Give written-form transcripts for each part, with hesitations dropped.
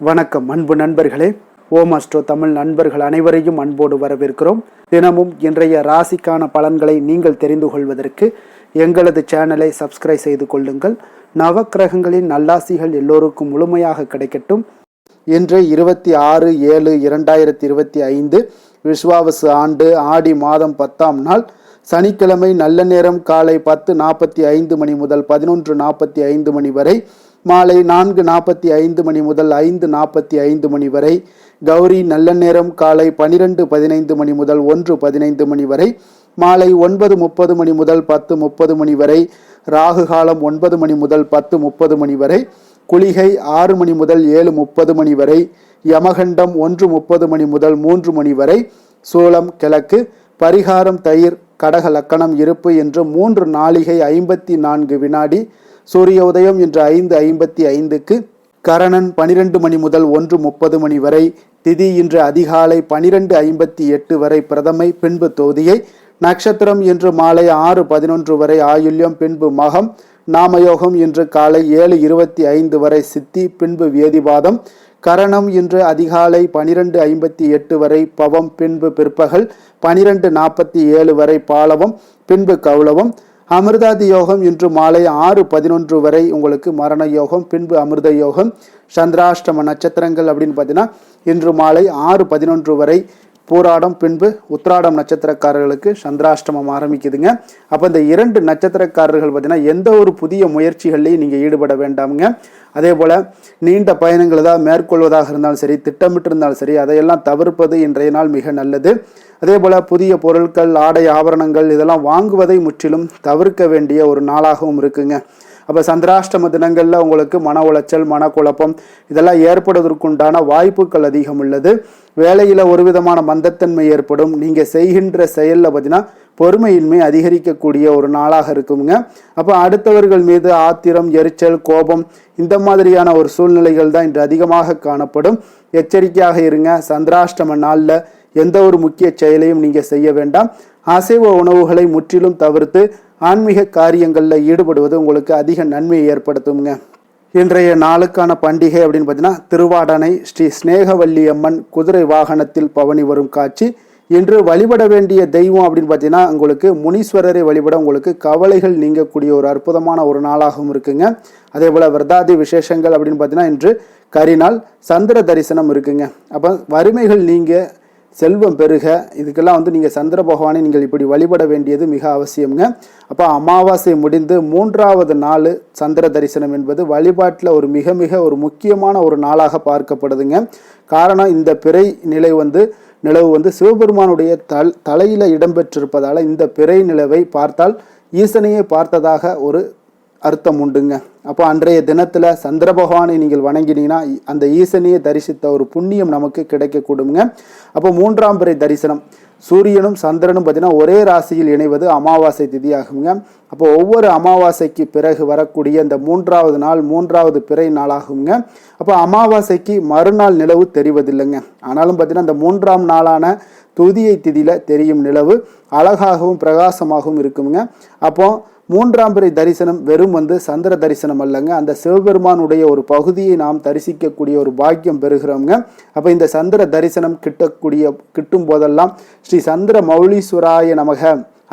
வணக்கம் அன்பு நண்பர்களே. ஓம் அஸ்ட்ரோ தமிழ் நண்பர்கள் அனைவரையும் அன்போடு வரவேற்கிறோம். தினமும் இன்றைய ராசிக்கான பலன்களை நீங்கள் தெரிந்து கொள்வதற்கு எங்களது சேனலை சப்ஸ்கிரைப் செய்து கொள்ளுங்கள். நவக்கிரகங்களின் நல்லாசிகள் எல்லோருக்கும் முழுமையாக கிடைக்கட்டும். இன்று 26/7/2025 விஸ்வாவசு ஆண்டு ஆடி மாதம் 10ஆம் நாள் சனிக்கிழமை. நல்ல நேரம் காலை 10:45 மணி முதல் 11:45 மணி வரை, மாலை 4:45 மணி முதல் 5:45 மணி வரை. கௌரி நல்ல நேரம் காலை 12:15 மணி முதல் 1:15 மணி வரை, மாலை 9:30 மணி முதல் 10:30 மணி வரை. ராகு காலம் 9 மணி முதல் 10:30 மணி வரை. குளிகை 6 மணி முதல் 7:30 மணி வரை. யமகண்டம் 1:30 மணி முதல் 3 மணி வரை. சூலம் கிழக்கு. பரிகாரம் தயிர். கடக லக்கணம் இருப்பு என்று 3 நாளிகை 54 வினாடி. சூரிய உதயம் இன்று 5:55க்கு. கரணன் 12 மணி முதல் 1:30 மணி வரை. திதி இன்று அதிகாலை 12:58 வரை பிரதமை, பின்பு தோதியை. நட்சத்திரம் இன்று மாலை 6:11 வரை ஆயுள்யம், பின்பு மகம். நாமயோகம் இன்று காலை 7:25 வரை சித்தி, பின்பு வேதிபாதம். கரணம் இன்று அதிகாலை 12:58 வரை பவம், பின்பு பிற்பகல் 12:47 வரை பாலவம், பின்பு கௌளவம். அமிர்தாதி யோகம் இன்று மாலை 6:11 வரை உங்களுக்கு மரண யோகம், பின்பு அமிர்த யோகம். சந்திராஷ்டம நட்சத்திரங்கள் அப்படின்னு பார்த்தீங்கன்னா இன்று மாலை 6:11 வரை பூராடம், பின்பு உத்திராடம் நட்சத்திரக்காரர்களுக்கு சந்திராஷ்டமம் ஆரம்பிக்குதுங்க. அப்போ இந்த 2 நட்சத்திரக்காரர்கள் பார்த்தீங்கன்னா எந்த ஒரு புதிய முயற்சிகள்லையும் நீங்கள் ஈடுபட வேண்டாமுங்க. அதே போல் நீண்ட பயணங்கள் ஏதாவது மேற்கொள்வதாக இருந்தாலும் சரி, திட்டமிட்டு இருந்தாலும் சரி, அதையெல்லாம் தவிர்ப்பது இன்றைய நாள் மிக நல்லது. அதே போல் புதிய பொருட்கள், ஆடை, ஆபரணங்கள் இதெல்லாம் வாங்குவதை முற்றிலும் தவிர்க்க வேண்டிய ஒரு நாளாகவும் இருக்குங்க. அப்போ சந்திராஷ்டம தினங்களில் உங்களுக்கு மன உளைச்சல், மனக்குழப்பம் இதெல்லாம் ஏற்படுவதற்குண்டான வாய்ப்புகள் அதிகம் உள்ளது. வேலையில் ஒரு விதமான மந்தத்தன்மை ஏற்படும். நீங்கள் செய்கின்ற செயலில் பார்த்தீங்கன்னா பொறுமையின்மை அதிகரிக்கக்கூடிய ஒரு நாளாக இருக்குங்க. அப்போ அடுத்தவர்கள் மீது ஆத்திரம், எரிச்சல், கோபம் இந்த மாதிரியான ஒரு சூழ்நிலைகள் தான் இன்று அதிகமாக காணப்படும். எச்சரிக்கையாக இருங்க. சந்திராஷ்டம நாளில் எந்த ஒரு முக்கிய செயலையும் நீங்கள் செய்ய வேண்டாம். அசைவ உணவுகளை முற்றிலும் தவிர்த்து ஆன்மீக காரியங்களில் ஈடுபடுவது உங்களுக்கு அதிக நன்மையை ஏற்படுத்துங்க. இன்றைய நாளுக்கான பண்டிகை அப்படின்னு பார்த்தீங்கன்னா திருவாடனை ஸ்ரீ ஸ்நேகவல்லி அம்மன் குதிரை வாகனத்தில் பவனி வரும் காட்சி. இன்று வழிபட வேண்டிய தெய்வம் அப்படின்னு பார்த்தீங்கன்னா உங்களுக்கு முனீஸ்வரரை வழிபட உங்களுக்கு கவலைகள் நீங்கக்கூடிய ஒரு அற்புதமான ஒரு நாளாகவும் இருக்குங்க. அதே போல் விரதாதி விசேஷங்கள் அப்படின்னு பார்த்தீங்கன்னா இன்று கரிநாள், சந்திர தரிசனம் இருக்குங்க. அப்போ வறுமைகள் நீங்க, செல்வம் பெருக, இதுக்கெல்லாம் நீங்கள் சந்திர பகவானை நீங்கள் இப்படி வழிபட வேண்டியது மிக அவசியம்ங்க. அப்போ அமாவாசை முடிந்து 3வது நாள் சந்திர தரிசனம் என்பது வழிபாட்டில் ஒரு மிக மிக ஒரு முக்கியமான ஒரு நாளாக பார்க்கப்படுதுங்க. காரணம், இந்த பிறை நிலவு சிவபெருமானுடைய தலையில இடம்பெற்றிருப்பதால இந்த பிறை நிலவை பார்த்தால் ஈசனையே பார்த்ததாக ஒரு அர்த்தம் உண்டுங்க. அப்போ அன்றைய தினத்தில் சந்திர பகவானை நீங்கள் வணங்கினீங்கன்னா அந்த ஈசனையை தரிசித்த ஒரு புண்ணியம் நமக்கு கிடைக்கக்கூடுங்க. அப்போ 3ஆம் பிறை தரிசனம். சூரியனும் சந்திரனும் பார்த்தீங்கன்னா ஒரே ராசியில் இணைவது அமாவாசை திதி ஆகுங்க. அப்போ ஒவ்வொரு அமாவாசைக்கு பிறகு வரக்கூடிய இந்த 3வது நாள் 3வது பிறை நாளாகுங்க. அப்போ அமாவாசைக்கு மறுநாள் நிலவு தெரிவதில்லைங்க. ஆனாலும் பார்த்தீங்கன்னா இந்த 3ஆம் நாளான துதியை திதியில் தெரியும் நிலவு அழகாகவும் பிரகாசமாகவும் இருக்குங்க. அப்போ 3ஆம் பிறை தரிசனம் வெறும் சந்திர தரிசனம் அல்லங்க, அந்த சிவபெருமானுடைய ஒரு பகுதியை நாம் தரிசிக்கக்கூடிய ஒரு பாக்கியம் பெறுகிறோங்க. அப்போ இந்த சந்திர தரிசனம் கிட்டும் போதெல்லாம் ஸ்ரீ சந்திர மௌலீஸ்வராய நமக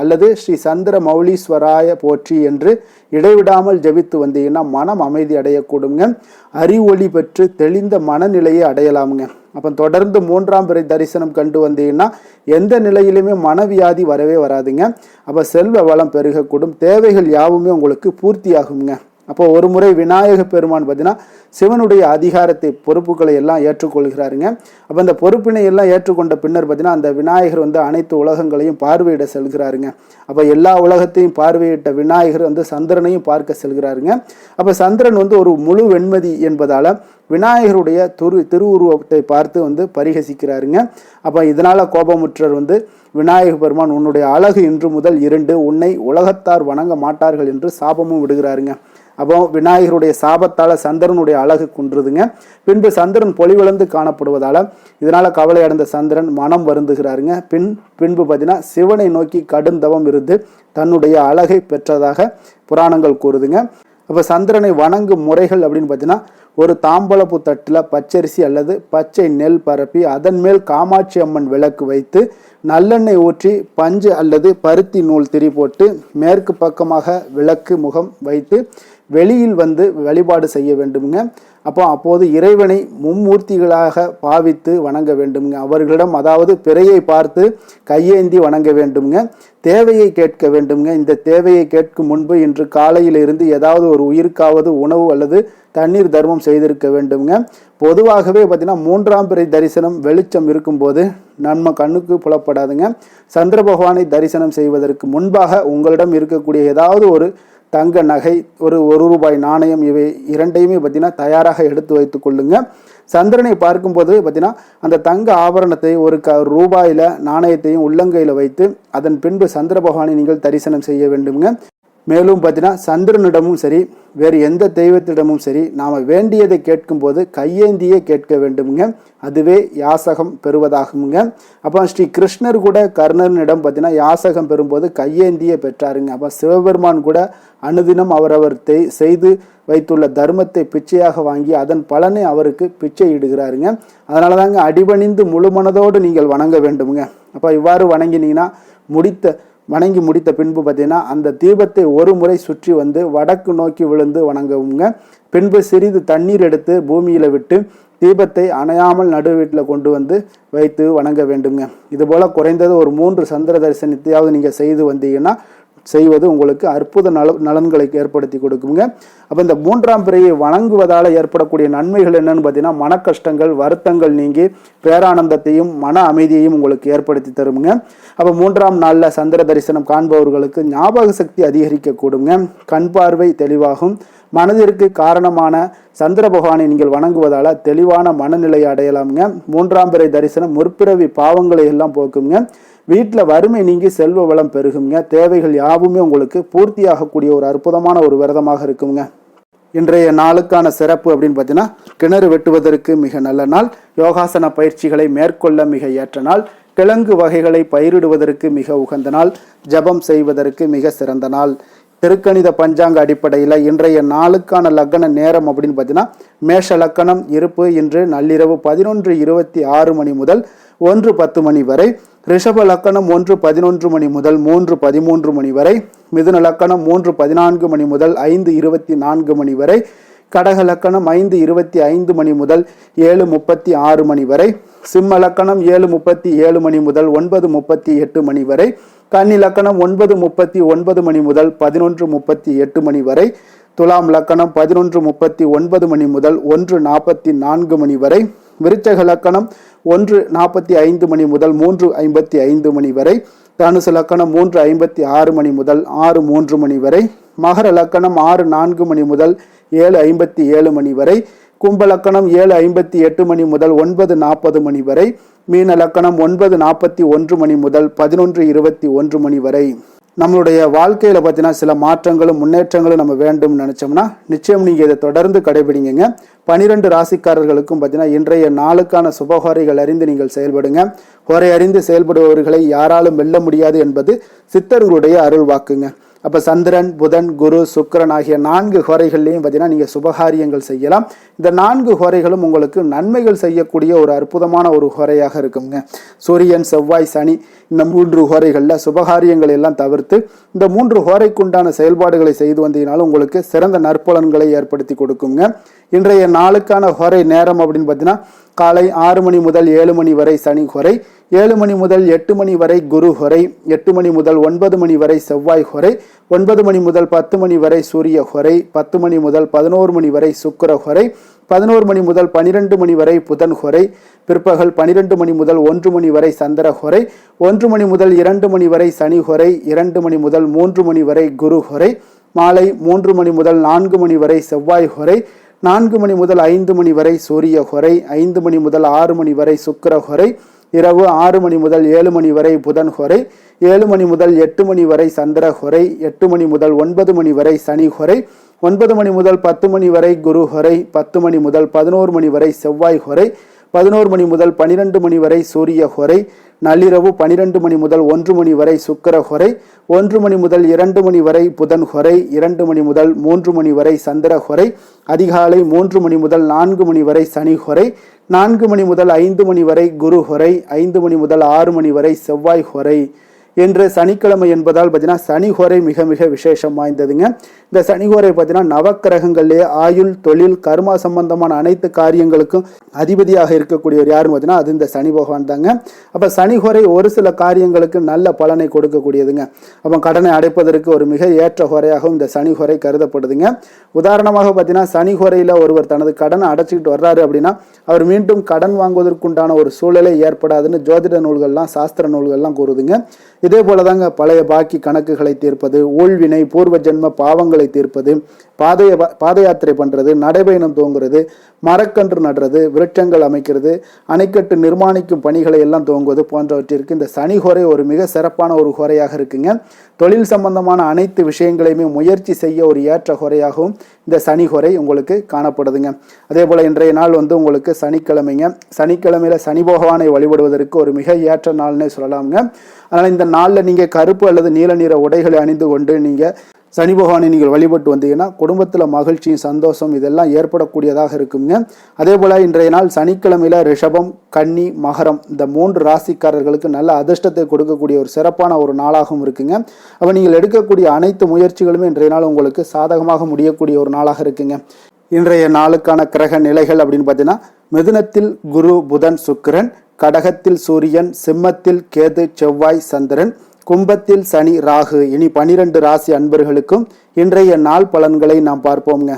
அல்லது ஸ்ரீ சந்திர மௌலீஸ்வராய போற்றி என்று இடைவிடாமல் ஜபித்து வந்தீங்கன்னா மனம் அமைதி அடையக்கூடுங்க. அறிவொளி பெற்று தெளிந்த மனநிலையை அடையலாமுங்க. அப்போ தொடர்ந்து 3ஆம் பிறை தரிசனம் கண்டு வந்தீங்கன்னா எந்த நிலையிலுமே மனவியாதி வரவே வராதுங்க. அப்போ செல்வ வளம் பெருகக்கூடும். தேவைகள் யாவுமே உங்களுக்கு பூர்த்தியாகுங்க. அப்போ ஒரு முறை விநாயக பெருமான் பார்த்தீங்கன்னா சிவனுடைய அதிகாரத்தை, பொறுப்புகளை எல்லாம் ஏற்றுக்கொள்கிறாருங்க. அப்போ அந்த பொறுப்பினை எல்லாம் ஏற்றுக்கொண்ட பின்னர் பார்த்தீங்கன்னா அந்த விநாயகர் அனைத்து உலகங்களையும் பார்வையிட செல்கிறாருங்க. அப்போ எல்லா உலகத்தையும் பார்வையிட்ட விநாயகர் சந்திரனையும் பார்க்க செல்கிறாருங்க. அப்போ சந்திரன் ஒரு முழு வெண்மதி என்பதால விநாயகருடைய திருவுருவத்தை பார்த்து பரிகசிக்கிறாருங்க. அப்போ இதனால கோபமுற்றர் விநாயக பெருமான் உன்னுடைய அழகு இன்று முதல் 2, உன்னை உலகத்தார் வணங்க மாட்டார்கள் என்று சாபமும் விடுகிறாருங்க. அப்போ விநாயகருடைய சாபத்தால் சந்திரனுடைய அழகு குன்றுதுங்க. பின்பு சந்திரன் பொலிவிழந்து காணப்படுவதால் இதனால் கவலை அடைந்த சந்திரன் மனம் வருந்துகிறாருங்க. பின்பு பார்த்தீங்கன்னா சிவனை நோக்கி கடுந்தவம் இருந்து தன்னுடைய அழகை பெற்றதாக புராணங்கள் கூறுதுங்க. அப்போ சந்திரனை வணங்கும் முறைகள் அப்படின்னு பார்த்தீங்கன்னா, ஒரு தாம்பலப்பு தட்டில் பச்சரிசி அல்லது பச்சை நெல் பரப்பி அதன் மேல் காமாட்சி அம்மன் விளக்கு வைத்து நல்லெண்ணெய் ஊற்றி பஞ்சு அல்லது பருத்தி நூல் திரி போட்டு மேற்கு பக்கமாக விளக்கு முகம் வைத்து வெளியில் வந்து வழிபாடு செய்ய வேண்டுமுங்க. அப்போது இறைவனை மும்மூர்த்திகளாக பாவித்து வணங்க வேண்டுமுங்க. அவர்களிடம் அதாவது பிறையை பார்த்து கையேந்தி வணங்க வேண்டுமுங்க. தேவையை கேட்க வேண்டுமுங்க. இந்த தேவையை கேட்கும் முன்பு இன்று காலையில் இருந்து ஏதாவது ஒரு உயிருக்காவது உணவு அல்லது தண்ணீர் தர்மம் செய்திருக்க வேண்டுமுங்க. பொதுவாகவே பார்த்தீங்கன்னா 3ஆம் பிறை தரிசனம் வெளிச்சம் இருக்கும்போது நம்ம கண்ணுக்கு புலப்படாதுங்க. சந்திர பகவானை தரிசனம் செய்வதற்கு முன்பாக உங்களிடம் இருக்கக்கூடிய ஏதாவது ஒரு தங்க நகை, ஒரு ரூபாய் நாணயம், இவை இரண்டையுமே பார்த்தீங்கன்னா தயாராக எடுத்து வைத்து கொள்ளுங்க. சந்திரனை பார்க்கும்போது பார்த்தீங்கன்னா அந்த தங்க ஆபரணத்தை ஒரு ரூபாயில் நாணயத்தையும் உள்ளங்கையில் வைத்து அதன் பின்பு சந்திர பகவானை நீங்கள் தரிசனம் செய்ய வேண்டுங்க. மேலும் பார்த்தீங்கன்னா சந்திரனிடமும் சரி வேறு எந்த தெய்வத்திடமும் சரி நாம் வேண்டியதை கேட்கும்போது கையேந்தியே கேட்க வேண்டுமுங்க. அதுவே யாசகம் பெறுவதாகுங்க. அப்போ ஸ்ரீ கிருஷ்ணர் கூட கர்ணனிடம் பார்த்தீங்கன்னா யாசகம் பெறும்போது கையேந்தியே பெற்றாருங்க. அப்போ சிவபெருமான் கூட அனுதினம் அவரவர் செய்து வைத்துள்ள தர்மத்தை பிச்சையாக வாங்கி அதன் பலனை அவருக்கு பிச்சை இடுகிறாருங்க. அதனால தாங்க அடிபணிந்து முழு மனதோடு நீங்கள் வணங்க வேண்டுமுங்க. அப்போ இவ்வாறு வணங்கினீங்கன்னா வணங்கி முடித்த பின்பு பார்த்தீங்கன்னா அந்த தீபத்தை ஒரு முறை சுற்றி வந்து வடக்கு நோக்கி விழுந்து வணங்குங்க. பின்பு சிறிது தண்ணீர் எடுத்து பூமியில் விட்டு தீபத்தை அணையாமல் நடு வீட்டில் கொண்டு வந்து வைத்து வணங்க வேண்டுங்க. இதுபோல் குறைந்தது ஒரு 3 சந்திர தரிசனத்தையாவது நீங்கள் செய்து வந்தீங்கன்னா செய்வது உங்களுக்கு அற்புத நலன்களை ஏற்படுத்தி கொடுக்குங்க. அப்போ இந்த 3ஆம் பிறையை வணங்குவதால் ஏற்படக்கூடிய நன்மைகள் என்னன்னு பார்த்தீங்கன்னா, மன கஷ்டங்கள் வருத்தங்கள் நீங்கி பேரானந்தத்தையும் மன அமைதியையும் உங்களுக்கு ஏற்படுத்தி தருங்க. அப்போ 3ஆம் நாளில் சந்திர தரிசனம் காண்பவர்களுக்கு ஞாபக சக்தி அதிகரிக்க கூடுங்க. கண் பார்வை தெளிவாகும். மனதிற்கு காரணமான சந்திர பகவானை நீங்கள் வணங்குவதால் தெளிவான மனநிலையை அடையலாமுங்க. 3ஆம் பிறை தரிசனம் முற்பிறவி பாவங்களை எல்லாம் போக்குங்க. வீட்டில் வறுமை நீங்கி செல்வ வளம் பெருகுங்க. தேவைகள் யாவுமே உங்களுக்கு பூர்த்தியாகக்கூடிய ஒரு அற்புதமான ஒரு விரதமாக இருக்குங்க. இன்றைய நாளுக்கான சிறப்பு அப்படின்னு பார்த்தீங்கன்னா, கிணறு வெட்டுவதற்கு மிக நல்ல நாள், யோகாசன பயிற்சிகளை மேற்கொள்ள மிக ஏற்ற நாள், கிழங்கு வகைகளை பயிரிடுவதற்கு மிக உகந்த நாள், ஜபம் செய்வதற்கு மிக சிறந்த நாள். திருக்கணித பஞ்சாங்க அடிப்படையில் இன்றைய நாளுக்கான லக்கண நேரம் அப்படின்னு பார்த்தீங்கன்னா, மேஷ லக்கணம் இருப்பு இன்று நள்ளிரவு 11:26 மணி முதல் 1:10 மணி வரை, ரிஷப லக்கணம் 1:11 மணி முதல் 3:13 மணி வரை, மிதுன லக்கணம் 3:14 மணி முதல் 5:24 மணி வரை, கடக லக்கணம் 5:25 மணி முதல் 7:36 மணி வரை, சிம்ம லக்கணம் 7:37 மணி முதல் 9:38 மணி வரை, கன்னி லக்கணம் 9:39 மணி முதல் 11:38 மணி வரை, துலாம் லக்கணம் 11:39 மணி முதல் 1:44 மணி வரை, விருச்சக லக்கணம் 1:45 மணி முதல் 3:55 மணி வரை, தனுசு லக்கணம் 3:56 மணி முதல் 6:03 மணி வரை, மகர லக்கணம் 6:04 மணி முதல் 7:57 மணி வரை, கும்ப லக்கணம் 7:58 மணி முதல் 9:40 மணி வரை, மீன லக்கணம் 9:41 மணி முதல் 11:21 மணி வரை. நம்மளுடைய வாழ்க்கையில் பார்த்தீங்கன்னா சில மாற்றங்களும் முன்னேற்றங்களும் நம்ம வேண்டும் நினச்சோம்னா நிச்சயம் நீங்கள் இதை தொடர்ந்து கடைபிடிங்க. 12 ராசிக்காரர்களுக்கும் பார்த்தீங்கன்னா இன்றைய நாளுக்கான சுபஹோரைகள் அறிந்து நீங்கள் செயல்படுங்க. ஹோரை அறிந்து செயல்படுபவர்களை யாராலும் வெல்ல முடியாது என்பது சித்தர்களுடைய அருள் வாக்குங்க. அப்போ சந்திரன், புதன், குரு, சுக்கிரன் ஆகிய 4 ஹோரைகள்லையும் பார்த்தீங்கன்னா நீங்கள் சுபகாரியங்கள் செய்யலாம். இந்த 4 ஹோரைகளும் உங்களுக்கு நன்மைகள் செய்யக்கூடிய ஒரு அற்புதமான ஒரு ஹோரையாக இருக்குங்க. சூரியன், செவ்வாய், சனி இந்த 3 ஹோரைகளில் சுபகாரியங்கள் எல்லாம் தவிர்த்து இந்த 3 ஹோரைக்குண்டான செயல்பாடுகளை செய்து வந்தீங்கனாலும் உங்களுக்கு சிறந்த நற்பலன்களை ஏற்படுத்தி கொடுக்குங்க. இன்றைய நாளுக்கான ஹோரை நேரம் அப்படின்னு பார்த்தீங்கன்னா, காலை 6 மணி முதல் 7 மணி வரை சனி ஹோரை, 7 மணி முதல் 8 மணி வரை குரு ஹோரை, 8 மணி முதல் 9 மணி வரை செவ்வாய் ஹோரை, 9 மணி முதல் 10 மணி வரை சூரிய ஹோரை, 10 மணி முதல் 11 மணி வரை சுக்கிர ஹோரை, 11 மணி முதல் 12 மணி வரை புதன் ஹோரை, பிற்பகல் 12 மணி முதல் 1 மணி வரை சந்திர ஹோரை, 1 மணி முதல் 2 மணி வரை சனி ஹோரை, 2 மணி முதல் 3 மணி வரை குரு ஹோரை, மாலை 3 மணி முதல் 4 மணி வரை செவ்வாய் ஹோரை, 4 மணி முதல் 5 மணி வரை சூரிய ஹோரை, 5 மணி முதல் 6 மணி வரை சுக்கிர ஹோரை, இரவு 6 மணி முதல் 7 மணி வரை புதன் ஹோரை, 7 மணி முதல் 8 மணி வரை சந்திர ஹோரை, 8 மணி முதல் 9 மணி வரை சனி ஹோரை, 9 மணி முதல் 10 மணி வரை குரு ஹொரை, 10 மணி முதல் 11 மணி வரை செவ்வாய் ஹொரை, 11 மணி முதல் 12 மணி வரை சூரிய ஹொரை, நள்ளிரவு 12 மணி முதல் 1 மணி வரை சுக்கிர ஹொரை, 1 மணி முதல் 2 மணி வரை புதன் ஹொரை, 2 மணி முதல் 3 மணி வரை சந்திர ஹொரை, அதிகாலை 3 மணி முதல் 4 மணி வரை சனி ஹொரை, 4 மணி முதல் 5 மணி வரை குரு ஹொரை, 5 மணி முதல் 6 மணி வரை செவ்வாய் ஹொரை. என்று சனிக்கிழமை என்பதால் பார்த்தீங்கன்னா சனி ஹோரை மிக மிக விசேஷம் வாய்ந்ததுங்க. இந்த சனி ஹோரை பார்த்தீங்கன்னா நவக்கிரகங்கள்லேயே ஆயுள், தொழில், கர்மா சம்பந்தமான அனைத்து காரியங்களுக்கும் அதிபதியாக இருக்கக்கூடியவர் யாருன்னு பார்த்தீங்கன்னா அது இந்த சனி பகவான் தாங்க. அப்போ சனி ஹோரை ஒரு சில காரியங்களுக்கு நல்ல பலனை கொடுக்கக்கூடியதுங்க. அப்போ கடனை அடைப்பதற்கு ஒரு மிக ஏற்ற ஹோரையாகவும் இந்த சனி ஹோரை கருதப்படுதுங்க. உதாரணமாக பார்த்தீங்கன்னா சனி ஹோரையில் ஒருவர் தனது கடனை அடைச்சிக்கிட்டு வர்றாரு அப்படின்னா அவர் மீண்டும் கடன் வாங்குவதற்குண்டான ஒரு சூழலை ஏற்படாதுன்னு ஜோதிட நூல்கள்லாம் சாஸ்திர நூல்கள்லாம் கூறுதுங்க. இதே போலதாங்க பழைய பாக்கி கணக்குகளை தீர்ப்பது, ஊழ்வினை பூர்வ ஜென்ம பாவங்களை தீர்ப்பது, பாத யாத்திரை பண்றது, நடைபயணம் துவங்குறது, மரக்கன்று நடுறது, விருட்சங்கள் அமைக்கிறது, அணைக்கட்டு நிர்மாணிக்கும் பணிகளை எல்லாம் துவங்குவது போன்றவற்றிற்கு இந்த சனி ஹோரை ஒரு மிக சிறப்பான ஒரு ஹோரையாக இருக்குங்க. தொழில் சம்பந்தமான அனைத்து விஷயங்களையுமே முயற்சி செய்ய ஒரு ஏற்ற ஹோரையாகவும் இந்த சனி ஹோரை உங்களுக்கு காணப்படுதுங்க. அதே போல இன்றைய நாள் உங்களுக்கு சனிக்கிழமைங்க. சனிக்கிழமையில சனி பகவானை வழிபடுவதற்கு ஒரு மிக ஏற்ற நாள்னே சொல்லலாம்ங்க. அதனால இந்த நாளில் நீங்க கருப்பு அல்லது நீல நிற உடைகளை அணிந்து கொண்டு நீங்க சனி பகவானை நீங்கள் வழிபட்டு வந்தீங்கன்னா குடும்பத்தில் மகிழ்ச்சியும் சந்தோஷம் இதெல்லாம் ஏற்படக்கூடியதாக இருக்குங்க. அதே போல் இன்றைய நாள் சனிக்கிழமையில் ரிஷபம், கன்னி, மகரம் இந்த 3 ராசிக்காரர்களுக்கு நல்ல அதிர்ஷ்டத்தை கொடுக்கக்கூடிய ஒரு சிறப்பான ஒரு நாளாகவும் இருக்குங்க. அப்போ நீங்கள் எடுக்கக்கூடிய அனைத்து முயற்சிகளுமே இன்றைய நாள் உங்களுக்கு சாதகமாக முடியக்கூடிய ஒரு நாளாக இருக்குங்க. இன்றைய நாளுக்கான கிரக நிலைகள் அப்படின்னு பார்த்தீங்கன்னா மிதுனத்தில் குரு, புதன், சுக்கிரன், கடகத்தில் சூரியன், சிம்மத்தில் கேது, செவ்வாய், சந்திரன், கும்பத்தில் சனி, ராகு. இனி 12 ராசி அன்பர்களுக்கும் இன்றைய நாள் பலன்களை நாம் பார்ப்போம்ங்க.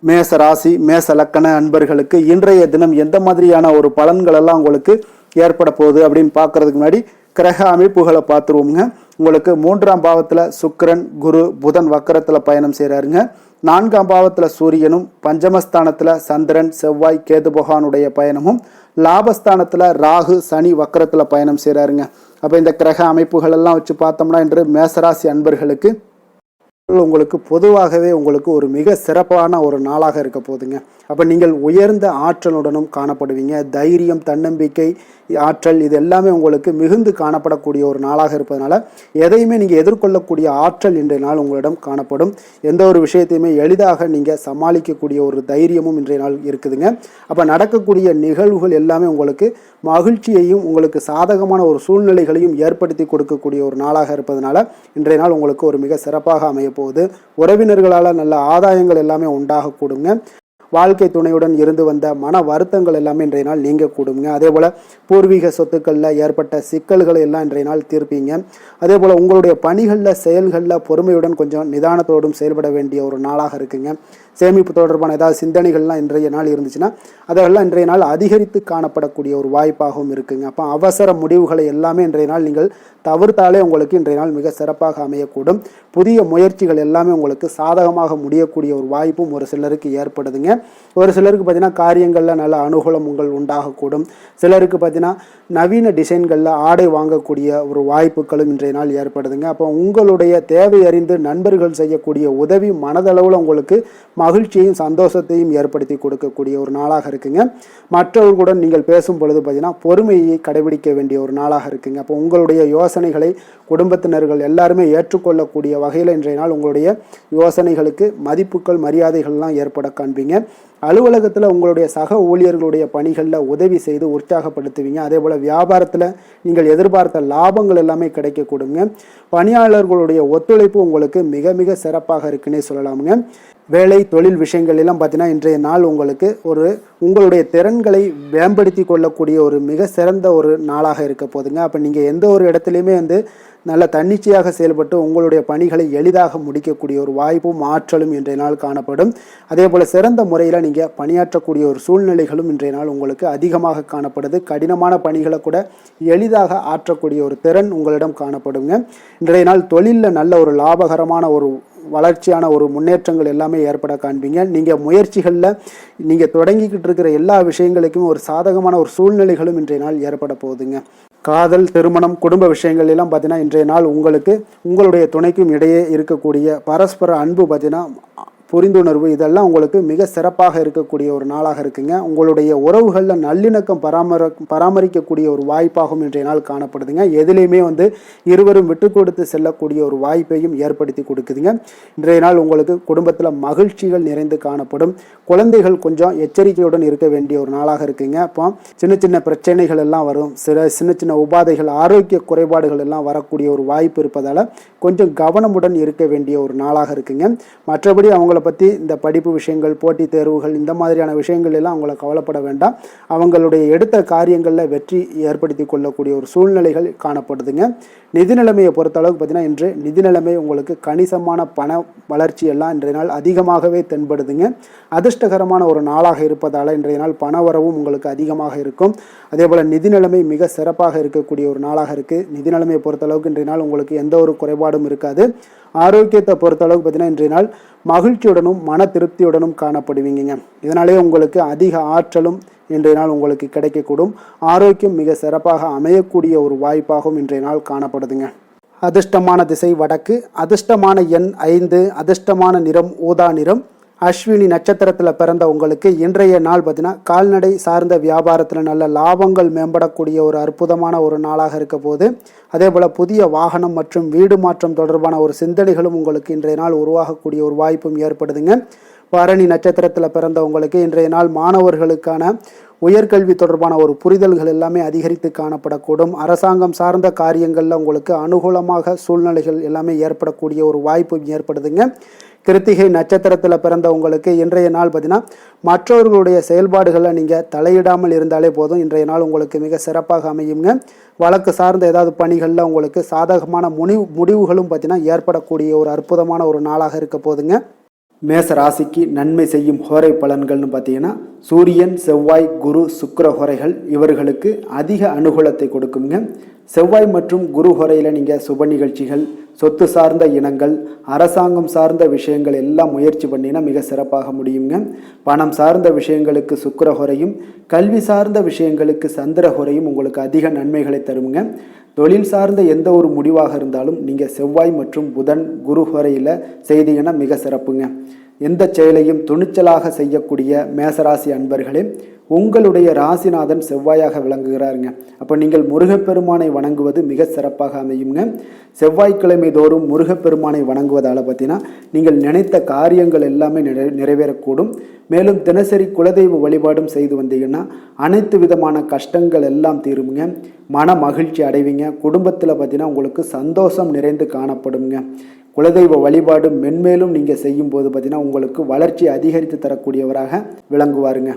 மேச ராசி, மேச லக்கண அன்பர்களுக்கு இன்றைய தினம் எந்த மாதிரியான ஒரு பலன்கள் எல்லாம் உங்களுக்கு ஏற்பட போகுது அப்படின்னு பார்க்கறதுக்கு முன்னாடி கிரக அமைப்புகளை பார்த்துருவோங்க. உங்களுக்கு 3ஆம் பாவத்தில் சுக்கிரன், குரு, புதன் வக்கரத்தில் பயணம் செய்கிறாருங்க. 4ஆம் பாவத்தில் சூரியனும், பஞ்சமஸ்தானத்தில் சந்திரன், செவ்வாய், கேது பகவானுடைய பயணமும், லாபஸ்தானத்தில் ராகு, சனி வக்கரத்தில் பயணம் செய்கிறாருங்க. அப்போ இந்த கிரக அமைப்புகள் எல்லாம் வச்சு பார்த்தோம்னா இன்று மேசராசி அன்பர்களுக்கு உங்களுக்கு பொதுவாகவே உங்களுக்கு ஒரு மிக சிறப்பான ஒரு நாளாக இருக்க போகுதுங்க. அப்போ நீங்கள் உயர்ந்த ஆற்றலுடனும் காணப்படுவீங்க. தைரியம், தன்னம்பிக்கை, ஆற்றல் இது எல்லாமே உங்களுக்கு மிகுந்து காணப்படக்கூடிய ஒரு நாளாக இருப்பதனால எதையுமே நீங்கள் எதிர்கொள்ளக்கூடிய ஆற்றல் இன்றைய நாள் உங்களிடம் காணப்படும். எந்த ஒரு விஷயத்தையுமே எளிதாக நீங்கள் சமாளிக்கக்கூடிய ஒரு தைரியமும் இன்றைய நாள் இருக்குதுங்க. அப்போ நடக்கக்கூடிய நிகழ்வுகள் எல்லாமே உங்களுக்கு மகிழ்ச்சியையும் உங்களுக்கு சாதகமான ஒரு சூழ்நிலைகளையும் ஏற்படுத்தி கொடுக்கக்கூடிய ஒரு நாளாக இருப்பதனால இன்றைய நாள் உங்களுக்கு ஒரு மிக சிறப்பாக அமைய போகுது. உறவினர்களால் நல்ல ஆதாயங்கள் எல்லாமே உண்டாகக்கூடுங்க. வாழ்க்கை துணையுடன் இருந்து வந்த மன வருத்தங்கள் எல்லாமே இன்றைய நாள் நீங்க கூடுங்க. அதே போல் பூர்வீக சொத்துக்களில் ஏற்பட்ட சிக்கல்களை எல்லாம் இன்றைய நாள் தீர்ப்பீங்க. அதே போல் உங்களுடைய பணிகளில் செயல்களில் பொறுமையுடன் கொஞ்சம் நிதானத்தோடும் செயல்பட வேண்டிய ஒரு நாளாக இருக்குங்க. சேமிப்பு தொடர்பான ஏதாவது சிந்தனைகள்லாம் இன்றைய நாள் இருந்துச்சுன்னா அதெல்லாம் இன்றைய நாள் அதிகரித்து காணப்படக்கூடிய ஒரு வாய்ப்பாகவும் இருக்குங்க. அப்போ அவசர முடிவுகளை எல்லாமே இன்றைய நாள் நீங்கள் தவிர்த்தாலே உங்களுக்கு இன்றைய நாள் மிக சிறப்பாக அமையக்கூடும். புதிய முயற்சிகள் எல்லாமே உங்களுக்கு சாதகமாக முடியக்கூடிய ஒரு வாய்ப்பும் ஒரு சிலருக்கு ஏற்படுதுங்க. ஒரு சிலருக்கு பார்த்தீங்கன்னா காரியங்களில் நல்ல அனுகூலம் உங்கள் உண்டாகக்கூடும். சிலருக்கு பார்த்தீங்கன்னா நவீன டிசைன்களில் ஆடை வாங்கக்கூடிய ஒரு வாய்ப்புகளும் இன்றைய நாள் ஏற்படுதுங்க. அப்போ உங்களுடைய தேவை அறிந்து நண்பர்கள் செய்யக்கூடிய உதவி மனதளவில் உங்களுக்கு மகிழ்ச்சியையும் சந்தோஷத்தையும் ஏற்படுத்தி கொடுக்கக்கூடிய ஒரு நாளாக இருக்குங்க. மற்றவர்களுடன் நீங்கள் பேசும் பொழுது பார்த்தீங்கன்னா பொறுமையை கடைபிடிக்க வேண்டிய ஒரு நாளாக இருக்குங்க. அப்போ உங்களுடைய யோசனைகளை குடும்பத்தினர்கள் எல்லாருமே ஏற்றுக்கொள்ளக்கூடிய வகையில் இன்றைய நாள் உங்களுடைய யோசனைகளுக்கு மதிப்புகள், மரியாதைகள்லாம் ஏற்பட காண்பீங்க. அலுவலகத்தில் உங்களுடைய சக ஊழியர்களுடைய பணிகளில் உதவி செய்து உற்சாகப்படுத்துவீங்க. அதே போல் வியாபாரத்தில் நீங்கள் எதிர்பார்த்த லாபங்கள் எல்லாமே கிடைக்கக்கூடுங்க. பணியாளர்களுடைய ஒத்துழைப்பு உங்களுக்கு மிக மிக சிறப்பாக இருக்குன்னே சொல்லலாமுங்க. வேலை, தொழில் விஷயங்கள் எல்லாம் பார்த்தீங்கன்னா இன்றைய நாள் உங்களுக்கு உங்களுடைய திறன்களை மேம்படுத்தி கொள்ளக்கூடிய ஒரு மிக சிறந்த ஒரு நாளாக இருக்க போதுங்க. அப்போ நீங்கள் எந்த ஒரு இடத்துலையுமே நல்ல தன்னிச்சையாக செயல்பட்டு உங்களுடைய பணிகளை எளிதாக முடிக்கக்கூடிய ஒரு வாய்ப்பும் ஆற்றலும் இன்றைய நாள் காணப்படும். அதே போல் சிறந்த முறையில் நீங்கள் பணியாற்றக்கூடிய ஒரு சூழ்நிலைகளும் இன்றைய நாள் உங்களுக்கு அதிகமாக காணப்படுது. கடினமான பணிகளை கூட எளிதாக ஆற்றக்கூடிய ஒரு திறன் உங்களிடம் காணப்படுங்க. இன்றைய நாள் தொழிலில் நல்ல ஒரு லாபகரமான ஒரு வளர்ச்சியான ஒரு முன்னேற்றங்கள் எல்லாமே ஏற்பட காண்பீங்க. நீங்கள் முயற்சிகளில் நீங்கள் தொடங்கிக்கிட்டு இருக்கிற எல்லா விஷயங்களுக்கும் ஒரு சாதகமான ஒரு சூழ்நிலைகளும் இன்றைய நாள் ஏற்பட போகுதுங்க. காதல், திருமணம், குடும்ப விஷயங்கள் எல்லாம் பார்த்தீங்கன்னா இன்றைய நாள் உங்களுக்கு உங்களுடைய துணைக்கும் இடையே இருக்கக்கூடிய பரஸ்பர அன்பு பார்த்தீங்கன்னா புரிந்துணர்வு இதெல்லாம் உங்களுக்கு மிக சிறப்பாக இருக்கக்கூடிய ஒரு நாளாக இருக்குங்க. உங்களுடைய உறவுகளில் நல்லிணக்கம் பராமரிக்கக்கூடிய ஒரு வாய்ப்பாகவும் இன்றைய நாள் காணப்படுதுங்க. எதுலேயுமே இருவரும் விட்டு கொடுத்து செல்லக்கூடிய ஒரு வாய்ப்பையும் ஏற்படுத்தி கொடுக்குதுங்க. இன்றைய நாள் உங்களுக்கு குடும்பத்தில் மகிழ்ச்சிகள் நிறைந்து காணப்படும். குழந்தைகள் கொஞ்சம் எச்சரிக்கையுடன் இருக்க வேண்டிய ஒரு நாளாக இருக்குங்க. அப்போ சின்ன சின்ன பிரச்சனைகள் எல்லாம் வரும், சின்ன சின்ன உபாதைகள், ஆரோக்கிய குறைபாடுகள் எல்லாம் வரக்கூடிய ஒரு வாய்ப்பு இருப்பதால் கொஞ்சம் கவனமுடன் இருக்க வேண்டிய ஒரு நாளாக இருக்குங்க. மற்றபடி அவங்கள பற்றி இந்த படிப்பு விஷயங்கள், போட்டித் தேர்வுகள், இந்த மாதிரியான விஷயங்கள் எல்லாம் அவங்கள கவலைப்பட வேண்டாம். அவங்களுடைய எடுத்த காரியங்களில் வெற்றி ஏற்படுத்தி கொள்ளக்கூடிய ஒரு சூழ்நிலைகள் காணப்படுதுங்க. நிதி நிலைமையை பொறுத்த அளவுக்கு பார்த்தீங்கன்னா இன்று நிதி நிலைமை உங்களுக்கு கணிசமான பண வளர்ச்சி எல்லாம் இன்றைய நாள் அதிகமாகவே தென்படுதுங்க. அதிர்ஷ்டகரமான ஒரு நாளாக இருப்பதால் இன்றைய நாள் பண வரவும் உங்களுக்கு அதிகமாக இருக்கும். அதே போல் நிதி நிலைமை மிக சிறப்பாக இருக்கக்கூடிய ஒரு நாளாக இருக்குது. நிதி நிலைமையை பொறுத்த அளவுக்கு இன்றைய நாள் உங்களுக்கு எந்த ஒரு குறைபாடும் இருக்காது. ஆரோக்கியத்தை பொறுத்த அளவுக்கு பார்த்தீங்கன்னா இன்றைய நாள் மகிழ்ச்சியுடனும் மன திருப்தியுடனும் காணப்படுவீங்க. இதனாலே உங்களுக்கு அதிக ஆற்றலும் இன்றைய நாள் உங்களுக்கு கிடைக்கக்கூடும். ஆரோக்கியம் மிக சிறப்பாக அமையக்கூடிய ஒரு வாய்ப்பாகவும் இன்றைய நாள் காணப்படுதுங்க. அதிர்ஷ்டமான திசை வடக்கு, அதிர்ஷ்டமான எண் 5, அதிர்ஷ்டமான நிறம் ஊதா நிறம். அஸ்வினி நட்சத்திரத்தில் பிறந்த உங்களுக்கு இன்றைய நாள் பார்த்தீங்கன்னா கால்நடை சார்ந்த வியாபாரத்தில் நல்ல லாபங்கள் மேம்படக்கூடிய ஒரு அற்புதமான ஒரு நாளாக இருக்க போது. அதே போல் புதிய வாகனம் மற்றும் வீடு மாற்றம் தொடர்பான ஒரு சிந்தனைகளும் உங்களுக்கு இன்றைய நாள் உருவாகக்கூடிய ஒரு வாய்ப்பும் ஏற்படுதுங்க. பரணி நட்சத்திரத்தில் பிறந்த உங்களுக்கு இன்றைய நாள் மாணவர்களுக்கான உயர்கல்வி தொடர்பான ஒரு புரிதல்கள் எல்லாமே அதிகரித்து காணப்படக்கூடும். அரசாங்கம் சார்ந்த காரியங்களில் உங்களுக்கு அனுகூலமாக சூழ்நிலைகள் எல்லாமே ஏற்படக்கூடிய ஒரு வாய்ப்பு ஏற்படுதுங்க. கிருத்திகை நட்சத்திரத்தில் பிறந்த உங்களுக்கு இன்றைய நாள் பார்த்தீங்கன்னா மற்றவர்களுடைய செயல்பாடுகளில் நீங்கள் தலையிடாமல் இருந்தாலே போதும். இன்றைய நாள் உங்களுக்கு மிக சிறப்பாக அமையுங்க. வழக்கு சார்ந்த ஏதாவது பணிகளில் உங்களுக்கு சாதகமான முடிவுகளும் பார்த்தீங்கன்னா ஏற்படக்கூடிய ஒரு அற்புதமான ஒரு நாளாக இருக்க போதுங்க. மேச ராசிக்கு நன்மை செய்யும் ஹோரை பலன்கள்னு பார்த்தீங்கன்னா சூரியன், செவ்வாய், குரு, சுக்கிர ஹோரைகள் இவர்களுக்கு அதிக அனுகூலத்தை கொடுக்குங்க. செவ்வாய் மற்றும் குரு ஹோரையில் நீங்கள் சுப நிகழ்ச்சிகள், சொத்து சார்ந்த இனங்கள், அரசாங்கம் சார்ந்த விஷயங்கள் எல்லாம் முயற்சி பண்ணினா மிக சிறப்பாக முடியுங்க. பணம் சார்ந்த விஷயங்களுக்கு சுக்கிர ஹோரையும், கல்வி சார்ந்த விஷயங்களுக்கு சந்திர ஹோரையும் உங்களுக்கு அதிக நன்மைகளை தருங்க. தொழில் சார்ந்த எந்த ஒரு முடிவாக இருந்தாலும் நீங்கள் செவ்வாய் மற்றும் புதன், குரு ஹோரையில் செய்தீங்கன்னா மிக சிறப்புங்க. எந்த செயலையும் துணிச்சலாக செய்யக்கூடிய மேசராசி அன்பர்களே, உங்களுடைய ராசிநாதன் செவ்வாயாக விளங்குகிறாருங்க. அப்போ நீங்கள் முருகப்பெருமானை வணங்குவது மிக சிறப்பாக அமையுங்க. செவ்வாய்க்கிழமை தோறும் முருகப்பெருமானை வணங்குவதால் பார்த்தீங்கன்னா நீங்கள் நினைத்த காரியங்கள் எல்லாமே நிறைவேறக்கூடும். மேலும் தினசரி குலதெய்வ வழிபாடும் செய்து வந்தீங்கன்னா அனைத்து விதமான கஷ்டங்கள் எல்லாம் தீருங்க. மன மகிழ்ச்சி அடைவீங்க. குடும்பத்தில் பார்த்தீங்கன்னா உங்களுக்கு சந்தோஷம் நிறைந்து காணப்படுங்க. குலதெய்வ வழிபாடு மென்மேலும் நீங்கள் செய்யும்போது பார்த்தீங்கன்னா உங்களுக்கு வளர்ச்சி அதிகரித்து தரக்கூடியவராக விளங்குவாருங்க.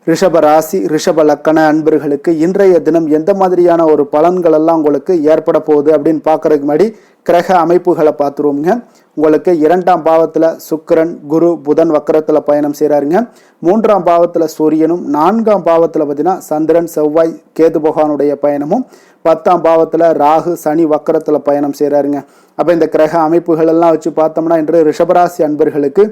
ரிஷப ராசி, ரிஷப லக்கண அன்பர்களுக்கு இன்றைய தினம் எந்த மாதிரியான ஒரு பலன்கள் எல்லாம் உங்களுக்கு ஏற்பட போகுது அப்படின்னு பார்க்கறதுக்கு முன்னாடி கிரக அமைப்புகளை பார்த்துருவோங்க. உங்களுக்கு 2ஆம் பாவத்தில் சுக்கிரன், குரு, புதன் வக்கரத்தில் பயணம் செய்கிறாருங்க. 3ஆம் பாவத்தில் சூரியனும், 4ஆம் பாவத்தில் பார்த்தீங்கன்னா சந்திரன், செவ்வாய், கேது பகவானுடைய பயணமும், 10ஆம் பாவத்தில் ராகு, சனி வக்கரத்தில் பயணம் செய்கிறாருங்க. அப்போ இந்த கிரக அமைப்புகள் எல்லாம் வச்சு பார்த்தோம்னா இன்று ரிஷபராசி அன்பர்களுக்கு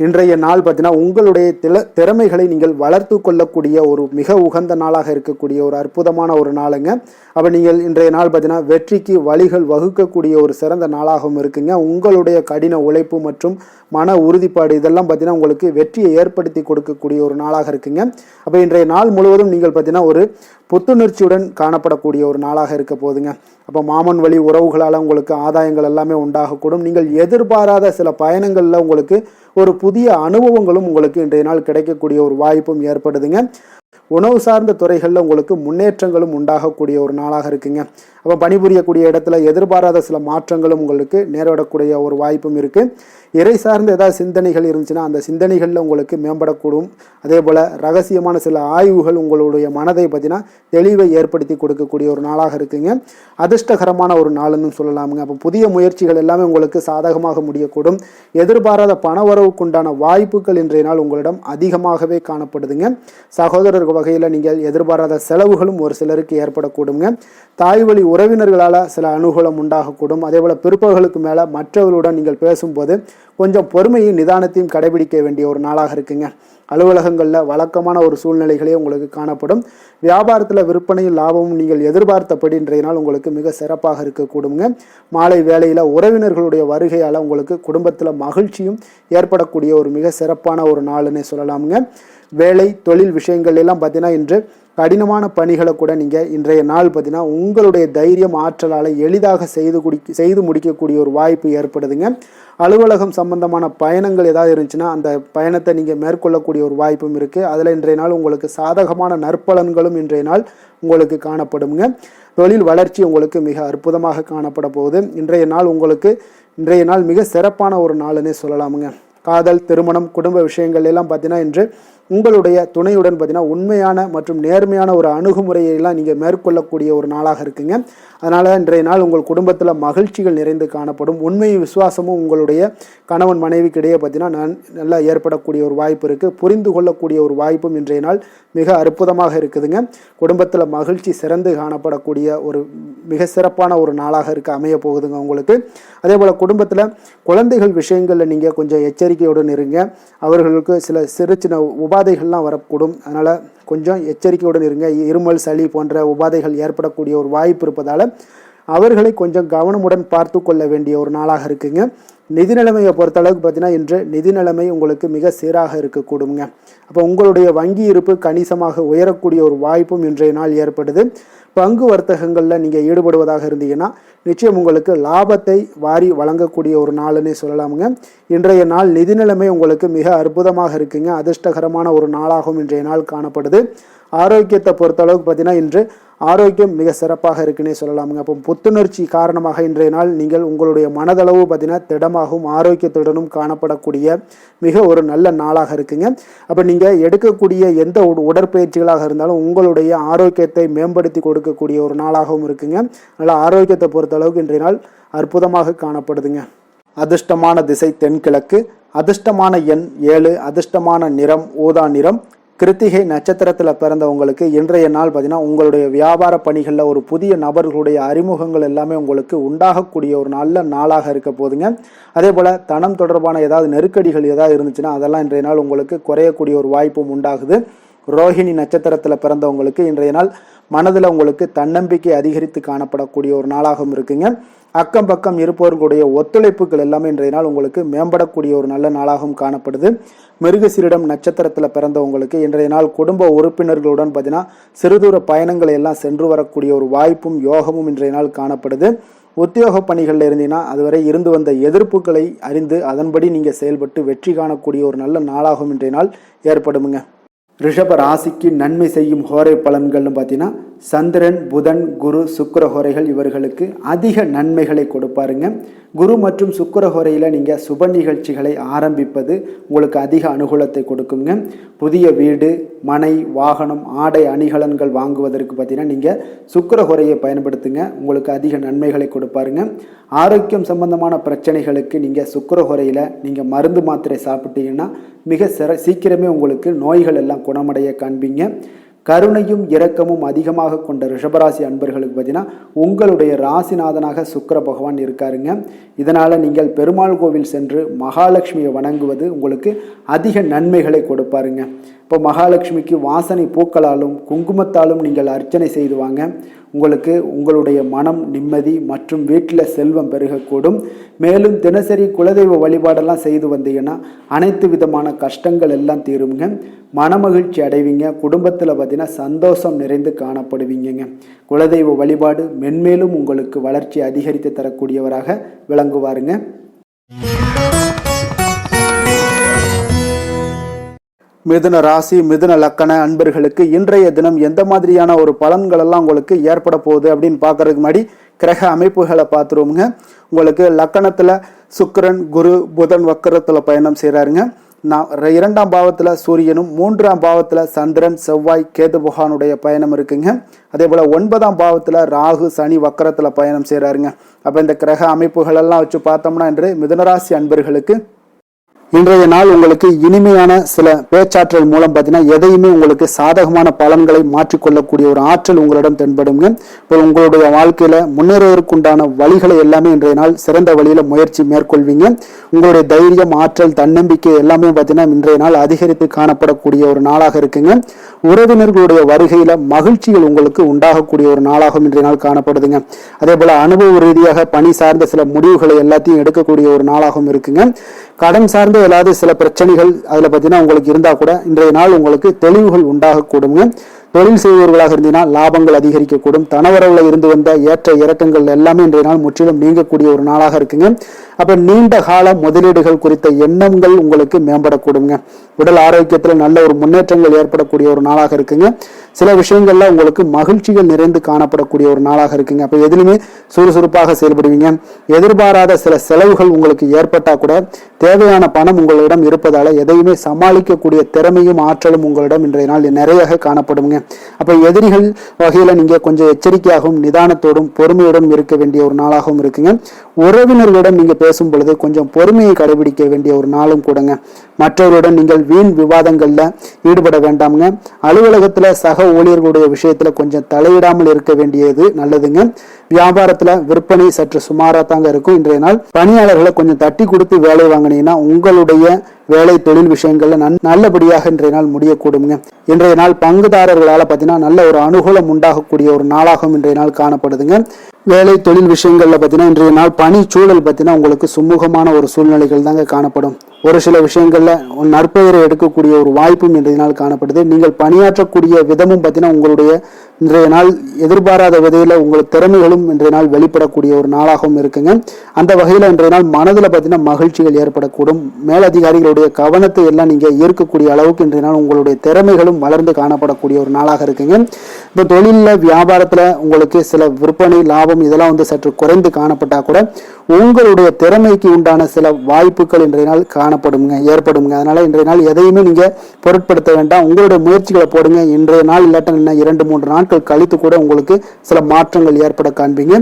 இன்றைய நாள் பார்த்தீங்கன்னா உங்களுடைய திறமைகளை நீங்கள் வளர்த்து கொள்ளக்கூடிய ஒரு மிக உகந்த நாளாக இருக்கக்கூடிய ஒரு அற்புதமான ஒரு நாளுங்க. அப்போ நீங்கள் இன்றைய நாள் பார்த்தீங்கன்னா வெற்றிக்கு வழிகள் வகுக்கக்கூடிய ஒரு சிறந்த நாளாகவும் இருக்குங்க. உங்களுடைய கடின உழைப்பு மற்றும் மன உறுதிப்பாடு இதெல்லாம் பார்த்தீங்கன்னா உங்களுக்கு வெற்றியை ஏற்படுத்தி கொடுக்கக்கூடிய ஒரு நாளாக இருக்குங்க. அப்போ இன்றைய நாள் முழுவதும் நீங்கள் பார்த்தீங்கன்னா ஒரு புத்துணர்ச்சியுடன் காணப்படக்கூடிய ஒரு நாளாக இருக்க போதுங்க. அப்போ மாமன் வழி உறவுகளால் உங்களுக்கு ஆதாயங்கள் எல்லாமே உண்டாகக்கூடும். நீங்கள் எதிர்பாராத சில பயணங்களில் உங்களுக்கு ஒரு புதிய அனுபவங்களும் உங்களுக்கு இன்றைய நாள் கிடைக்கக்கூடிய ஒரு வாய்ப்பும் ஏற்படுதுங்க. உணவு சார்ந்த துறைகளில் உங்களுக்கு முன்னேற்றங்களும் உண்டாகக்கூடிய ஒரு நாளாக இருக்குங்க. அப்போ பணிபுரியக்கூடிய இடத்துல எதிர்பாராத சில மாற்றங்களும் உங்களுக்கு நேரிடக்கூடிய ஒரு வாய்ப்பும் இருக்குது. இறை சார்ந்த ஏதாவது சிந்தனைகள் இருந்துச்சுன்னா அந்த சிந்தனைகளில் உங்களுக்கு மேம்படக்கூடும். அதே போல் ரகசியமான சில ஆய்வுகள் உங்களுடைய மனதை பார்த்தீங்கன்னா தெளிவை ஏற்படுத்தி கொடுக்கக்கூடிய ஒரு நாளாக இருக்குங்க. அதிர்ஷ்டகரமான ஒரு நாளுன்னு சொல்லலாமுங்க. அப்போ புதிய முயற்சிகள் எல்லாமே உங்களுக்கு சாதகமாக முடியக்கூடும். எதிர்பாராத பணவரவுக்குண்டான வாய்ப்புகள் இன்றைய நாள் உங்களிடம் அதிகமாகவே காணப்படுதுங்க. சகோதரர் வகையில் நீங்கள் எதிர்பாராத செலவுகளும் ஒரு சிலருக்கு ஏற்படக்கூடுங்க. தாய் வழி உறவினர்களால் சில அனுகூலம் உண்டாகக்கூடும். அதே போல் பிற்பகலுக்கு மேலே மற்றவர்களுடன் நீங்கள் பேசும்போது கொஞ்சம் பொறுமையும் நிதானத்தையும் கடைபிடிக்க வேண்டிய ஒரு நாளாக இருக்குங்க. அலுவலகங்களில் வழக்கமான ஒரு சூழ்நிலைகளே உங்களுக்கு காணப்படும். வியாபாரத்தில் விற்பனையும் லாபமும் நீங்கள் எதிர்பார்த்தபடி இன்றைய நாள் உங்களுக்கு மிக சிறப்பாக இருக்கக்கூடுங்க. மாலை வேளையில் உறவினர்களுடைய வருகையால் உங்களுக்கு குடும்பத்தில் மகிழ்ச்சியும் ஏற்படக்கூடிய ஒரு மிக சிறப்பான ஒரு நாளுன்னே சொல்லலாமுங்க. வேலை தொழில் விஷயங்கள் எல்லாம் பார்த்தீங்கன்னா இன்று கடினமான பணிகளை கூட நீங்கள் இன்றைய நாள் பார்த்தீங்கன்னா உங்களுடைய தைரியம் ஆற்றலால் எளிதாக செய்து முடிக்கக்கூடிய ஒரு வாய்ப்பு ஏற்படுதுங்க. அலுவலகம் சம்பந்தமான பயணங்கள் ஏதாவது இருந்துச்சுன்னா அந்த பயணத்தை நீங்கள் மேற்கொள்ளக்கூடிய ஒரு வாய்ப்பும் இருக்குது. அதில் இன்றைய நாள் உங்களுக்கு சாதகமான நற்பலன்களும் இன்றைய நாள் உங்களுக்கு காணப்படுங்க. தொழில் வளர்ச்சி உங்களுக்கு மிக அற்புதமாக காணப்பட போகுது. இன்றைய நாள் மிக சிறப்பான ஒரு நாளுன்னே சொல்லலாமுங்க. காதல், திருமணம், குடும்ப விஷயங்கள் எல்லாம் பார்த்தீங்கன்னா இன்று உங்களுடைய துணையுடன் பார்த்தீங்கன்னா உண்மையான மற்றும் நேர்மையான ஒரு அணுகுமுறையெல்லாம் நீங்கள் மேற்கொள்ளக்கூடிய ஒரு நாளாக இருக்குங்க. அதனால் இன்றைய நாள் உங்கள் குடும்பத்தில் மகிழ்ச்சிகள் நிறைந்து காணப்படும். உண்மையும் விசுவாசமும் உங்களுடைய கணவன் மனைவிக்கு இடையே பார்த்தீங்கன்னா நல்லா ஏற்படக்கூடிய ஒரு வாய்ப்பு இருக்குது. புரிந்து கொள்ளக்கூடிய ஒரு வாய்ப்பும் இன்றைய நாள் மிக அற்புதமாக இருக்குதுங்க. குடும்பத்தில் மகிழ்ச்சி சிறந்து காணப்படக்கூடிய ஒரு மிக சிறப்பான ஒரு நாளாக அமைய போகுதுங்க உங்களுக்கு. அதே போல் குடும்பத்தில் குழந்தைகள் விஷயங்களில் நீங்கள் கொஞ்சம் எச்சரிக்கையுடன் இருங்க. அவர்களுக்கு சிறு சின்ன உபாதைகள்லாம் வரக்கூடும். அதனால் கொஞ்சம் எச்சரிக்கையுடன் இருங்க. இருமல், சளி போன்ற உபாதைகள் ஏற்படக்கூடிய ஒரு வாய்ப்பு இருப்பதால் அவர்களை கொஞ்சம் கவனமுடன் பார்த்து கொள்ள வேண்டிய ஒரு நாளாக இருக்குங்க. நிதி நிலைமையை பொறுத்தளவுக்கு பார்த்தீங்கன்னா இன்று நிதி நிலைமை உங்களுக்கு மிக சீராக இருக்கக்கூடுங்க. அப்போ உங்களுடைய வங்கி இருப்பு கணிசமாக உயரக்கூடிய ஒரு வாய்ப்பும் இன்றைய நாள் ஏற்படுது. பங்கு வர்த்தகங்களில் நீங்கள் ஈடுபடுவதாக இருந்தீங்கன்னா நிச்சயம் உங்களுக்கு லாபத்தை வாரி வழங்கக்கூடிய ஒரு நாளுன்னே சொல்லலாமுங்க. இன்றைய நாள் நிதி நிலைமை உங்களுக்கு மிக அற்புதமாக இருக்குங்க. அதிர்ஷ்டகரமான ஒரு நாளாகவும் இன்றைய நாள் காணப்படுது. ஆரோக்கியத்தை பொறுத்தளவுக்கு பார்த்தீங்கன்னா இன்று ஆரோக்கியம் மிக சிறப்பாக இருக்குன்னே சொல்லலாமுங்க. அப்போ புத்துணர்ச்சி காரணமாக இன்றைய நாள் நீங்கள் உங்களுடைய மனதளவு பார்த்தீங்கன்னா திடமாகவும் ஆரோக்கியத்துடனும் காணப்படக்கூடிய மிக ஒரு நல்ல நாளாக இருக்குங்க. அப்போ நீங்கள் எடுக்கக்கூடிய எந்த உடற்பயிற்சிகளாக இருந்தாலும் உங்களுடைய ஆரோக்கியத்தை மேம்படுத்தி கொடுக்கக்கூடிய ஒரு நாளாகவும் இருக்குங்க. அதனால் ஆரோக்கியத்தை பொறுத்தளவுக்கு இன்றைய நாள் அற்புதமாக காணப்படுதுங்க. அதிர்ஷ்டமான திசை தென்கிழக்கு, அதிர்ஷ்டமான எண் 7, அதிர்ஷ்டமான நிறம் ஊதா நிறம். கிருத்திகை நட்சத்திரத்தில் பிறந்தவங்களுக்கு இன்றைய நாள் பார்த்தீங்கன்னா உங்களுடைய வியாபார பணிகளில் ஒரு புதிய நபர்களுடைய அறிமுகங்கள் எல்லாமே உங்களுக்கு உண்டாகக்கூடிய ஒரு நல்ல நாளாக இருக்க போதுங்க. அதே போல் தனம் தொடர்பான ஏதாவது நெருக்கடிகள் ஏதாவது இருந்துச்சுன்னா அதெல்லாம் இன்றைய நாள் உங்களுக்கு குறையக்கூடிய ஒரு வாய்ப்பும் உண்டாகுது. ரோஹிணி நட்சத்திரத்தில் பிறந்தவங்களுக்கு இன்றைய நாள் மனதில் உங்களுக்கு தன்னம்பிக்கை அதிகரித்து காணப்படக்கூடிய ஒரு நாளாகவும் இருக்குங்க. அக்கம் பக்கம் இருப்பவர்களுடைய ஒத்துழைப்புகள் எல்லாமே இன்றைய நாள் உங்களுக்கு மேம்படக்கூடிய ஒரு நல்ல நாளாகவும் காணப்படுது. மிருகசீரிடம் நட்சத்திரத்தில் பிறந்தவங்களுக்கு இன்றைய நாள் குடும்ப உறுப்பினர்களுடன் பார்த்தீங்கன்னா சிறுதூர பயணங்களை எல்லாம் சென்று வரக்கூடிய ஒரு வாய்ப்பும் யோகமும் இன்றைய நாள் காணப்படுது. உத்தியோக பணிகளில் இருந்தீங்கன்னா அதுவரை இருந்து வந்த எதிர்ப்புகளை அறிந்து அதன்படி நீங்கள் செயல்பட்டு வெற்றி காணக்கூடிய ஒரு நல்ல நாளாகவும் இன்றைய நாள் ஏற்படுமுங்க. ரிஷப ராசிக்கு நன்மை செய்யும் ஹோரை பலன்கள்னு பார்த்தீங்கன்னா சந்திரன், புதன், குரு, சுக்கிர ஹோரைகள் இவர்களுக்கு அதிக நன்மைகளை கொடுப்பாருங்க. குரு மற்றும் சுக்கிர ஹோரையில் நீங்கள் சுப நிகழ்ச்சிகளை ஆரம்பிப்பது உங்களுக்கு அதிக அனுகூலத்தை கொடுக்குங்க. புதிய வீடு, மனை, வாகனம், ஆடை அணிகலன்கள் வாங்குவதற்கு பார்த்தீங்கன்னா நீங்கள் சுக்கிர ஹோரையை பயன்படுத்துங்க. உங்களுக்கு அதிக நன்மைகளை கொடுப்பாருங்க. ஆரோக்கியம் சம்பந்தமான பிரச்சனைகளுக்கு நீங்கள் சுக்கிர ஹோரையில் நீங்கள் மருந்து மாத்திரை சாப்பிட்டீங்கன்னா மிக சீக்கிரமே உங்களுக்கு நோய்கள் எல்லாம் குணமடைய காண்பீங்க. கருணையும் இரக்கமும் அதிகமாக கொண்ட ரிஷபராசி அன்பர்களுக்கு பார்த்தீங்கன்னா உங்களுடைய ராசிநாதனாக சுக்கிர பகவான் இருக்காருங்க. இதனால் நீங்கள் பெருமாள் கோவில் சென்று மகாலட்சுமியை வணங்குவது உங்களுக்கு அதிக நன்மைகளை கொடுப்பாருங்க. இப்போ மகாலட்சுமிக்கு வாசனை பூக்களாலும் குங்குமத்தாலும் நீங்கள் அர்ச்சனை செய்துவாங்க. உங்களுக்கு உங்களுடைய மனம் நிம்மதி மற்றும் வீட்டில் செல்வம் பெருகக்கூடும். மேலும் தினசரி குலதெய்வ வழிபாடெல்லாம் செய்து வந்தீங்கன்னா அனைத்து விதமான கஷ்டங்கள் எல்லாம் தீருங்க. மனமகிழ்ச்சி அடைவீங்க. குடும்பத்தில் பார்த்தீங்கன்னா சந்தோஷம் நிறைந்து காணப்படுவீங்க. குலதெய்வ வழிபாடு மென்மேலும் உங்களுக்கு வளர்ச்சி அதிகரித்து தரக்கூடியவராக விளங்குவாருங்க. மிதுன ராசி, மிதுன லக்கண அன்பர்களுக்கு இன்றைய தினம் எந்த மாதிரியான ஒரு பலன்கள் எல்லாம் உங்களுக்கு ஏற்பட போகுது அப்படின்னு பார்க்கறதுக்கு முன்னாடி கிரக அமைப்புகளை பார்த்துருவோங்க. உங்களுக்கு லக்கணத்தில் சுக்கிரன், குரு, புதன் வக்கரத்தில் பயணம் செய்கிறாருங்க. 2ஆம் பாவத்தில் சூரியனும் 3ஆம் பாவத்தில் சந்திரன், செவ்வாய், கேது பகவானுடைய பயணம் இருக்குங்க. அதே போல் 9ஆம் பாவத்தில் ராகு, சனி வக்கரத்தில் பயணம் செய்கிறாருங்க. அப்போ இந்த கிரக அமைப்புகள் எல்லாம் வச்சு பார்த்தோம்னா இன்று மிதுனராசி அன்பர்களுக்கு இன்றைய நாள் உங்களுக்கு இனிமையான சில பேச்சாற்றல் மூலம் பார்த்தீங்கன்னா எதையுமே உங்களுக்கு சாதகமான பலன்களை மாற்றிக்கொள்ளக்கூடிய ஒரு ஆற்றல் உங்களிடம் தென்படுங்க. இப்போ உங்களுடைய வாழ்க்கையில முன்னேறுவதற்குண்டான வழிகளை எல்லாமே இன்றைய நாள் சிறந்த வழியில முயற்சி மேற்கொள்வீங்க. உங்களுடைய தைரியம், ஆற்றல், தன்னம்பிக்கை எல்லாமே பார்த்தீங்கன்னா இன்றைய நாள் அதிகரித்து காணப்படக்கூடிய ஒரு நாளாக இருக்குங்க. உறவினர்களுடைய வருகையில மகிழ்ச்சிகள் உங்களுக்கு உண்டாகக்கூடிய ஒரு நாளாகவும் இன்றைய நாள் காணப்படுதுங்க. அதே போல அனுபவ ரீதியாக பணி சார்ந்த சில முடிவுகளை எல்லாத்தையும் எடுக்கக்கூடிய ஒரு நாளாகவும் இருக்குங்க. கடன் சார்ந்த ஏதாவது சில பிரச்சனைகள் அதுல பார்த்தீங்கன்னா உங்களுக்கு இருந்தா கூட இன்றைய நாள் உங்களுக்கு தெளிவுகள் உண்டாகக்கூடுங்க. தொழில் செய்பவர்களாக இருந்தீங்கன்னா லாபங்கள் அதிகரிக்கக்கூடும். தனவரவுல இருந்து வந்த ஏற்ற இறக்கங்கள் எல்லாமே இன்றைய நாள் முற்றிலும் நீங்கக்கூடிய ஒரு நாளாக இருக்குங்க. அப்ப நீண்ட கால முதலீடுகள் குறித்த எண்ணங்கள் உங்களுக்கு மேம்படக்கூடுங்க. உடல் ஆரோக்கியத்துல நல்ல ஒரு முன்னேற்றங்கள் ஏற்படக்கூடிய ஒரு நாளாக இருக்குங்க. சில விஷயங்கள்ல உங்களுக்கு மகிழ்ச்சிகள் நிறைந்து காணப்படக்கூடிய ஒரு நாளாக இருக்குங்க. அப்ப எதிலுமே சுறுசுறுப்பாக செயல்படுவீங்க. எதிர்பாராத சில செலவுகள் உங்களுக்கு ஏற்பட்டா கூட தேவையான பணம் உங்களிடம் இருப்பதால எதையுமே சமாளிக்கக்கூடிய திறமையும் ஆற்றலும் உங்களிடம் இன்றைய நாள் நிறைய காணப்படுங்க. அப்ப எதிரிகள் வகையில நீங்க கொஞ்சம் எச்சரிக்கையாகவும் நிதானத்தோடும் பொறுமையோடும் இருக்க வேண்டிய ஒரு நாளாகவும் இருக்குங்க. உறவினர்களிடம் நீங்க பேசும் பொழுது கொஞ்சம் பொறுமையை கடைபிடிக்க வேண்டிய ஒரு நாளும் கூடங்க. மற்றவருடன் நீங்கள் வீண் விவாதங்கள்ல ஈடுபட வேண்டாமுங்க. அலுவலகத்துல சக ஊழியர்களுடைய விஷயத்துல கொஞ்சம் தலையிடாமல் இருக்க வேண்டியது நல்லதுங்க. வியாபாரத்துல விற்பனை சற்று சுமாரா தாங்க இருக்கும். இன்றைய நாள் பணியாளர்களை கொஞ்சம் தட்டி கொடுத்து வேலை வாங்கினீங்கன்னா உங்களுடைய வேலை தொழில் விஷயங்கள்ல நல்லபடியாக இன்றைய நாள் முடியக்கூடுங்க. இன்றைய நாள் பங்குதாரர்களால பார்த்தீங்கன்னா நல்ல ஒரு அனுகூலம் உண்டாகக்கூடிய ஒரு நாளாகவும் இன்றைய நாள் காணப்படுதுங்க. வேலை தொழில் விஷயங்கள்ல பார்த்தீங்கன்னா இன்றைய நாள் பணி சூழல் பார்த்தீங்கன்னா உங்களுக்கு சுமூகமான ஒரு சூழ்நிலைகள் தாங்க காணப்படும். ஒரு சில விஷயங்கள்ல நற்பெயரை எடுக்கக்கூடிய ஒரு வாய்ப்பும் இன்றைய நாள் காணப்படுது. நீங்கள் பணியாற்றக்கூடிய விதமும் பார்த்தீங்கன்னா உங்களுடைய இன்றைய நாள் எதிர்பாராத விதையில உங்களுக்கு திறமைகளும் இன்றைய நாள் வெளிப்படக்கூடிய ஒரு நாளாகவும் இருக்குங்க. அந்த வகையில இன்றைய நாள் மனதில் பார்த்தீங்கன்னா மகிழ்ச்சிகள் ஏற்படக்கூடும். மேலதிகாரிகளுடைய கவனத்தை எல்லாம் நீங்க ஈர்க்கக்கூடிய அளவுக்கு இன்றைய நாள் உங்களுடைய திறமைகளும் வளர்ந்து காணப்படக்கூடிய ஒரு நாளாக இருக்குங்க. இப்போ தொழில வியாபாரத்துல உங்களுக்கு சில விற்பனை லாபம் இதெல்லாம் சற்று குறைந்து காணப்பட்டா கூட உங்களுடைய திறமைக்கு உண்டான சில வாய்ப்புகள் இன்றைய நாள் ஏற்படுங்க. அதனால இன்றைய நாள் எதையுமே நீங்க பொருட்படுத்த வேண்டாம். உங்களுடைய முயற்சிகளை போடுங்க. இன்றைய நாள் இல்லாட்ட 2-3 நாட்கள் கழித்து கூட உங்களுக்கு சில மாற்றங்கள் ஏற்பட காண்பீங்க.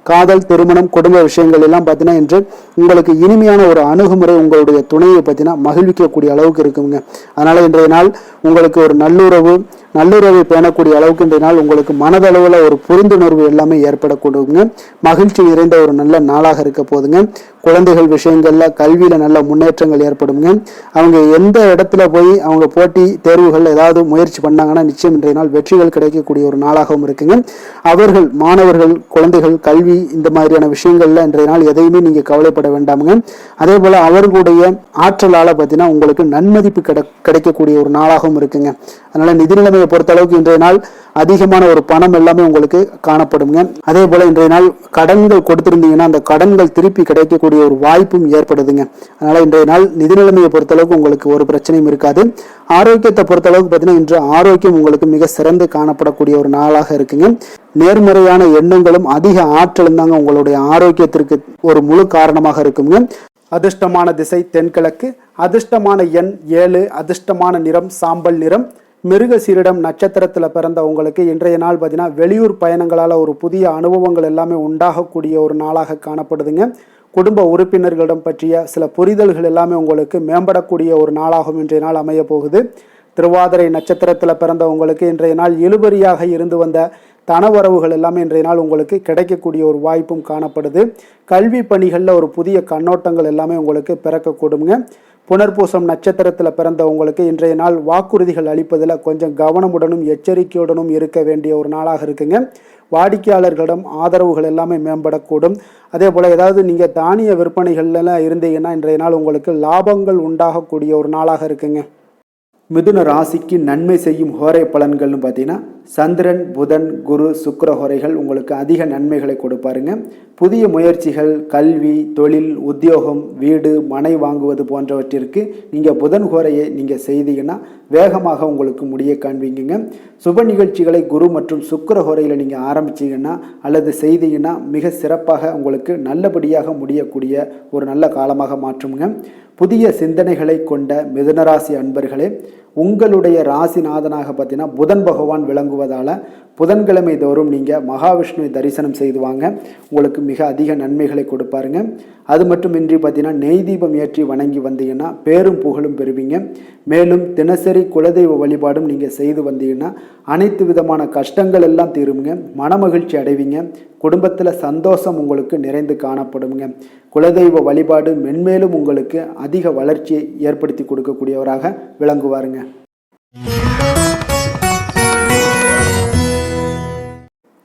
காதல், திருமணம், குடும்ப விஷயங்கள் எல்லாம் பார்த்தீங்கன்னா இன்று உங்களுக்கு இனிமையான ஒரு அணுகுமுறை உங்களுடைய துணையை பார்த்தீங்கன்னா மகிழ்விக்கக்கூடிய அளவுக்கு இருக்குங்க. அதனால இன்றைய நாள் உங்களுக்கு ஒரு நல்லுறவை பேணக்கூடிய அளவுக்கு இன்றைய நாள் உங்களுக்கு மனதளவுல ஒரு புரிந்துணர்வு எல்லாமே ஏற்படக்கூடுங்க. மகிழ்ச்சி நிறைந்த ஒரு நல்ல நாளாக இருக்க போதுங்க. குழந்தைகள் விஷயங்கள்ல கல்வியில நல்ல முன்னேற்றங்கள் ஏற்படுங்க. அவங்க எந்த இடத்துல போய் அவங்க போட்டி தேர்வுகள் ஏதாவது முயற்சி பண்ணாங்கன்னா நிச்சயம் இன்றைய நாள் வெற்றிகள் கிடைக்கக்கூடிய ஒரு நாளாகவும் இருக்குங்க. அவர்கள் மாணவர்கள் குழந்தைகள் கல்வி இந்த மாதிரியான விஷயங்கள்ல இன்றைய நாள் எதையுமே நீங்க கவலைப்பட வேண்டாமுங்க. அதே போல அவர்களுடைய ஆற்றலால பார்த்தீங்கன்னா உங்களுக்கு நன்மதிப்பு கிடைக்கக்கூடிய ஒரு நாளாகவும் இருக்குங்க. அதனால நிதி நிலைமையை பொறுத்த அளவுக்கு இன்றைய நாள் அதிகமான ஒரு பணம் எல்லாமே உங்களுக்கு காணப்படுங்க. அதே போல இன்றைய நாள் கடன்கள் கொடுத்திருந்தீங்கன்னா அந்த கடன்கள் திருப்பி கிடைக்கக்கூடிய ஒரு வாய்ப்பும் ஏற்படுதுங்க. அதனால இன்றைய நாள் நிதி நிலைமையை பொறுத்த அளவுக்கு உங்களுக்கு ஒரு பிரச்சனையும் இருக்காது. ஆரோக்கியத்தை பொறுத்த அளவுக்கு பார்த்தீங்கன்னா இன்று ஆரோக்கியம் உங்களுக்கு மிக சிறந்து காணப்படக்கூடிய ஒரு நாளாக இருக்குங்க. நேர்மறையான எண்ணங்களும் அதிக ஆற்றலும் தாங்க உங்களுடைய ஆரோக்கியத்திற்கு ஒரு முழு காரணமாக இருக்குங்க. அதிர்ஷ்டமான திசை தென்கிழக்கு, அதிர்ஷ்டமான எண் 7, அதிர்ஷ்டமான நிறம் சாம்பல் நிறம். மிருகசீரிடம் நட்சத்திரத்துல பிறந்த உங்களுக்கு இன்றைய நாள் பார்த்தீங்கன்னா வெளியூர் பயணங்களால ஒரு புதிய அனுபவங்கள் எல்லாமே உண்டாகக்கூடிய ஒரு நாளாக காணப்படுதுங்க. குடும்ப உறுப்பினர்களிடம் பற்றிய சில புரிதல்கள் எல்லாமே உங்களுக்கு மேம்படக்கூடிய ஒரு நாளாகவும் இன்றைய நாள் அமைய போகுது. திருவாதிரை நட்சத்திரத்துல பிறந்த உங்களுக்கு இன்றைய நாள் இழுபறியாக இருந்து வந்த தனவரவுகள் எல்லாமே இன்றைய நாள் உங்களுக்கு கிடைக்கக்கூடிய ஒரு வாய்ப்பும் காணப்படுது. கல்வி பணிகளில் ஒரு புதிய கண்ணோட்டங்கள் எல்லாமே உங்களுக்கு பிறக்கக்கூடுங்க. புனர்பூசம் நட்சத்திரத்தில் பிறந்த உங்களுக்கு இன்றைய நாள் வாக்குறுதிகள் அளிப்பதில் கொஞ்சம் கவனமுடனும் எச்சரிக்கையுடனும் இருக்க வேண்டிய ஒரு நாளாக இருக்குங்க. வாடிக்கையாளர்களிடம் ஆதரவுகள் எல்லாமே மேம்படக்கூடும். அதே போல் ஏதாவது நீங்கள் தானிய விற்பனைகள்லாம் இருந்தீங்கன்னா இன்றைய நாள் உங்களுக்கு லாபங்கள் உண்டாகக்கூடிய ஒரு நாளாக இருக்குங்க. மிதுன ராசிக்கு நன்மை செய்யும் ஹோரை பலன்கள்னு பார்த்தீங்கன்னா சந்திரன், புதன், குரு, சுக்கிர ஹோரைகள் உங்களுக்கு அதிக நன்மைகளை கொடுப்பாருங்க. புதிய முயற்சிகள், கல்வி, தொழில், உத்தியோகம், வீடு, மனை வாங்குவது போன்றவற்றிற்கு நீங்கள் புதன் ஹோரையை நீங்கள் செய்தீங்கன்னா வேகமாக உங்களுக்கு முடிய காண்பீங்க. சுப நிகழ்ச்சிகளை குரு மற்றும் சுக்கிர ஹோரையில் நீங்கள் ஆரம்பிச்சிங்கன்னா அல்லது செய்தீங்கன்னா மிக சிறப்பாக உங்களுக்கு நல்லபடியாக முடியக்கூடிய ஒரு நல்ல காலமாக மாற்றுங்க. புதிய சிந்தனைகளை கொண்ட மிதுனராசி அன்பர்களே, உங்களுடைய ராசிநாதனாக பார்த்தீங்கன்னா புதன் பகவான் விளங்குவதால் புதன்கிழமை தோறும் நீங்கள் மகாவிஷ்ணுவை தரிசனம் செய்து வாங்க, உங்களுக்கு மிக அதிக நன்மைகளை கொடுப்பாருங்க. அது மட்டுமின்றி பார்த்தீங்கன்னா நெய் தீபம் ஏற்றி வணங்கி வந்தீங்கன்னா பேரும் புகழும் பெறுவீங்க. மேலும் தினசரி குலதெய்வ வழிபாடும் நீங்கள் செய்து வந்தீங்கன்னா அனைத்து விதமான கஷ்டங்கள் எல்லாம் தீருங்க, மனமகிழ்ச்சி அடைவீங்க, குடும்பத்தில் சந்தோஷம் உங்களுக்கு நிறைந்து காணப்படுங்க. குலதெய்வ வழிபாடு மென்மேலும் உங்களுக்கு அதிக வளர்ச்சியை ஏற்படுத்தி கொடுக்கக்கூடியவராக விளங்குவாருங்க.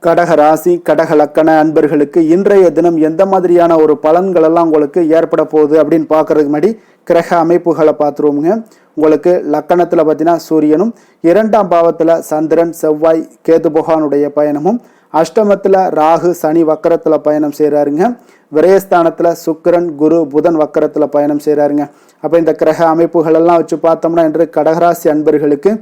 கடக ராசி கடக லக்கண அன்பர்களுக்கு இன்றைய தினம் எந்த மாதிரியான ஒரு பலன்கள் எல்லாம் உங்களுக்கு ஏற்பட போகுது அப்படின்னு பார்க்கறதுக்கு முன்னாடி கிரக அமைப்புகளை பார்த்துருவோங்க. உங்களுக்கு லக்கணத்தில் பார்த்தீங்கன்னா சூரியனும், 2ஆம் பாவத்தில் சந்திரன் செவ்வாய் கேது பகவானுடைய பயணமும், அஷ்டமத்தில் ராகு சனி வக்கரத்தில் பயணம் செய்கிறாருங்க. விரயஸ்தானத்தில் சுக்கிரன் குரு புதன் வக்கரத்தில் பயணம் செய்கிறாருங்க. அப்போ இந்த கிரக அமைப்புகள் எல்லாம் வச்சு பார்த்தோம்னா இன்று கடகராசி அன்பர்களுக்கு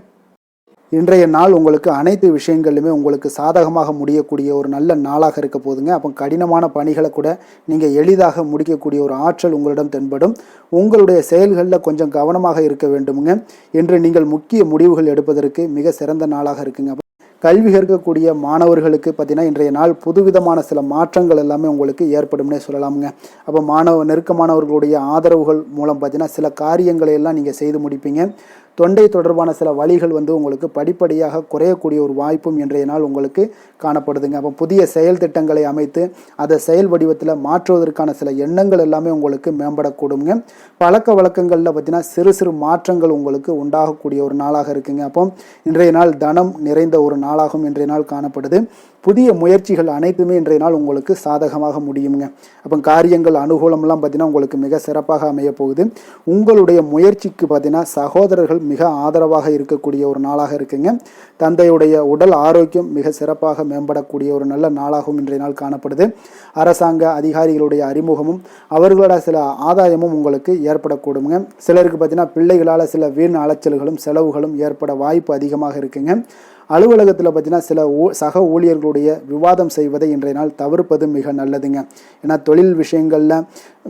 இன்றைய நாள் உங்களுக்கு அனைத்து விஷயங்களிலுமே உங்களுக்கு சாதகமாக முடியக்கூடிய ஒரு நல்ல நாளாக இருக்க போதுங்க. அப்போ கடினமான பணிகளை கூட நீங்கள் எளிதாக முடிக்கக்கூடிய ஒரு ஆற்றல் உங்களிடம் தென்படும். உங்களுடைய செயல்களில் கொஞ்சம் கவனமாக இருக்க வேண்டுமுங்க. இன்று நீங்கள் முக்கிய முடிவுகள் எடுப்பதற்கு மிக சிறந்த நாளாக இருக்குங்க. கல்வி கற்கக்கூடிய மாணவர்களுக்கு பார்த்தீங்கன்னா இன்றைய நாள் புதுவிதமான சில மாற்றங்கள் எல்லாமே உங்களுக்கு ஏற்படும்னே சொல்லலாமுங்க. அப்போ நெருக்கமானவர்களுடைய ஆதரவுகள் மூலம் பார்த்தீங்கன்னா சில காரியங்களை எல்லாம் நீங்கள் செய்து முடிப்பீங்க. தொண்டை தொடர்பான சில வழிகள் உங்களுக்கு படிப்படியாக குறையக்கூடிய ஒரு வாய்ப்பும் இன்றைய நாள் உங்களுக்கு காணப்படுதுங்க. அப்போ புதிய செயல் திட்டங்களை அமைத்து அதை செயல் வடிவத்தில் மாற்றுவதற்கான சில எண்ணங்கள் எல்லாமே உங்களுக்கு மேம்படக்கூடுங்க. பழக்க வழக்கங்களில் பார்த்தீங்கன்னா சிறு சிறு மாற்றங்கள் உங்களுக்கு உண்டாகக்கூடிய ஒரு நாளாக இருக்குங்க. அப்போ இன்றைய நாள் தனம் நிறைந்த ஒரு நாளாகவும் இன்றைய நாள் காணப்படுது. புதிய முயற்சிகள் அனைத்துமே இன்றைய நாள் உங்களுக்கு சாதகமாக முடியுங்க. அப்போ காரியங்கள் அனுகூலம்லாம் பார்த்தீங்கன்னா உங்களுக்கு மிக சிறப்பாக அமைய போகுது. உங்களுடைய முயற்சிக்கு பார்த்தீங்கன்னா சகோதரர்கள் மிக ஆதரவாக இருக்கக்கூடிய ஒரு நாளாக இருக்குங்க. தந்தையுடைய உடல் ஆரோக்கியம் மிக சிறப்பாக மேம்படக்கூடிய ஒரு நல்ல நாளாகவும் இன்றைய நாள் காணப்படுது. அரசாங்க அதிகாரிகளுடைய அறிமுகமும் அவர்களோட சில ஆதாயமும் உங்களுக்கு ஏற்படக்கூடுங்க. சிலருக்கு பார்த்தீங்கன்னா பிள்ளைகளால் சில வீண் அலைச்சல்களும் செலவுகளும் ஏற்பட வாய்ப்பு அதிகமாக இருக்குங்க. அலுவலகத்தில் பார்த்தீங்கன்னா சில சக ஊழியர்களுடைய விவாதம் செய்வதை இன்றைய நாள் தவிர்ப்பது மிக நல்லதுங்க. ஏன்னா தொழில் விஷயங்களில்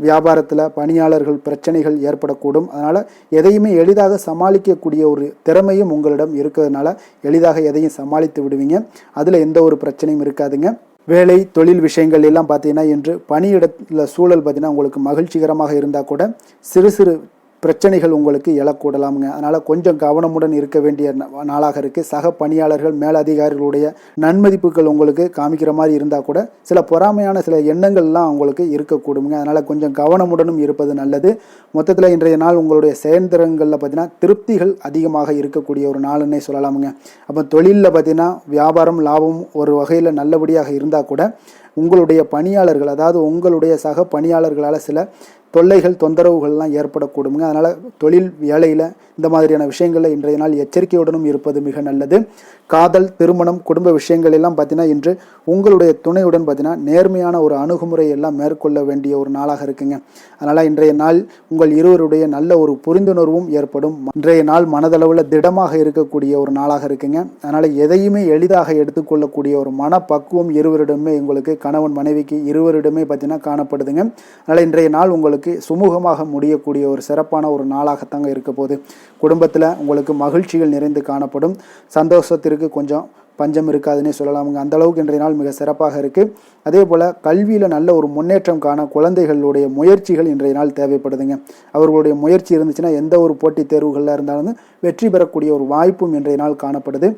வியாபாரத்தில் பணியாளர்கள் பிரச்சனைகள் ஏற்படக்கூடும். அதனால் எதையுமே எளிதாக சமாளிக்கக்கூடிய ஒரு திறமையும் உங்களிடம் இருக்கிறதுனால எளிதாக எதையும் சமாளித்து விடுவீங்க. அதில் எந்த ஒரு பிரச்சனையும் இருக்காதுங்க. வேலை தொழில் விஷயங்கள் எல்லாம் பார்த்தீங்கன்னா இன்று பணியிடத்தில் சூழல் பார்த்தீங்கன்னா உங்களுக்கு மகிழ்ச்சிகரமாக இருந்தால் கூட சிறு சிறு பிரச்சனைகள் உங்களுக்கு எழக்கூடலாமுங்க. அதனால் கொஞ்சம் கவனமுடன் இருக்க வேண்டிய நாளாக இருக்குது. சக பணியாளர்கள் மேலதிகாரிகளுடைய நன்மதிப்புகள் உங்களுக்கு காமிக்கிற மாதிரி இருந்தால் கூட சில பொறாமையான சில எண்ணங்கள்லாம் உங்களுக்கு இருக்கக்கூடுங்க. அதனால் கொஞ்சம் கவனமுடனும் இருப்பது நல்லது. மொத்தத்தில் இன்றைய நாள் உங்களுடைய செயல்திறன்களில் பார்த்தீங்கன்னா திருப்திகள் அதிகமாக இருக்கக்கூடிய ஒரு நாளுன்னே சொல்லலாமுங்க. அப்போ தொழிலில் பார்த்தீங்கன்னா வியாபாரம் லாபம் ஒரு வகையில் நல்லபடியாக இருந்தால் கூட உங்களுடைய பணியாளர்கள் அதாவது உங்களுடைய சக பணியாளர்களால் சில தொல்லைகள் தொந்தரவுகள்லாம் ஏற்படக்கூடுங்க. அதனால் தொழில் வேலையில் இந்த மாதிரியான விஷயங்களில் இன்றைய நாள் எச்சரிக்கையுடனும் இருப்பது மிக நல்லது. காதல் திருமணம் குடும்ப விஷயங்கள் எல்லாம் பார்த்தீங்கன்னா இன்று உங்களுடைய துணையுடன் பார்த்தீங்கன்னா நேர்மையான ஒரு அணுகுமுறை எல்லாம் மேற்கொள்ள வேண்டிய ஒரு நாளாக இருக்குங்க. அதனால் இன்றைய நாள் உங்கள் இருவருடைய நல்ல ஒரு புரிந்துணர்வும் ஏற்படும். இன்றைய நாள் மனதளவில் திடமாக இருக்கக்கூடிய ஒரு நாளாக இருக்குங்க. அதனால் எதையுமே எளிதாக எடுத்துக்கொள்ளக்கூடிய ஒரு மனப்பக்குவம் இருவரிடமே உங்களுக்கு கணவன் மனைவிக்கு இருவரிடமே பார்த்தீங்கன்னா காணப்படுதுங்க. அதனால் இன்றைய நாள் உங்களுக்கு சுமூகமாக முடியக்கூடிய ஒரு சிறப்பான ஒரு நாளாகத்தாங்க இருக்க போகுது. குடும்பத்தில் உங்களுக்கு மகிழ்ச்சிகள் நிறைந்து காணப்படும். சந்தோஷத்திற்கு கொஞ்சம் பஞ்சம் இருக்காதுன்னே சொல்லலாமுங்க. அந்த அளவுக்கு இன்றைய நாள் மிக சிறப்பாக இருக்குது. அதே போல் கல்வியில் நல்ல ஒரு முன்னேற்றம் காண குழந்தைகளுடைய முயற்சிகள் இன்றைய நாள் தேவைப்படுதுங்க. அவர்களுடைய முயற்சி இருந்துச்சுன்னா எந்த ஒரு போட்டித் தேர்வுகளில் இருந்தாலும் வெற்றி பெறக்கூடிய ஒரு வாய்ப்பும் இன்றைய நாள் காணப்படுது.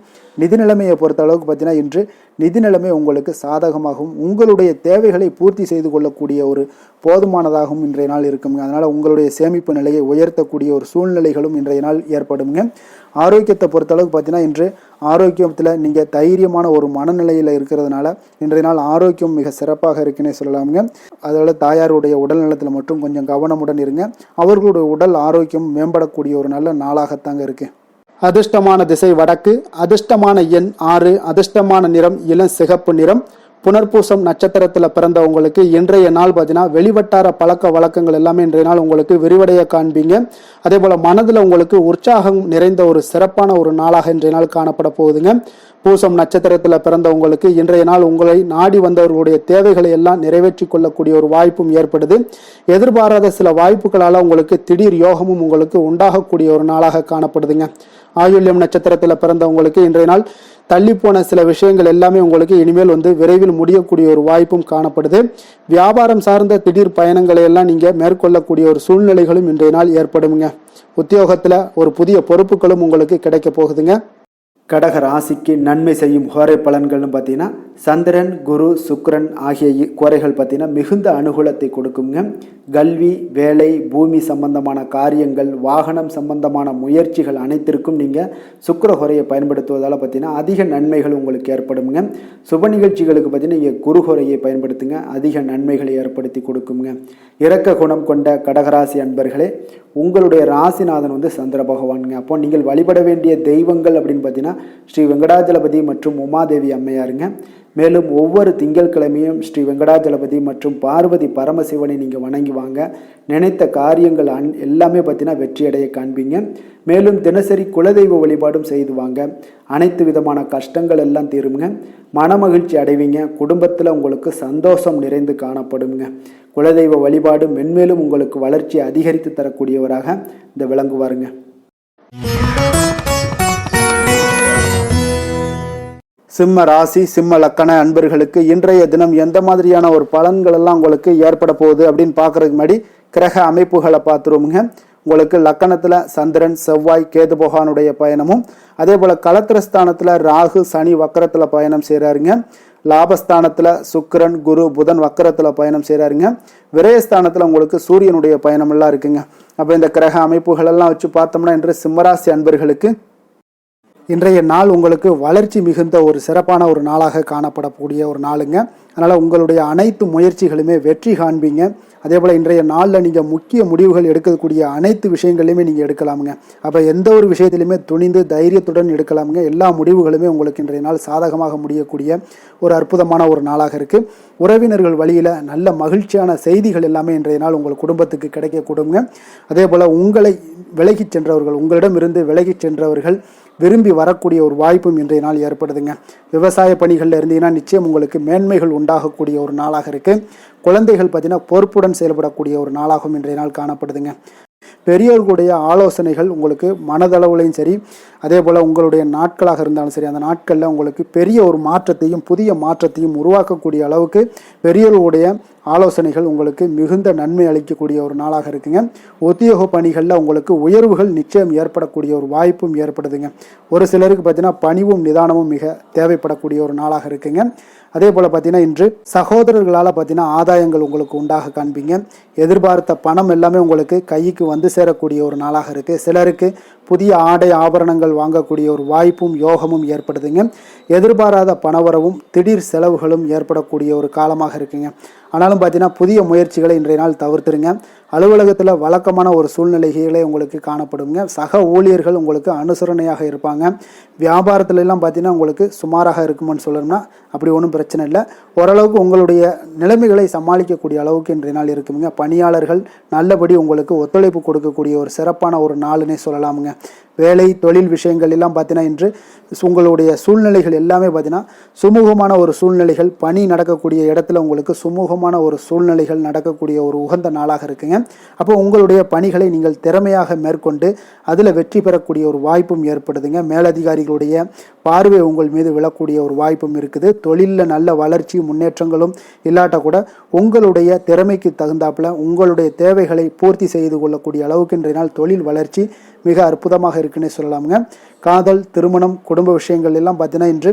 நிதி நிலைமையை பொறுத்த அளவுக்கு பார்த்தீங்கன்னா இன்று நிதி நிலைமை உங்களுக்கு சாதகமாகவும் உங்களுடைய தேவைகளை பூர்த்தி செய்து கொள்ளக்கூடிய ஒரு போதுமானதாகவும் இன்றைய நாள் இருக்குங்க. அதனால் உங்களுடைய சேமிப்பு நிலையை உயர்த்தக்கூடிய ஒரு சூழ்நிலைகளும் இன்றைய நாள் ஏற்படுங்க. ஆரோக்கியத்தை பொறுத்தளவுக்கு பார்த்தீங்கன்னா இன்று ஆரோக்கியத்தில் நீங்கள் தைரியமான ஒரு மனநிலையில் இருக்கிறதுனால இன்றைய நாள் ஆரோக்கியம் மிக சிறப்பாக இருக்குன்னே சொல்லலாமுங்க. அதோட தாயாருடைய உடல் நலத்தில் மட்டும் கொஞ்சம் கவனமுடன் இருங்க. அவர்களுடைய உடல் ஆரோக்கியம் மேம்படக்கூடிய ஒரு நல்ல நாளாகத்தாங்க இருக்குது. அதிர்ஷ்டமான திசை வடக்கு, அதிர்ஷ்டமான எண் 6, அதிர்ஷ்டமான நிறம் இளம் சிகப்பு நிறம். புனர்பூசம் நட்சத்திரத்தில் பிறந்தவங்களுக்கு இன்றைய நாள் பார்த்தீங்கன்னா வெளிவட்டார பழக்க வழக்கங்கள் எல்லாமே இன்றைய நாள் உங்களுக்கு விரிவடைய காண்பீங்க. அதே போல் மனதில் உங்களுக்கு உற்சாகம் நிறைந்த ஒரு சிறப்பான ஒரு நாளாக இன்றைய நாள் காணப்பட போகுதுங்க. பூசம் நட்சத்திரத்தில் பிறந்தவங்களுக்கு இன்றைய நாள் உங்களை நாடி வந்தவர்களுடைய தேவைகளை எல்லாம் நிறைவேற்றி கொள்ளக்கூடிய ஒரு வாய்ப்பும் ஏற்படுது. எதிர்பாராத சில வாய்ப்புகளால் உங்களுக்கு திடீர் யோகமும் உங்களுக்கு உண்டாகக்கூடிய ஒரு நாளாக காணப்படுதுங்க. ஆயுள்யம் நட்சத்திரத்தில் பிறந்தவங்களுக்கு இன்றைய நாள் தள்ளிப்போன சில விஷயங்கள் எல்லாமே உங்களுக்கு இனிமேல் விரைவில் முடியக்கூடிய ஒரு வாய்ப்பும் காணப்படுது. வியாபாரம் சார்ந்த திடீர் பயணங்களை எல்லாம் நீங்க மேற்கொள்ளக்கூடிய ஒரு சூழ்நிலைகளும் இன்றைய நாள் ஏற்படுங்க. உத்தியோகத்துல ஒரு புதிய பொறுப்புகளும் உங்களுக்கு கிடைக்க போகுதுங்க. கடக ராசிக்கு நன்மை செய்யும் ஹோரை பலன்கள்னு பார்த்தீங்கன்னா சந்திரன், குரு, சுக்கிரன் ஆகிய கோரைகள் பார்த்தீங்கன்னா மிகுந்த அனுகூலத்தை கொடுக்குங்க. கல்வி, வேலை, பூமி சம்பந்தமான காரியங்கள், வாகனம் சம்பந்தமான முயற்சிகள் அனைத்திற்கும் நீங்கள் சுக்கிர ஹோரையை பயன்படுத்துவதால் பார்த்தீங்கன்னா அதிக நன்மைகள் உங்களுக்கு ஏற்படுங்க. சுப நிகழ்ச்சிகளுக்கு பார்த்தீங்கன்னா நீங்கள் குரு ஹோரையை பயன்படுத்துங்க, அதிக நன்மைகளை ஏற்படுத்தி கொடுக்குங்க. இரக்க குணம் கொண்ட கடகராசி அன்பர்களே, உங்களுடைய ராசிநாதன் சந்திர பகவானுங்க. அப்போ நீங்கள் வழிபட வேண்டிய தெய்வங்கள் அப்படின்னு பார்த்தீங்கன்னா ஸ்ரீ வெங்கடாஜலபதி மற்றும் உமாதேவி அம்மையாருங்க. மேலும் ஒவ்வொரு திங்கட்கிழமையும் ஸ்ரீ வெங்கடாஜலபதி மற்றும் பார்வதி பரமசிவனை நீங்கள் வணங்கி வாங்க. நினைத்த காரியங்கள் எல்லாமே பார்த்தீங்கன்னா வெற்றியடைய காண்பீங்க. மேலும் தினசரி குலதெய்வ வழிபாடும் செய்து வாங்க. அனைத்து விதமான கஷ்டங்கள் எல்லாம் தீருங்க. மனமகிழ்ச்சி அடைவீங்க. குடும்பத்தில் உங்களுக்கு சந்தோஷம் நிறைந்து காணப்படுங்க. குலதெய்வ வழிபாடு மென்மேலும் உங்களுக்கு வளர்ச்சி அதிகரித்து தரக்கூடியவராக இந்த விளங்குவாருங்க. சிம்ம ராசி, சிம்ம லக்கண அன்பர்களுக்கு இன்றைய தினம் எந்த மாதிரியான ஒரு பலன்கள் எல்லாம் உங்களுக்கு ஏற்பட போகுது அப்படின்னு பார்க்கறதுக்கு முன்னாடி கிரக அமைப்புகளை பார்த்துருவோமுங்க. உங்களுக்கு லக்கணத்தில் சந்திரன், செவ்வாய், கேது பகவானுடைய பயணமும், அதே போல் களத்திரஸ்தானத்தில் ராகு, சனி வக்கரத்தில் பயணம் செய்கிறாருங்க. லாபஸ்தானத்தில் சுக்கிரன், குரு, புதன் வக்கரத்தில் பயணம் செய்கிறாருங்க. விரயஸ்தானத்தில் உங்களுக்கு சூரியனுடைய பயணம் எல்லாம் இருக்குங்க. அப்போ இந்த கிரக அமைப்புகள் எல்லாம் வச்சு பார்த்தோம்னா இன்று சிம்மராசி அன்பர்களுக்கு இன்றைய நாள் உங்களுக்கு வளர்ச்சி மிகுந்த ஒரு சிறப்பான ஒரு நாளாக காணப்படக்கூடிய ஒரு நாளுங்க. அதனால் உங்களுடைய அனைத்து முயற்சிகளுமே வெற்றி காண்பீங்க. அதே போல் இன்றைய நாளில் நீங்கள் முக்கிய முடிவுகள் எடுக்கக்கூடிய அனைத்து விஷயங்களையுமே நீங்கள் எடுக்கலாமுங்க. அப்போ எந்த ஒரு விஷயத்திலையுமே துணிந்து தைரியத்துடன் எடுக்கலாமுங்க. எல்லா முடிவுகளுமே உங்களுக்கு இன்றைய நாள் சாதகமாக முடியக்கூடிய ஒரு அற்புதமான ஒரு நாளாக இருக்குது. உறவினர்கள் வழியில் நல்ல மகிழ்ச்சியான செய்திகள் எல்லாமே இன்றைய நாள் உங்கள் குடும்பத்துக்கு கிடைக்கக்கூடுங்க. அதே போல் உங்களை விலகிச் சென்றவர்கள், உங்களிடமிருந்து விலகிச் சென்றவர்கள் விரும்பி வரக்கூடிய ஒரு வாய்ப்பும் இன்றைய நாள் ஏற்படுதுங்க. விவசாய பணிகளில் இருந்தீங்கன்னா நிச்சயம் உங்களுக்கு மேன்மைகள் உண்டாகக்கூடிய ஒரு நாளாக இருக்குது. குழந்தைகள் பார்த்தீங்கன்னா பொறுப்புடன் செயல்படக்கூடிய ஒரு நாளாகவும் இன்றைய நாள் காணப்படுதுங்க. பெரியவர்களுடைய ஆலோசனைகள் உங்களுக்கு மனதளவுலையும் சரி, அதே போல் உங்களுடைய நாட்களாக இருந்தாலும் சரி, அந்த நாட்களில் உங்களுக்கு பெரிய ஒரு மாற்றத்தையும் புதிய மாற்றத்தையும் உருவாக்கக்கூடிய அளவுக்கு பெரியவர்களுடைய ஆலோசனைகள் உங்களுக்கு மிகுந்த நன்மை அளிக்கக்கூடிய ஒரு நாளாக இருக்குங்க. உத்தியோக பணிகளில் உங்களுக்கு உயர்வுகள் நிச்சயம் ஏற்படக்கூடிய ஒரு வாய்ப்பும் ஏற்படுதுங்க. ஒரு சிலருக்கு பார்த்தீங்கன்னா பணிவும் நிதானமும் மிக தேவைப்படக்கூடிய ஒரு நாளாக இருக்குங்க. அதே போல் பார்த்தீங்கன்னா இன்று சகோதரர்களால் பார்த்தீங்கன்னா ஆதாயங்கள் உங்களுக்கு உண்டாக காண்பீங்க. எதிர்பார்த்த பணம் எல்லாமே உங்களுக்கு கைக்கு வந்து சேரக்கூடிய ஒரு நாளாக இருக்குது. சிலருக்கு புதிய ஆடை ஆபரணங்கள் வாங்கக்கூடிய ஒரு வாய்ப்பும் யோகமும் ஏற்படுதுங்க. எதிர்பாராத பணவரவும் திடீர் செலவுகளும் ஏற்படக்கூடிய ஒரு காலமாக இருக்குங்க. ஆனாலும் பார்த்தீங்கன்னா புதிய முயற்சிகளை இன்றைய நாள் தவிர்த்துருங்க. அலுவலகத்தில் வழக்கமான ஒரு சூழ்நிலைகளே உங்களுக்கு காணப்படுங்க. சக ஊழியர்கள் உங்களுக்கு அனுசரணையாக இருப்பாங்க. வியாபாரத்துல எல்லாம் பார்த்தீங்கன்னா உங்களுக்கு சுமாராக இருக்குமென்னு சொல்லணும்னா அப்படி ஒன்றும் பிரச்சனை இல்லை. ஓரளவுக்கு உங்களுடைய நிலைமைகளை சமாளிக்கக்கூடிய அளவுக்கு இன்றைய நாள் இருக்குங்க. பணியாளர்கள் நல்லபடி உங்களுக்கு ஒத்துழைப்பு கொடுக்கக்கூடிய ஒரு சிறப்பான ஒரு நாளுன்னே சொல்லலாமுங்க. வேலை தொழில் விஷயங்கள் எல்லாம் பார்த்தீங்கன்னா இன்று உங்களுடைய சூழ்நிலைகள் எல்லாமே பார்த்தீங்கன்னா சுமூகமான ஒரு சூழ்நிலைகள், பணி நடக்கக்கூடிய இடத்துல உங்களுக்கு சுமூகமான ஒரு சூழ்நிலைகள் நடக்கக்கூடிய ஒரு உகந்த நாளாக இருக்குங்க. அப்போ உங்களுடைய பணிகளை நீங்கள் திறமையாக மேற்கொண்டு அதில் வெற்றி பெறக்கூடிய ஒரு வாய்ப்பும் ஏற்படுதுங்க. மேலதிகாரிகளுடைய பார்வை உங்கள் மீது விழக்கூடிய ஒரு வாய்ப்பும் இருக்குது. தொழிலில் நல்ல வளர்ச்சி முன்னேற்றங்களும் இல்லாட்ட கூட உங்களுடைய திறமைக்கு தகுந்தாப்புல உங்களுடைய தேவைகளை பூர்த்தி செய்து கொள்ளக்கூடிய அளவுக்கு இன்றைய நாள் தொழில் வளர்ச்சி மிக அற்புதமாக இருக்குன்னே சொல்லலாமுங்க. காதல், திருமணம், குடும்ப விஷயங்கள் எல்லாம் பார்த்தீங்கன்னா இன்று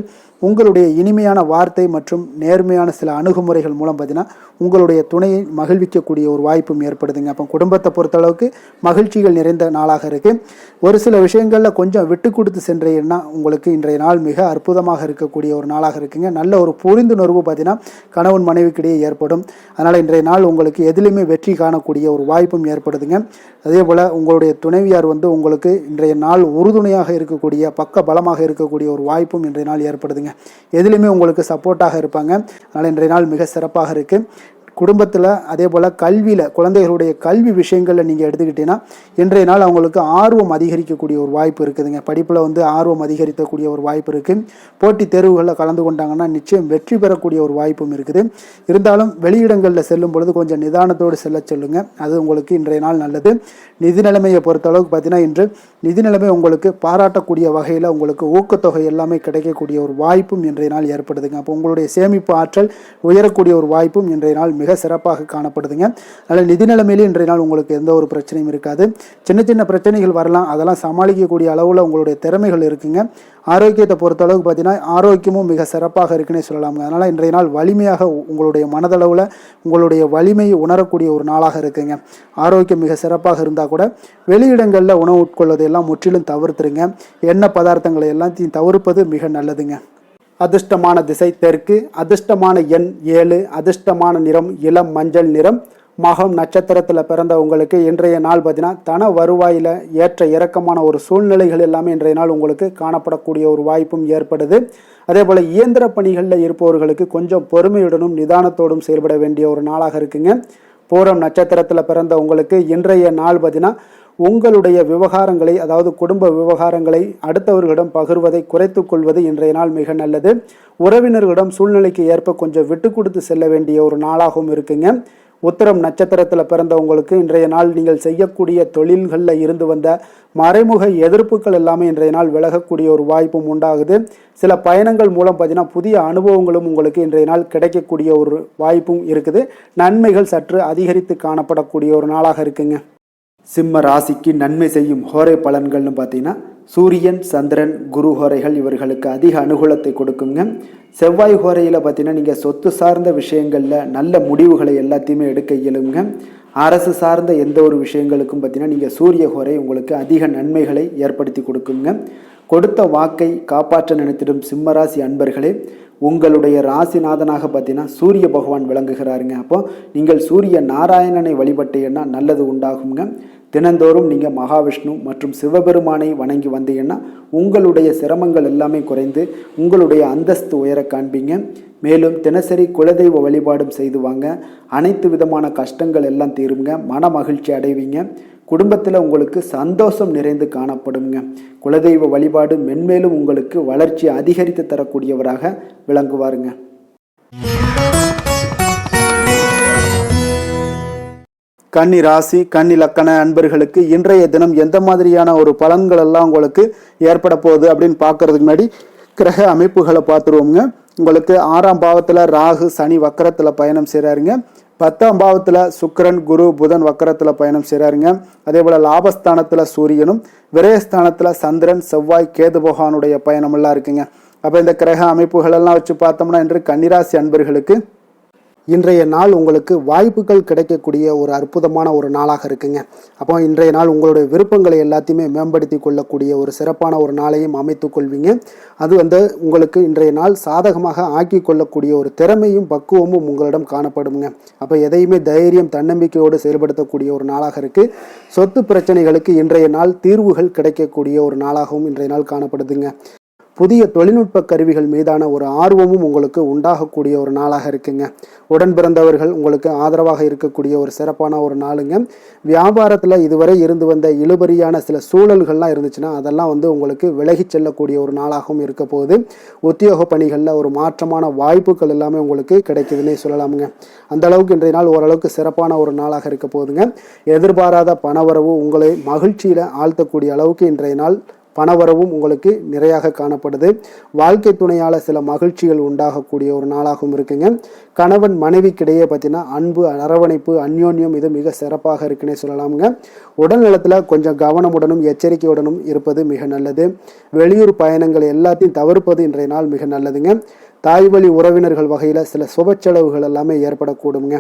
உங்களுடைய இனிமையான வார்த்தை மற்றும் நேர்மையான சில அணுகுமுறைகள் மூலம் பார்த்தீங்கன்னா உங்களுடைய துணையை மகிழ்விக்கக்கூடிய ஒரு வாய்ப்பும் ஏற்படுதுங்க. அப்போ குடும்பத்தை பொறுத்தளவுக்கு மகிழ்ச்சிகள் நிறைந்த நாளாக இருக்குது. ஒரு சில விஷயங்களில் கொஞ்சம் விட்டு கொடுத்து சென்றீங்கன்னா உங்களுக்கு இன்றைய நாள் மிக அற்புதமாக இருக்கக்கூடிய ஒரு நாளாக இருக்குங்க. நல்ல ஒரு புரிந்துணர்வு பார்த்தீங்கன்னா கணவன் மனைவிக்கிடையே ஏற்படும். அதனால் இன்றைய நாள் உங்களுக்கு எதிலுமே வெற்றி காணக்கூடிய ஒரு வாய்ப்பும் ஏற்படுதுங்க. அதே போல் உங்களுடைய துணைவியார் உங்களுக்கு இன்றைய நாள் உறுதுணையாக இருக்கக்கூடிய பக்க பலமாக இருக்கக்கூடிய ஒரு வாய்ப்பும் இன்றைய நாள் ஏற்படுதுங்க. எதிலுமே உங்களுக்கு சப்போர்ட்டாக இருப்பாங்க. அதனால் இன்றைய நாள் மிக சிறப்பாக இருக்குது. குடும்பத்தில் அதே போல் கல்வியில் குழந்தைகளுடைய கல்வி விஷயங்களில் நீங்கள் எடுத்துக்கிட்டீங்கன்னா இன்றைய நாள் அவங்களுக்கு ஆர்வம் அதிகரிக்கக்கூடிய ஒரு வாய்ப்பு இருக்குதுங்க. படிப்பில் வந்து ஆர்வம் அதிகரிக்கக்கூடிய ஒரு வாய்ப்பு இருக்குது. போட்டித் தேர்வுகளில் கலந்து கொண்டாங்கன்னா நிச்சயம் வெற்றி பெறக்கூடிய ஒரு வாய்ப்பும் இருக்குது. இருந்தாலும் வெளியிடங்களில் செல்லும் பொழுது கொஞ்சம் நிதானத்தோடு செல்ல சொல்லுங்கள். அது உங்களுக்கு இன்றைய நாள் நல்லது. நிதி நிலைமையை பொறுத்தளவுக்கு பார்த்தீங்கன்னா இன்று நிதி நிலைமை உங்களுக்கு பாராட்டக்கூடிய வகையில் உங்களுக்கு ஊக்கத்தொகை எல்லாமே கிடைக்கக்கூடிய ஒரு வாய்ப்பும் இன்றைய நாள் ஏற்படுதுங்க. அப்போ உங்களுடைய சேமிப்பு ஆற்றல் உயரக்கூடிய ஒரு வாய்ப்பும் இன்றைய நாள் மிக சிறப்பாக காணப்படுதுங்க. அதனால் நிதி நிலைமையிலே இன்றைய நாள் உங்களுக்கு எந்த ஒரு பிரச்சனையும் இருக்காது. சின்ன சின்ன பிரச்சனைகள் வரலாம், அதெல்லாம் சமாளிக்கக்கூடிய அளவில் உங்களுடைய திறமைகள் இருக்குங்க. ஆரோக்கியத்தை பொறுத்தளவுக்கு பார்த்தீங்கன்னா ஆரோக்கியமும் மிக சிறப்பாக இருக்குன்னே சொல்லலாமுங்க. அதனால் இன்றைய நாள் வலிமையாக உங்களுடைய மனதளவில் உங்களுடைய வலிமையை உணரக்கூடிய ஒரு நாளாக இருக்குங்க. ஆரோக்கியம் மிக சிறப்பாக இருந்தால் கூட வெளியிடங்களில் உணவு உட்கொள்வதை எல்லாம் முற்றிலும் தவிர்த்துருங்க. எண்ணெய் பதார்த்தங்களை எல்லாத்தையும் தவிர்ப்பது மிக நல்லதுங்க. அதிர்ஷ்டமான திசை தெற்கு, அதிர்ஷ்டமான எண் 7, அதிர்ஷ்டமான நிறம் இளம் மஞ்சள் நிறம். மகம் நட்சத்திரத்தில் பிறந்த உங்களுக்கு இன்றைய நாள் பார்த்தீங்கன்னா தன வருவாயில் ஏற்ற இறக்கமான ஒரு சூழ்நிலைகள் எல்லாமே இன்றைய நாள் உங்களுக்கு காணப்படக்கூடிய ஒரு வாய்ப்பும் ஏற்படுது. அதே போல் இயந்திர பணிகளில் இருப்பவர்களுக்கு கொஞ்சம் பொறுமையுடனும் நிதானத்தோடும் செயல்பட வேண்டிய ஒரு நாளாக இருக்குங்க. பூரம் நட்சத்திரத்தில் பிறந்த உங்களுக்கு இன்றைய நாள் பார்த்தீங்கன்னா உங்களுடைய விவகாரங்களை, அதாவது குடும்ப விவகாரங்களை அடுத்தவர்களிடம் பகிர்வதை குறைத்து கொள்வது இன்றைய நாள் மிக நல்லது. உறவினர்களிடம் சூழ்நிலைக்கு ஏற்ப கொஞ்சம் விட்டு கொடுத்து செல்ல வேண்டிய ஒரு நாளாகவும் இருக்குங்க. உத்திரம் நட்சத்திரத்தில் பிறந்த உங்களுக்கு இன்றைய நாள் நீங்கள் செய்யக்கூடிய தொழில்களில் இருந்து வந்த மறைமுக எதிர்ப்புகள் எல்லாமே இன்றைய நாள் விலகக்கூடிய ஒரு வாய்ப்பும் உண்டாகுது. சில பயணங்கள் மூலம் பார்த்தீங்கன்னா புதிய அனுபவங்களும் உங்களுக்கு இன்றைய நாள் கிடைக்கக்கூடிய ஒரு வாய்ப்பும் இருக்குது. நன்மைகள் சற்று அதிகரித்து காணப்படக்கூடிய ஒரு நாளாக இருக்குங்க. சிம்ம ராசிக்கு நன்மை செய்யும் ஹோரை பலன்கள்னு பார்த்தீங்கன்னா சூரியன், சந்திரன், குரு ஹோரைகள் இவர்களுக்கு அதிக அனுகூலத்தை கொடுக்குங்க. செவ்வாய் ஹோரையில் பார்த்தீங்கன்னா நீங்கள் சொத்து சார்ந்த விஷயங்களில் நல்ல முடிவுகளை எல்லாத்தையுமே எடுக்க இயலுங்க. அரசு சார்ந்த எந்த ஒரு விஷயங்களுக்கும் பார்த்தீங்கன்னா நீங்கள் சூரிய ஹோரை உங்களுக்கு அதிக நன்மைகளை ஏற்படுத்தி கொடுக்குங்க. கொடுத்த வாக்கை காப்பாற்ற நினைத்திடும் சிம்மராசி அன்பர்களே, உங்களுடைய ராசிநாதனாக பார்த்தீங்கன்னா சூரிய பகவான் விளங்குகிறாருங்க. அப்போ நீங்கள் சூரிய நாராயணனை வழிபட்டீங்கன்னா நல்லது உண்டாகுங்க. தினந்தோறும் நீங்கள் மகாவிஷ்ணு மற்றும் சிவபெருமானை வணங்கி வந்தீங்கன்னா உங்களுடைய சிரமங்கள் எல்லாமே குறைந்து உங்களுடைய அந்தஸ்து உயர காண்பீங்க. மேலும் தினசரி குலதெய்வ வழிபாடும் செய்து வாங்க. அனைத்து விதமான கஷ்டங்கள் எல்லாம் தீருங்க. மன மகிழ்ச்சி அடைவீங்க. குடும்பத்தில் உங்களுக்கு சந்தோஷம் நிறைந்து காணப்படுங்க. குலதெய்வ வழிபாடு மென்மேலும் உங்களுக்கு வளர்ச்சி அதிகரித்து தரக்கூடியவராக விளங்குவாருங்க. கன்னி ராசி, கன்னி லக்கண அன்பர்களுக்கு இன்றைய தினம் எந்த மாதிரியான ஒரு பலன்கள் எல்லாம் உங்களுக்கு ஏற்பட போகுது அப்படின்னு பார்க்கறதுக்கு முன்னாடி கிரக அமைப்புகளை பார்த்துருவோங்க. உங்களுக்கு 6ஆம் பாவத்தில் ராகு சனி வக்கரத்தில் பயணம் செய்கிறாருங்க. 10ஆம் பாவத்தில் சுக்கிரன் குரு புதன் வக்கரத்தில் பயணம் செய்கிறாருங்க. அதே போல் லாபஸ்தானத்தில் சூரியனும் விரயஸ்தானத்தில் சந்திரன் செவ்வாய் கேது பகவானுடைய பயணமெல்லாம் இருக்குங்க. அப்போ இந்த கிரக அமைப்புகளெல்லாம் வச்சு பார்த்தோம்னா இன்று கன்னிராசி அன்பர்களுக்கு இன்றைய நாள் உங்களுக்கு வாய்ப்புகள் கிடைக்கக்கூடிய ஒரு அற்புதமான ஒரு நாளாக இருக்குங்க. அப்போ இன்றைய நாள் உங்களுடைய விருப்பங்களை எல்லாத்தையுமே மேம்படுத்தி கொள்ளக்கூடிய ஒரு சிறப்பான ஒரு நாளையும் அமைத்து கொள்வீங்க. அது உங்களுக்கு இன்றைய நாள் சாதகமாக ஆக்கி கொள்ளக்கூடிய ஒரு திறமையும் பக்குவமும் உங்களிடம் காணப்படுங்க. அப்போ எதையுமே தைரியம் தன்னம்பிக்கையோடு செயல்படுத்தக்கூடிய ஒரு நாளாக இருக்குது. சொத்து பிரச்சனைகளுக்கு இன்றைய நாள் தீர்வுகள் கிடைக்கக்கூடிய ஒரு நாளாகவும் இன்றைய நாள் காணப்படுதுங்க. புதிய தொழில்நுட்ப கருவிகள் மீதான ஒரு ஆர்வமும் உங்களுக்கு உண்டாகக்கூடிய ஒரு நாளாக இருக்குங்க. உடன் பிறந்தவர்கள் உங்களுக்கு ஆதரவாக இருக்கக்கூடிய ஒரு சிறப்பான ஒரு நாளுங்க. வியாபாரத்தில் இதுவரை இருந்து வந்த இழுபறியான சில சூழல்கள்லாம் இருந்துச்சுன்னா அதெல்லாம் உங்களுக்கு விலகி செல்லக்கூடிய ஒரு நாளாகவும் இருக்க போகுது. உத்தியோக பணிகளில் ஒரு மாற்றமான வாய்ப்புகள் எல்லாமே உங்களுக்கு கிடைக்குதுன்னே சொல்லலாமுங்க. அந்த அளவுக்கு இன்றைய நாள் ஓரளவுக்கு சிறப்பான ஒரு நாளாக இருக்க போகுதுங்க. எதிர்பாராத பணவரவு உங்களை மகிழ்ச்சியில் ஆழ்த்தக்கூடிய அளவுக்கு இன்றைய நாள் பணவரவும் உங்களுக்கு நிறையாக காணப்படுது. வாழ்க்கை துணையால் சில மகிழ்ச்சிகள் உண்டாகக்கூடிய ஒரு நாளாகவும் இருக்குங்க. கணவன் மனைவிக்கிடையே பார்த்தீங்கன்னா அன்பு, அரவணைப்பு, அந்யோன்யம் இது மிக சிறப்பாக இருக்குன்னே சொல்லலாமுங்க. உடல் நலத்தில் கொஞ்சம் கவனமுடனும் எச்சரிக்கையுடனும் இருப்பது மிக நல்லது. வெளியூர் பயணங்கள் எல்லாத்தையும் தவிர்ப்பது இன்றைய நாள் மிக நல்லதுங்க. தாய் வழி உறவினர்கள் வகையில் சில சுப செலவுகள் எல்லாமே ஏற்படக்கூடுங்க.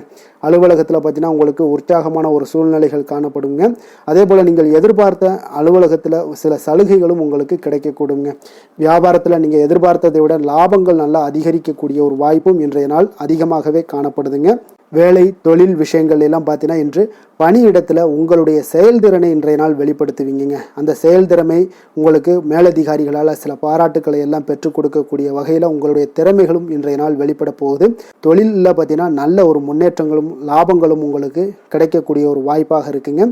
அலுவலகத்தில் பார்த்தீங்கன்னா உங்களுக்கு உற்சாகமான ஒரு சூழ்நிலைகள் காணப்படுங்க. அதே போல் நீங்கள் எதிர்பார்த்த அலுவலகத்தில் சில சலுகைகளும் உங்களுக்கு கிடைக்கக்கூடுங்க. வியாபாரத்தில் நீங்கள் எதிர்பார்த்ததை விட லாபங்கள் நல்லா அதிகரிக்கக்கூடிய ஒரு வாய்ப்பும் இன்றைய நாள் அதிகமாகவே காணப்படுதுங்க. வேலை தொழில் விஷயங்கள் எல்லாம் பார்த்தீங்கன்னா இன்று பணியிடத்தில் உங்களுடைய செயல்திறனை இன்றைய நாள் வெளிப்படுத்துவீங்க. அந்த செயல்திறமை உங்களுக்கு மேலதிகாரிகளால் சில பாராட்டுக்களை எல்லாம் பெற்றுக் கொடுக்கக்கூடிய வகையில் உங்களுடைய திறமைகளும் இன்றைய நாள் வெளிப்பட போகுது. தொழிலில் பார்த்தீங்கன்னா நல்ல ஒரு முன்னேற்றங்களும் லாபங்களும் உங்களுக்கு கிடைக்கக்கூடிய ஒரு வாய்ப்பாக இருக்குங்க.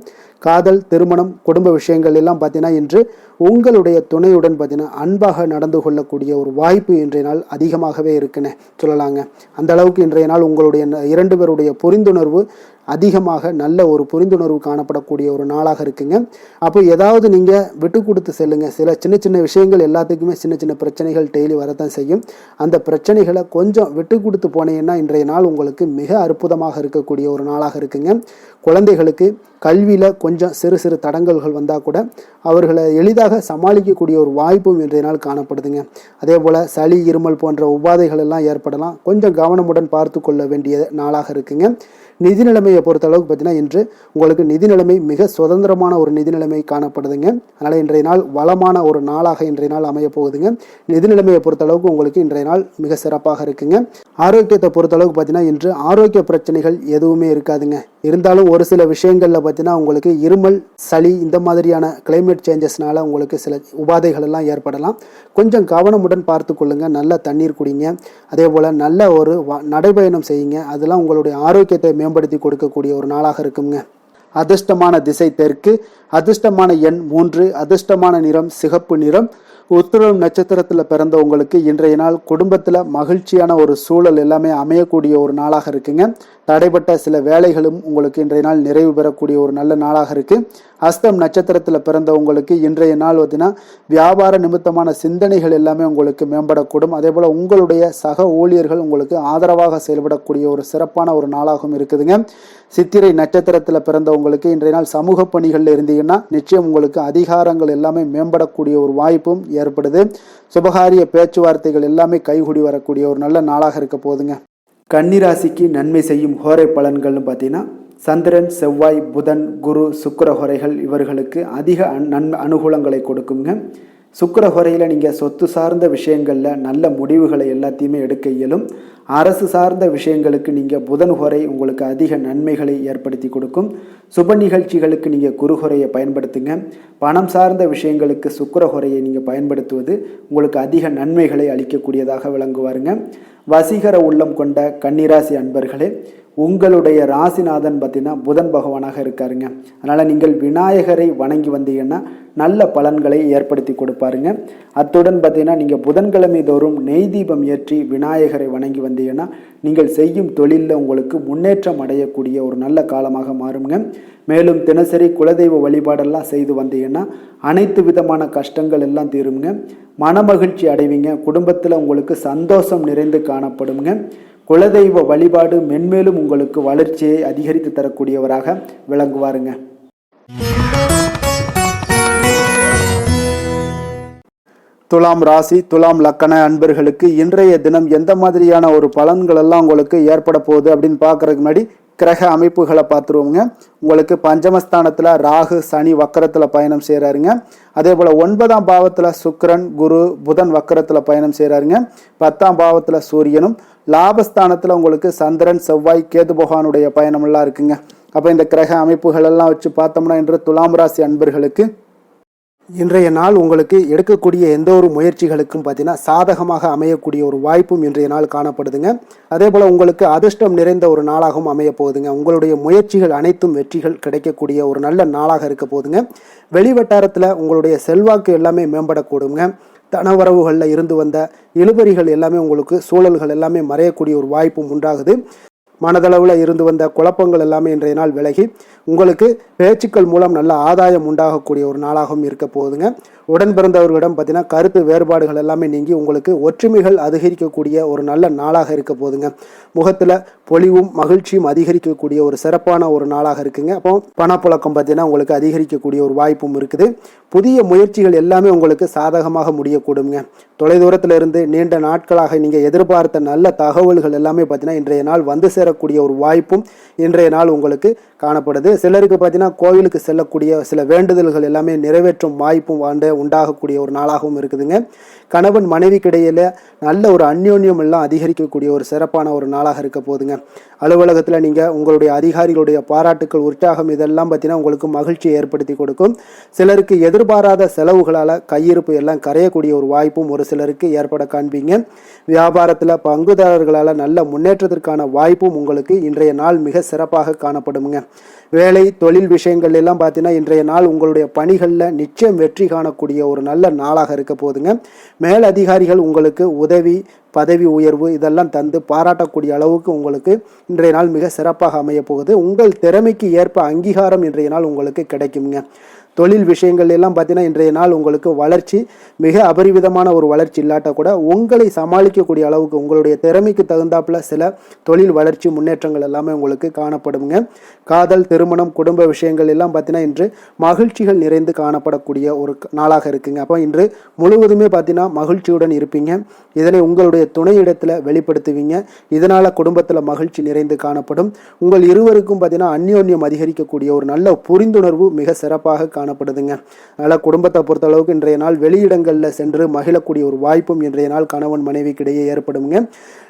காதல், திருமணம், குடும்ப விஷயங்கள் எல்லாம் பார்த்தீங்கன்னா இன்று உங்களுடைய துணையுடன் பார்த்தீங்கன்னா அன்பாக நடந்து கொள்ளக்கூடிய ஒரு வாய்ப்பு இன்றைய நாள் அதிகமாகவே இருக்குன்னு சொல்லலாங்க. அந்த அளவுக்கு இன்றைய நாள் உங்களுடைய 2 பேருடைய புரிந்துணர்வு அதிகமாக நல்ல ஒரு புரிந்துணர்வு காணப்படக்கூடிய ஒரு நாளாக இருக்குங்க. அப்போ ஏதாவது நீங்கள் விட்டு கொடுத்து செல்லுங்க. சில சின்ன சின்ன விஷயங்கள் எல்லாத்துக்குமே சின்ன சின்ன பிரச்சனைகள் டெய்லி வரத்தான் செய்யும். அந்த பிரச்சனைகளை கொஞ்சம் விட்டு கொடுத்து போனீங்கன்னா இன்றைய நாள் உங்களுக்கு மிக அற்புதமாக இருக்கக்கூடிய ஒரு நாளாக இருக்குங்க. குழந்தைகளுக்கு கல்வியில் கொஞ்சம் சிறு சிறு தடங்கல்கள் வந்தால் கூட அவர்களை எளிதாக சமாளிக்கக்கூடிய ஒரு வாய்ப்பும் இன்றைய நாள் காணப்படுதுங்க. அதே போல் சளி, இருமல் போன்ற உபாதைகள் எல்லாம் ஏற்படலாம். கொஞ்சம் கவனமுடன் பார்த்து கொள்ள வேண்டிய நாளாக இருக்குங்க. நிதி நிலைமையை பொறுத்த அளவுக்கு பார்த்தீங்கன்னா இன்று உங்களுக்கு நிதி நிலைமை மிக சுதந்திரமான ஒரு நிதி நிலைமை காணப்படுதுங்க. அதனால் இன்றைய நாள் வளமான ஒரு நாளாக இன்றைய நாள் அமைய போகுதுங்க. நிதி நிலைமையை பொறுத்த அளவுக்கு உங்களுக்கு இன்றைய நாள் மிக சிறப்பாக இருக்குங்க. ஆரோக்கியத்தை பொறுத்த அளவுக்கு பார்த்தீங்கன்னா இன்று ஆரோக்கிய பிரச்சனைகள் எதுவுமே இருக்காதுங்க. இருந்தாலும் ஒரு சில விஷயங்களில் பார்த்தீங்கன்னா உங்களுக்கு இருமல், சளி இந்த மாதிரியான கிளைமேட் சேஞ்சஸ்னால உங்களுக்கு சில உபாதைகள் எல்லாம் ஏற்படலாம். கொஞ்சம் கவனமுடன் பார்த்து கொள்ளுங்க. நல்ல தண்ணீர் குடிங்க. அதே போல் நல்ல ஒரு நடைபயணம் செய்யுங்க. அதெல்லாம் உங்களுடைய ஆரோக்கியத்தை மேம்படுத்தி கொடுக்கக்கூடிய ஒரு நாளாக இருக்குங்க. அதிர்ஷ்டமான திசை தெற்கு, அதிர்ஷ்டமான எண் 3, அதிர்ஷ்டமான நிறம் சிகப்பு நிறம். உத்திரம் நட்சத்திரத்தில் பிறந்த உங்களுக்கு இன்றைய நாள் குடும்பத்தில் மகிழ்ச்சியான ஒரு சூழல் எல்லாமே அமையக்கூடிய ஒரு நாளாக இருக்குங்க. தடைப்பட்ட சில வேலைகளும் உங்களுக்கு இன்றைய நாள் நிறைவு பெறக்கூடிய ஒரு நல்ல நாளாக இருக்குது. அஸ்தம் நட்சத்திரத்தில் பிறந்த உங்களுக்கு இன்றைய நாள் பார்த்தீங்கன்னா வியாபார நிமித்தமான சிந்தனைகள் எல்லாமே உங்களுக்கு மேம்படக்கூடும். அதே போல் உங்களுடைய சக ஊழியர்கள் உங்களுக்கு ஆதரவாக செயல்படக்கூடிய ஒரு சிறப்பான ஒரு நாளாகவும் இருக்குதுங்க. சித்திரை நட்சத்திரத்தில் பிறந்த உங்களுக்கு இன்றைய நாள் சமூக பணிகளில் இருந்தீங்கன்னா நிச்சயம் உங்களுக்கு அதிகாரங்கள் எல்லாமே மேம்படக்கூடிய ஒரு வாய்ப்பும் ஏற்படுது. சுபகாரிய பேச்சுவார்த்தைகள் எல்லாமே கைகூடி வரக்கூடிய ஒரு நல்ல நாளாக இருக்க போகுதுங்க. கன்னிராசிக்கு நன்மை செய்யும் ஹோரை பலன்கள்னு பார்த்தீங்கன்னா சந்திரன், செவ்வாய், புதன், குரு, சுக்கிர ஹோரைகள் இவர்களுக்கு அதிக அனுகூலங்களை கொடுக்குங்க. சுக்கிர ஹோரையில் நீங்கள் சொத்து சார்ந்த விஷயங்களில் நல்ல முடிவுகளை எல்லாத்தையுமே எடுக்க இயலும். அரசு சார்ந்த விஷயங்களுக்கு நீங்கள் புதன் ஹோரை உங்களுக்கு அதிக நன்மைகளை ஏற்படுத்தி கொடுக்கும். சுப நிகழ்ச்சிகளுக்கு நீங்கள் குரு ஹோரையை பயன்படுத்துங்க. பணம் சார்ந்த விஷயங்களுக்கு சுக்கிர ஹோரையை நீங்கள் பயன்படுத்துவது உங்களுக்கு அதிக நன்மைகளை அளிக்கக்கூடியதாக விளங்குவாருங்க. வசீகர உள்ளம் கொண்ட கன்னிராசி அன்பர்களே, உங்களுடைய ராசிநாதன் பார்த்தீங்கன்னா புதன் பகவானாக இருக்காருங்க. அதனால் நீங்கள் விநாயகரை வணங்கி வந்தீங்கன்னா நல்ல பலன்களை ஏற்படுத்தி கொடுப்பாருங்க. அத்துடன் பார்த்தீங்கன்னா நீங்கள் புதன்கிழமை தோறும் நெய் தீபம் ஏற்றி விநாயகரை வணங்கி வந்தீங்கன்னா நீங்கள் செய்யும் தொழிலில் உங்களுக்கு முன்னேற்றம் அடையக்கூடிய ஒரு நல்ல காலமாக மாறுங்க. மேலும் தினசரி குலதெய்வ வழிபாடெல்லாம் செய்து வந்தீங்கன்னா அனைத்து விதமான கஷ்டங்கள் எல்லாம் தீருங்க. மனமகிழ்ச்சி அடைவீங்க. குடும்பத்தில் உங்களுக்கு சந்தோஷம் நிறைந்து காணப்படுங்க. குலதெய்வ வழிபாடு மென்மேலும் உங்களுக்கு வளர்ச்சியை அதிகரித்து தரக்கூடியவராக விளங்குவாருங்க. துலாம் ராசி, துலாம் லக்கண அன்பர்களுக்கு இன்றைய தினம் எந்த மாதிரியான ஒரு பலன்கள் எல்லாம் உங்களுக்கு ஏற்பட போகுது அப்படின்னு பார்க்கறதுக்கு முன்னாடி கிரக அமைப்புகளை பார்த்துருவோங்க. உங்களுக்கு பஞ்சமஸ்தானத்தில் ராகு, சனி வக்கரத்தில் பயணம் செய்கிறாருங்க. அதே போல் 9ஆம் பாவத்தில் சுக்கிரன், குரு, புதன் வக்கரத்தில் பயணம் செய்கிறாருங்க. 10ஆம் பாவத்தில் சூரியனும், லாபஸ்தானத்தில் உங்களுக்கு சந்திரன், செவ்வாய், கேது பகவானுடைய பயணமெல்லாம் இருக்குங்க. அப்போ இந்த கிரக அமைப்புகள் எல்லாம் வச்சு பார்த்தோம்னா இன்று துலாம் ராசி அன்பர்களுக்கு இன்றைய நாள் உங்களுக்கு எடுக்கக்கூடிய எந்த ஒரு முயற்சிகளுக்கும் பார்த்தீங்கன்னா சாதகமாக அமையக்கூடிய ஒரு வாய்ப்பும் இன்றைய நாள் காணப்படுதுங்க. அதே போல் உங்களுக்கு அதிர்ஷ்டம் நிறைந்த ஒரு நாளாகவும் அமைய போகுதுங்க. உங்களுடைய முயற்சிகள் அனைத்தும் வெற்றிகள் கிடைக்கக்கூடிய ஒரு நல்ல நாளாக இருக்க போகுதுங்க. வெளிவட்டாரத்தில் உங்களுடைய செல்வாக்கு எல்லாமே மேம்படக்கூடுங்க. தனவரவுகளில் இருந்து வந்த இழுபறிகள் எல்லாமே உங்களுக்கு சூழல்கள் எல்லாமே மறையக்கூடிய ஒரு வாய்ப்பும் உண்டாகுது. மனதளவில் இருந்து வந்த குழப்பங்கள் எல்லாமே இன்றைய நாள் விலகி உங்களுக்கு பேச்சுக்கள் மூலம் நல்ல ஆதாயம் உண்டாகக்கூடிய ஒரு நாளாகவும் இருக்க போகுதுங்க. உடன் பிறந்தவர்களிடம் பார்த்தீங்கன்னா கருத்து வேறுபாடுகள் எல்லாமே நீங்கி உங்களுக்கு ஒற்றுமைகள் அதிகரிக்கக்கூடிய ஒரு நல்ல நாளாக இருக்க போகுதுங்க. முகத்தில் பொலிவும் மகிழ்ச்சியும் அதிகரிக்கக்கூடிய ஒரு சிறப்பான ஒரு நாளாக இருக்குங்க. அப்போ பணப்புழக்கம் பார்த்தீங்கன்னா உங்களுக்கு அதிகரிக்கக்கூடிய ஒரு வாய்ப்பும் இருக்குது. புதிய முயற்சிகள் எல்லாமே உங்களுக்கு சாதகமாக முடியக்கூடுங்க. தொலைதூரத்தில் இருந்து நீண்ட நாட்களாக நீங்கள் எதிர்பார்த்த நல்ல தகவல்கள் எல்லாமே பார்த்தீங்கன்னா இன்றைய நாள் வந்து சேரக்கூடிய ஒரு வாய்ப்பும் இன்றைய நாள் உங்களுக்கு காணப்படுது. சிலருக்கு பார்த்தீங்கன்னா கோவிலுக்கு செல்லக்கூடிய சில வேண்டுதல்கள் எல்லாமே நிறைவேற்றும் வாய்ப்பும் உண்டாகக்கூடிய ஒரு நாளாகவும் இருக்குதுங்க. கணவன் மனைவிக்கிடையில் நல்ல ஒரு அந்யோன்யம் எல்லாம் அதிகரிக்கக்கூடிய ஒரு சிறப்பான ஒரு நாளாக இருக்க போகுதுங்க. அலுவலகத்தில் நீங்கள் உங்களுடைய அதிகாரிகளுடைய பாராட்டுக்கள், உற்சாகம் இதெல்லாம் பார்த்தீங்கன்னா உங்களுக்கு மகிழ்ச்சியை ஏற்படுத்தி கொடுக்கும். சிலருக்கு எதிர்பாராத செலவுகளால் கையிருப்பு எல்லாம் கரையக்கூடிய ஒரு வாய்ப்பும் ஒரு சிலருக்கு ஏற்பட காண்பீங்க. வியாபாரத்தில் பங்குதாரர்களால் நல்ல முன்னேற்றத்திற்கான வாய்ப்பும் உங்களுக்கு இன்றைய நாள் மிக சிறப்பாக காணப்படுங்க. வேலை தொழில் விஷயங்கள் எல்லாம் பார்த்தீங்கன்னா இன்றைய நாள் உங்களுடைய பணிகளில் நிச்சயம் வெற்றி காணக்கூடிய ஒரு நல்ல நாளாக இருக்க போகுதுங்க. மேலதிகாரிகள் உங்களுக்கு உதவி, பதவி உயர்வு இதெல்லாம் தந்து பாராட்டக்கூடிய அளவுக்கு உங்களுக்கு இன்றைய நாள் மிக சிறப்பாக அமைய போகுது. உங்கள் திறமைக்கு ஏற்ப அங்கீகாரம் இன்றைய நாள் உங்களுக்கு கிடைக்குங்க. தொழில் விஷயங்கள் எல்லாம் பார்த்தீங்கன்னா இன்றைய நாள் உங்களுக்கு வளர்ச்சி மிக அபரிவிதமான ஒரு வளர்ச்சி இல்லாட்ட கூட உங்களை சமாளிக்கக்கூடிய அளவுக்கு உங்களுடைய திறமைக்கு தகுந்தாப்புல சில தொழில் வளர்ச்சி முன்னேற்றங்கள் எல்லாமே உங்களுக்கு காணப்படுங்க. காதல், திருமணம், குடும்ப விஷயங்கள் எல்லாம் பார்த்தீங்கன்னா இன்று மகிழ்ச்சிகள் நிறைந்து காணப்படக்கூடிய ஒரு நாளாக இருக்குங்க. அப்போ இன்று முழுவதுமே பார்த்தீங்கன்னா மகிழ்ச்சியுடன் இருப்பீங்க. இதனை உங்களுடைய துணையிடத்தில் வெளிப்படுத்துவீங்க. இதனால் குடும்பத்தில் மகிழ்ச்சி நிறைந்து காணப்படும். உங்கள் இருவருக்கும் பார்த்தீங்கன்னா அந்யோன்யம் அதிகரிக்கக்கூடிய ஒரு நல்ல புரிந்துணர்வு மிக சிறப்பாக காணப்படுதுங்க. அதனால் குடும்பத்தை பொறுத்த அளவுக்கு இன்றைய நாள் வெளியிடங்களில் சென்று மகிழக்கூடிய ஒரு வாய்ப்பும் இன்றைய நாள் கணவன் மனைவிக்கிடையே ஏற்படுங்க.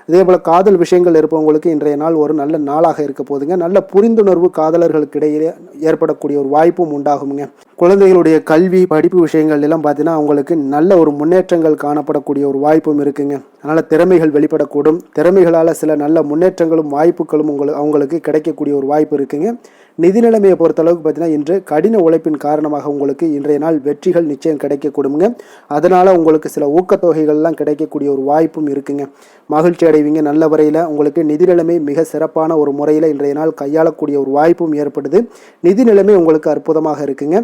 இதே போல் காதல் விஷயங்கள் இருப்பவங்களுக்கு இன்றைய நாள் ஒரு நல்ல நாளாக இருக்க போதுங்க. நல்ல புரிந்துணர்வு காதலர்களுக்கு இடையே ஏற்படக்கூடிய ஒரு வாய்ப்பும் உண்டாகுங்க. குழந்தைகளுடைய கல்வி படிப்பு விஷயங்கள் எல்லாம் பார்த்தீங்கன்னா அவங்களுக்கு நல்ல ஒரு முன்னேற்றங்கள் காணப்படக்கூடிய ஒரு வாய்ப்பும் இருக்குங்க. அதனால் திறமைகள் வெளிப்படக்கூடும். திறமைகளால் சில நல்ல முன்னேற்றங்களும் வாய்ப்புகளும் அவங்களுக்கு கிடைக்கக்கூடிய ஒரு வாய்ப்பு இருக்குங்க. நிதி நிலைமையை பொறுத்தளவுக்கு பார்த்தீங்கன்னா இன்று கடின உழைப்பின் காரணமாக உங்களுக்கு இன்றைய நாள் வெற்றிகள் நிச்சயம் கிடைக்கக்கூடுங்க. அதனால் உங்களுக்கு சில ஊக்கத்தொகைகள்லாம் கிடைக்கக்கூடிய ஒரு வாய்ப்பும் இருக்குங்க. மகிழ்ச்சி அடைவீங்க. நல்ல வரையில் உங்களுக்கு நிதி நிலைமை மிக சிறப்பான ஒரு முறையில் இன்றைய நாள் கையாளக்கூடிய ஒரு வாய்ப்பும் ஏற்படுது. நிதி நிலைமை உங்களுக்கு அற்புதமாக இருக்குங்க.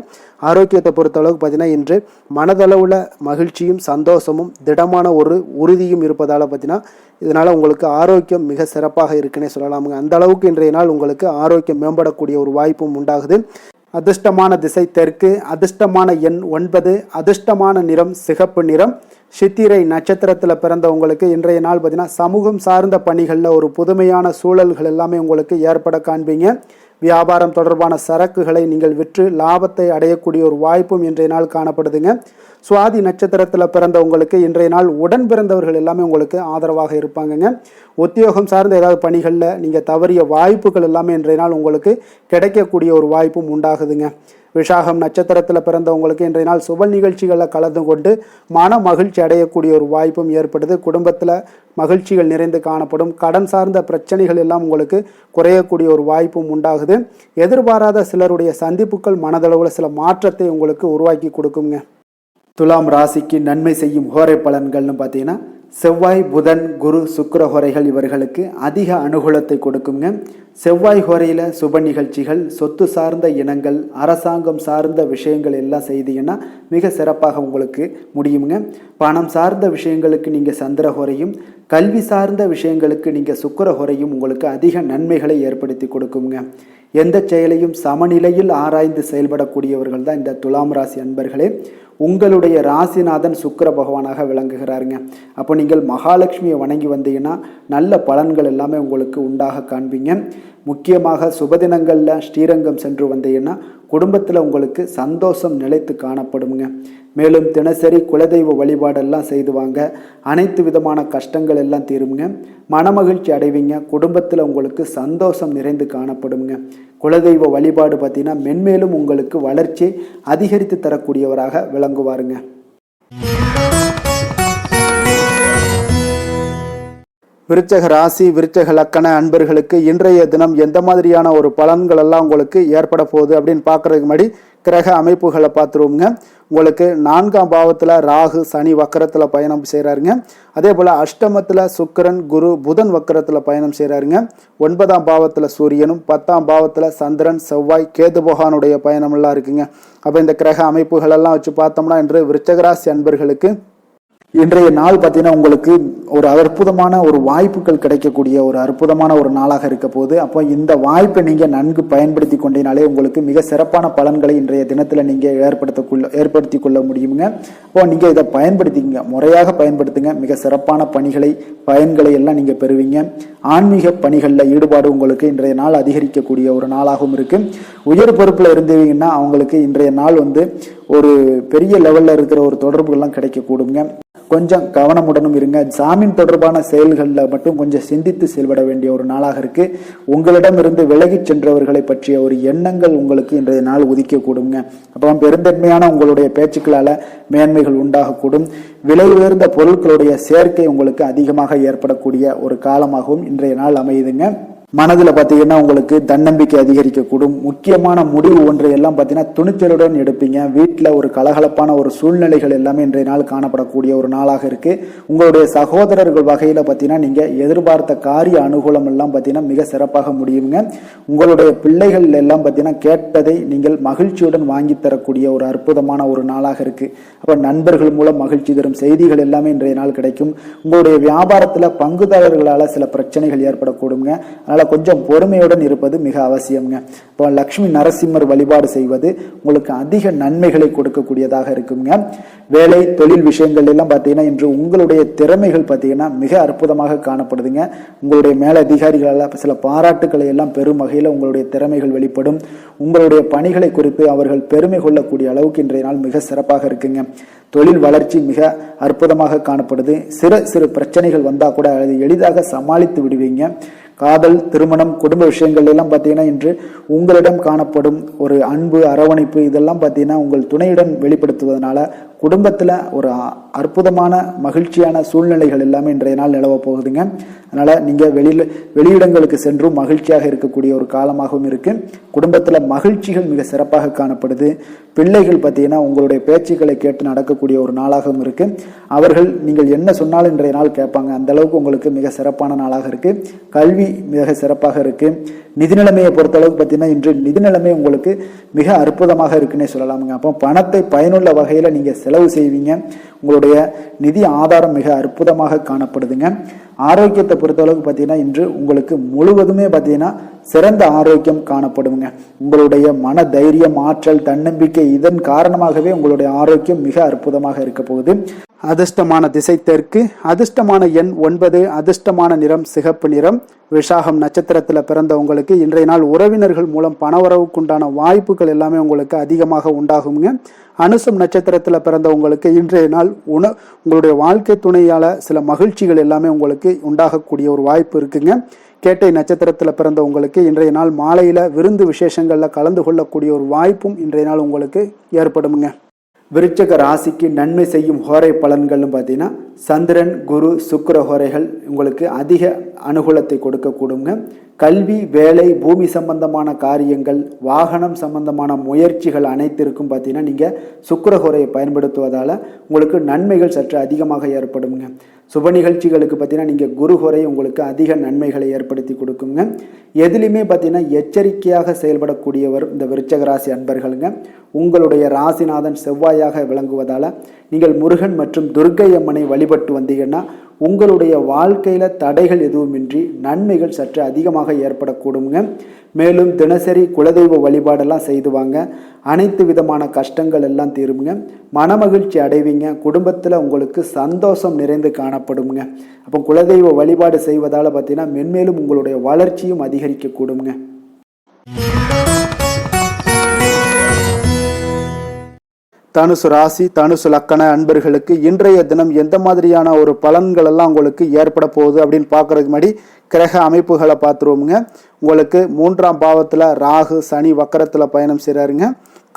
ஆரோக்கியத்தை பொறுத்தளவுக்கு பார்த்தீங்கன்னா இன்று மனதளவில் மகிழ்ச்சியும் சந்தோஷமும் திடமான ஒரு உறுதியும் இருப்பதால் பார்த்தீங்கன்னா இதனால் உங்களுக்கு ஆரோக்கியம் மிக சிறப்பாக இருக்குன்னே சொல்லலாமுங்க. அந்த அளவுக்கு இன்றைய நாள் உங்களுக்கு ஆரோக்கியம் மேம்படக்கூடிய ஒரு வாய்ப்பும் உண்டாகுது. அதிர்ஷ்டமான திசை தெற்கு, அதிர்ஷ்டமான எண் 9, அதிர்ஷ்டமான நிறம் சிகப்பு நிறம். சித்திரை நட்சத்திரத்தில் பிறந்தவங்களுக்கு இன்றைய நாள் பார்த்தீங்கன்னா சமூகம் சார்ந்த பணிகளில் ஒரு புதுமையான சூழல்கள் எல்லாமே உங்களுக்கு ஏற்பட காண்பீங்க. வியாபாரம் தொடர்பான சரக்குகளை நீங்கள் விற்று லாபத்தை அடையக்கூடிய ஒரு வாய்ப்பும் இன்றைய நாள் காணப்படுதுங்க. சுவாதி நட்சத்திரத்தில் பிறந்தவங்களுக்கு இன்றைய நாள் உடன் பிறந்தவர்கள் எல்லாமே உங்களுக்கு ஆதரவாக இருப்பாங்கங்க. உத்தியோகம் சார்ந்த ஏதாவது பணிகளில் நீங்கள் தவறிய வாய்ப்புகள் எல்லாமே இன்றைய நாள் உங்களுக்கு கிடைக்கக்கூடிய ஒரு வாய்ப்பும் உண்டாகுதுங்க. விஷாகம் நட்சத்திரத்தில் பிறந்தவங்களுக்கு இன்றைய நாள் சுப நிகழ்ச்சிகளில் கலந்து கொண்டு மன மகிழ்ச்சி அடையக்கூடிய ஒரு வாய்ப்பும் ஏற்படுது. குடும்பத்தில் மகிழ்ச்சிகள் நிறைந்து காணப்படும். கடன் சார்ந்த பிரச்சனைகள் எல்லாம் உங்களுக்கு குறையக்கூடிய ஒரு வாய்ப்பும் உண்டாகுது. எதிர்பாராத சிலருடைய சந்திப்புகள் மனதளவில் சில மாற்றத்தை உங்களுக்கு உருவாக்கி கொடுக்குங்க. துலாம் ராசிக்கு நன்மை செய்யும் ஹோரை பலன்கள்னு பார்த்தீங்கன்னா செவ்வாய், புதன், குரு, சுக்கிர ஹோரைகள் இவர்களுக்கு அதிக அனுகூலத்தை கொடுக்குங்க. செவ்வாய் ஹோரையில் சுப நிகழ்ச்சிகள், சொத்து சார்ந்த இனங்கள், அரசாங்கம் சார்ந்த விஷயங்கள் எல்லாம் செய்தீங்கன்னா மிக சிறப்பாக உங்களுக்கு முடியுங்க. பணம் சார்ந்த விஷயங்களுக்கு நீங்கள் சந்திர ஹோரையும், கல்வி சார்ந்த விஷயங்களுக்கு நீங்கள் சுக்கிர ஹோரையும் உங்களுக்கு அதிக நன்மைகளை ஏற்படுத்தி கொடுக்குங்க. எந்த செயலையும் சமநிலையில் ஆராய்ந்து செயல்படக்கூடியவர்கள் தான் இந்த துலாம் ராசி அன்பர்களே. உங்களுடைய ராசிநாதன் சுக்கிர பகவானாக விளங்குகிறாருங்க. அப்போ நீங்கள் மகாலட்சுமியை வணங்கி வந்தீங்கன்னா நல்ல பலன்கள் எல்லாமே உங்களுக்கு உண்டாக காண்பீங்க. முக்கியமாக சுபதினங்களில் ஸ்ரீரங்கம் சென்று வந்தீங்கன்னா குடும்பத்தில் உங்களுக்கு சந்தோஷம் நிலைத்து காணப்படுங்க. மேலும் தினசரி குலதெய்வ வழிபாடெல்லாம் செய்து வாங்க. அனைத்து விதமான கஷ்டங்கள் எல்லாம் தீருங்க. மனமகிழ்ச்சி அடைவீங்க. குடும்பத்தில் உங்களுக்கு சந்தோஷம் நிறைந்து காணப்படுங்க. குலதெய்வ வழிபாடு பார்த்தீங்கன்னா மென்மேலும் உங்களுக்கு வளர்ச்சி அதிகரித்து தரக்கூடியவராக விளங்குவாருங்க. விருச்சக ராசி, விருச்சக லக்கண அன்பர்களுக்கு இன்றைய தினம் எந்த மாதிரியான ஒரு பலன்கள் எல்லாம் உங்களுக்கு ஏற்பட போகுது அப்படின்னு பார்க்கறதுக்கு முன்னாடி கிரக அமைப்புகளை பார்த்துருவோங்க. உங்களுக்கு 4ஆம் பாவத்தில் ராகு சனி வக்கரத்தில் பயணம் செய்கிறாருங்க. அதே போல் அஷ்டமத்தில் சுக்கிரன் குரு புதன் வக்கரத்தில் பயணம் செய்கிறாருங்க. 9ஆம் பாவத்தில் சூரியனும் 10ஆம் பாவத்தில் சந்திரன் செவ்வாய் கேது பகவானுடைய பயணமெல்லாம் இருக்குங்க. அப்போ இந்த கிரக அமைப்புகளெல்லாம் வச்சு பார்த்தோம்னா இன்று விருச்சகராசி அன்பர்களுக்கு இன்றைய நாள் பார்த்தீங்கன்னா உங்களுக்கு ஒரு அற்புதமான ஒரு வாய்ப்புகள் கிடைக்கக்கூடிய ஒரு அற்புதமான ஒரு நாளாக இருக்க போகுது. அப்போ இந்த வாய்ப்பை நீங்கள் நன்கு பயன்படுத்தி கொண்டீனாலே உங்களுக்கு மிக சிறப்பான பலன்களை இன்றைய தினத்தில் நீங்கள் ஏற்படுத்தி கொள்ள முடியுங்க. அப்போ நீங்கள் இதை பயன்படுத்திங்க, முறையாக பயன்படுத்துங்க. மிக சிறப்பான பயன்களை எல்லாம் நீங்கள் பெறுவீங்க. ஆன்மீக பணிகளில் ஈடுபாடு உங்களுக்கு இன்றைய நாள் அதிகரிக்கக்கூடிய ஒரு நாளாகவும் இருக்கு. உயர் பொறுப்பில் இருந்தீங்கன்னா அவங்களுக்கு இன்றைய நாள் ஒரு பெரிய லெவலில் இருக்கிற ஒரு தொடர்புகள்லாம் கிடைக்கக்கூடுங்க. கொஞ்சம் கவனமுடனும் இருங்க. ஜாமீன் தொடர்பான செயல்களில் மட்டும் கொஞ்சம் சிந்தித்து செயல்பட வேண்டிய ஒரு நாளாக இருக்கு. உங்களிடம் இருந்து விலகி சென்றவர்களை பற்றிய ஒரு எண்ணங்கள் உங்களுக்கு இன்றைய நாள் உதிக்கக்கூடுங்க. அப்போ பெருந்தன்மையான உங்களுடைய பேச்சுக்களால மேன்மைகள் உண்டாகக்கூடும். விலை உயர்ந்த பொருட்களுடைய சேர்க்கை உங்களுக்கு அதிகமாக ஏற்படக்கூடிய ஒரு காலமாகவும் இன்றைய நாள் அமையுதுங்க. மனதில் பார்த்தீங்கன்னா உங்களுக்கு தன்னம்பிக்கை அதிகரிக்கக்கூடும். முக்கியமான முடிவு ஒன்றையெல்லாம் பார்த்தீங்கன்னா துணிச்சலுடன் எடுப்பீங்க. வீட்டில் ஒரு கலகலப்பான ஒரு சூழ்நிலைகள் எல்லாமே இன்றைய நாள் காணப்படக்கூடிய ஒரு நாளாக இருக்கு. உங்களுடைய சகோதரர்கள் வகையில் பார்த்தீங்கன்னா நீங்கள் எதிர்பார்த்த காரிய அனுகூலம் எல்லாம் பார்த்தீங்கன்னா மிக சிறப்பாக முடியுங்க. உங்களுடைய பிள்ளைகள் எல்லாம் பார்த்தீங்கன்னா கேட்பதை நீங்கள் மகிழ்ச்சியுடன் வாங்கி தரக்கூடிய ஒரு அற்புதமான ஒரு நாளாக இருக்கு. அப்போ நண்பர்கள் மூலம் மகிழ்ச்சி தரும் செய்திகள் எல்லாமே இன்றைய நாள் கிடைக்கும். உங்களுடைய வியாபாரத்தில் பங்குதாரர்களால் சில பிரச்சனைகள் ஏற்படக்கூடுங்க. அதனால கொஞ்சம் பொறுமையுடன் இருப்பது மிக அவசியம்ங்க. இப்போ லட்சுமி நரசிம்மர் வழிபாடு செய்வது உங்களுக்கு அதிக நன்மைகளை கொடுக்கக்கூடியதாக இருக்குங்க. வேலை தொழில் விஷயங்கள் எல்லாம் பார்த்தீங்கன்னா இன்று உங்களுடைய திறமைகள் பார்த்தீங்கன்னா மிக அற்புதமாக காணப்படுதுங்க. உங்களுடைய மேலதிகாரிகளால் சில பாராட்டுக்களை எல்லாம் பெரும் வகையில் உங்களுடைய திறமைகள் வெளிப்படும். உங்களுடைய பணிகளை குறித்து அவர்கள் பெருமை கொள்ளக்கூடிய அளவுக்கு இன்றைய நாள் மிக சிறப்பாக இருக்குங்க. தொழில் வளர்ச்சி மிக அற்புதமாக காணப்படுது. சிறு பிரச்சனைகள் வந்தால் கூட அதை எளிதாக சமாளித்து விடுவீங்க. காதல், திருமணம், குடும்ப விஷயங்கள் எல்லாம் பார்த்தீங்கன்னா இன்று உங்களிடம் காணப்படும் ஒரு அன்பு, அரவணைப்பு இதெல்லாம் பார்த்தீங்கன்னா உங்கள் துணையுடன் வெளிப்படுத்துவதனால குடும்பத்தில் ஒரு அற்புதமான மகிழ்ச்சியான சூழ்நிலைகள் எல்லாமே இன்றைய நாள் நிலவ போகுதுங்க. அதனால நீங்கள் வெளியிடங்களுக்கு சென்றும் மகிழ்ச்சியாக இருக்கக்கூடிய ஒரு காலமாகவும் இருக்கு. குடும்பத்தில் மகிழ்ச்சிகள் மிக சிறப்பாக காணப்படுது. பிள்ளைகள் பார்த்தீங்கன்னா உங்களுடைய பேச்சுக்களை கேட்டு நடக்கக்கூடிய ஒரு நாளாகவும் இருக்கு. அவர்கள் நீங்கள் என்ன சொன்னாலும் இன்றைய நாள் கேட்பாங்க. அந்த அளவுக்கு உங்களுக்கு மிக சிறப்பான நாளாக இருக்கு. கல்வி மிக சிறப்பாக இருக்கு. நிதி நிலைமையை பொறுத்தளவுக்கு பார்த்தீங்கன்னா இன்று நிதி நிலைமை உங்களுக்கு மிக அற்புதமாக இருக்குன்னே சொல்லலாமுங்க. அப்போ பணத்தை பயனுள்ள வகையில் நீங்கள் செலவு செய்வீங்க. உங்களுடைய நிதி ஆதாரம் மிக அற்புதமாக காணப்படுதுங்க. ஆரோக்கியத்தை பொறுத்தளவுக்கு பார்த்தீங்கன்னா இன்று உங்களுக்கு முழுவதுமே பார்த்தீங்கன்னா சிறந்த ஆரோக்கியம் காணப்படுங்க. உங்களுடைய மன தைரியம், ஆற்றல், தன்னம்பிக்கை இதன் காரணமாகவே உங்களுடைய ஆரோக்கியம் மிக அற்புதமாக இருக்க போகுது. அதிர்ஷ்டமான திசை தெற்கு, அதிர்ஷ்டமான எண் 9, அதிர்ஷ்டமான நிறம் சிகப்பு நிறம். விஷாகம் நட்சத்திரத்தில் பிறந்த உங்களுக்கு இன்றைய நாள் உறவினர்கள் மூலம் பணவரவுக்குண்டான வாய்ப்புகள் எல்லாமே உங்களுக்கு அதிகமாக உண்டாகுங்க. அனுசம் நட்சத்திரத்தில் பிறந்த உங்களுக்கு இன்றைய நாள் உங்களுடைய வாழ்க்கை துணையால் சில மகிழ்ச்சிகள் எல்லாமே உங்களுக்கு உண்டாகக்கூடிய ஒரு வாய்ப்பு இருக்குங்க. கேட்டை நட்சத்திரத்தில் பிறந்த உங்களுக்கு இன்றைய நாள் மாலையில் விருந்து விசேஷங்களில் கலந்து கொள்ளக்கூடிய ஒரு வாய்ப்பும் இன்றைய நாள் உங்களுக்கு ஏற்படுமுங்க. விருச்சக ராசிக்கு நன்மை செய்யும் ஹோரை பலன்கள்னு பார்த்தீங்கன்னா சந்திரன், குரு, சுக்கிர ஹோரைகள் உங்களுக்கு அதிக அனுகூலத்தை கொடுக்கக்கூடுங்க. கல்வி, வேலை, பூமி சம்பந்தமான காரியங்கள், வாகனம் சம்பந்தமான முயற்சிகள் அனைத்திற்கும் பார்த்தீங்கன்னா நீங்கள் சுக்கிர ஹோரையை பயன்படுத்துவதால் உங்களுக்கு நன்மைகள் சற்று அதிகமாக ஏற்படுங்க. சுப நிகழ்ச்சிகளுக்கு பார்த்தீங்கன்னா நீங்கள் குரு ஹோரை உங்களுக்கு அதிக நன்மைகளை ஏற்படுத்தி கொடுக்குங்க. எதுலையுமே பார்த்தீங்கன்னா எச்சரிக்கையாக செயல்படக்கூடியவர் இந்த விருச்சக ராசி அன்பர்களுங்க. உங்களுடைய ராசிநாதன் செவ்வாயாக விளங்குவதால் நீங்கள் முருகன் மற்றும் துர்க்கை அம்மனை வழிபட்டு வந்தீங்கன்னா உங்களுடைய வாழ்க்கையில் தடைகள் எதுவுமின்றி நன்மைகள் சற்று அதிகமாக ஏற்படக்கூடுங்க. மேலும் தினசரி குலதெய்வ வழிபாடெல்லாம் செய்துவாங்க. அனைத்து விதமான கஷ்டங்கள் எல்லாம் தீருங்க. மனமகிழ்ச்சி அடைவீங்க. குடும்பத்தில் உங்களுக்கு சந்தோஷம் நிறைந்து காணப்படுங்க. அப்போ குலதெய்வ வழிபாடு செய்வதால் பார்த்தீங்கன்னா மென்மேலும் உங்களுடைய வளர்ச்சியும் அதிகரிக்கக்கூடுங்க. தனுசு ராசி, தனுசு லக்கண அன்பர்களுக்கு இன்றைய தினம் எந்த மாதிரியான ஒரு பலன்கள் எல்லாம் உங்களுக்கு ஏற்பட போகுது அப்படின்னு பார்க்கறதுக்கு முன்னாடி கிரக அமைப்புகளை பார்த்துருவோமுங்க. உங்களுக்கு 3ஆம் பாவத்தில் ராகு, சனி வக்கரத்தில் பயணம் செய்கிறாருங்க.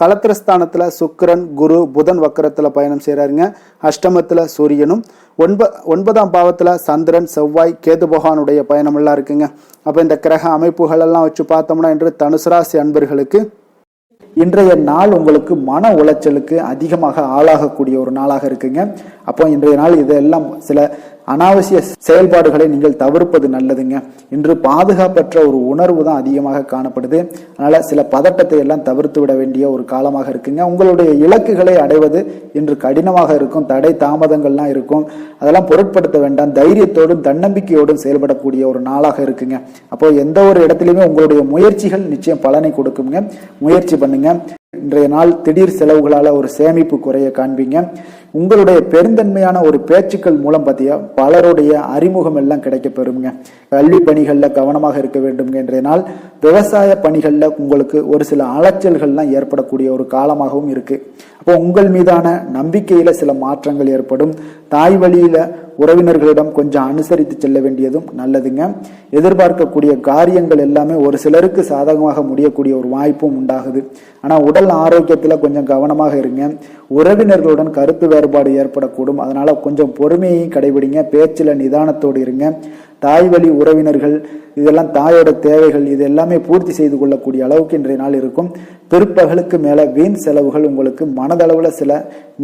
கலத்திரஸ்தானத்தில் சுக்கிரன், குரு, புதன் வக்கரத்தில் பயணம் செய்கிறாருங்க. அஷ்டமத்தில் சூரியனும், 9ஆம் பாவத்தில் சந்திரன், செவ்வாய், கேது பகவானுடைய பயணமெல்லாம் இருக்குங்க. அப்போ இந்த கிரக அமைப்புகள் எல்லாம் வச்சு பார்த்தோம்னா இன்று தனுசு ராசி அன்பர்களுக்கு இன்றைய நாள் உங்களுக்கு மன உளைச்சலுக்கு அதிகமாக ஆளாகக்கூடிய ஒரு நாளாக இருக்குங்க. அப்போ இன்றைய நாள் இதெல்லாம் சில அனாவசிய செயல்பாடுகளை நீங்கள் தவிர்ப்பது நல்லதுங்க. இன்று பாதுகாப்பற்ற ஒரு உணர்வு தான் அதிகமாக காணப்படுது. அதனால சில பதட்டத்தை எல்லாம் தவிர்த்து விட வேண்டிய ஒரு காலமாக இருக்குங்க. உங்களுடைய இலக்குகளை அடைவது இன்று கடினமாக இருக்கும், தடை தாமதங்கள்லாம் இருக்கும். அதெல்லாம் பொருட்படுத்த வேண்டாம். தைரியத்தோடும் தன்னம்பிக்கையோடும் செயல்படக்கூடிய ஒரு நாளாக இருக்குங்க. அப்போ எந்த ஒரு இடத்துலையுமே உங்களுடைய முயற்சிகள் நிச்சயம் பலனை கொடுக்குங்க. முயற்சி பண்ணுங்க. இன்றைய நாள் திடீர் செலவுகளால ஒரு சேமிப்பு குறைய காண்பீங்க. உங்களுடைய பெருந்தன்மையான ஒரு பேச்சுக்கள் மூலம் பார்த்தியா பலருடைய அறிமுகம் எல்லாம் கிடைக்க பெறுங்க. கல்வி பணிகளில் கவனமாக இருக்க வேண்டுங்க. இன்றைய நாள் விவசாய பணிகளில் உங்களுக்கு ஒரு சில அலைச்சல்கள்லாம் ஏற்படக்கூடிய ஒரு காலமாகவும் இருக்கு. அப்போ உங்கள் மீதான நம்பிக்கையில சில மாற்றங்கள் ஏற்படும். தாய் வழியில உறவினர்களிடம் கொஞ்சம் அனுசரித்து செல்ல வேண்டியதும் நல்லதுங்க. எதிர்பார்க்கக்கூடிய காரியங்கள் எல்லாமே ஒரு சிலருக்கு சாதகமாக முடியக்கூடிய ஒரு வாய்ப்பும் உண்டாகுது. ஆனா உடல் ஆரோக்கியத்துல கொஞ்சம் கவனமாக இருங்க. உறவினர்களுடன் கருத்து வேறுபாடு ஏற்படக்கூடும். அதனால கொஞ்சம் பொறுமையை கடைபிடிங்க. பேச்சுல நிதானத்தோடு இருங்க. தாய் வழி உறவினர்கள் இதெல்லாம் தாயோட தேவைகள் இது எல்லாமே பூர்த்தி செய்து கொள்ளக்கூடிய அளவுக்கு இன்றைய நாள் இருக்கும். பிற்பகலுக்கு மேல வீண் செலவுகள் உங்களுக்கு மனதளவுல சில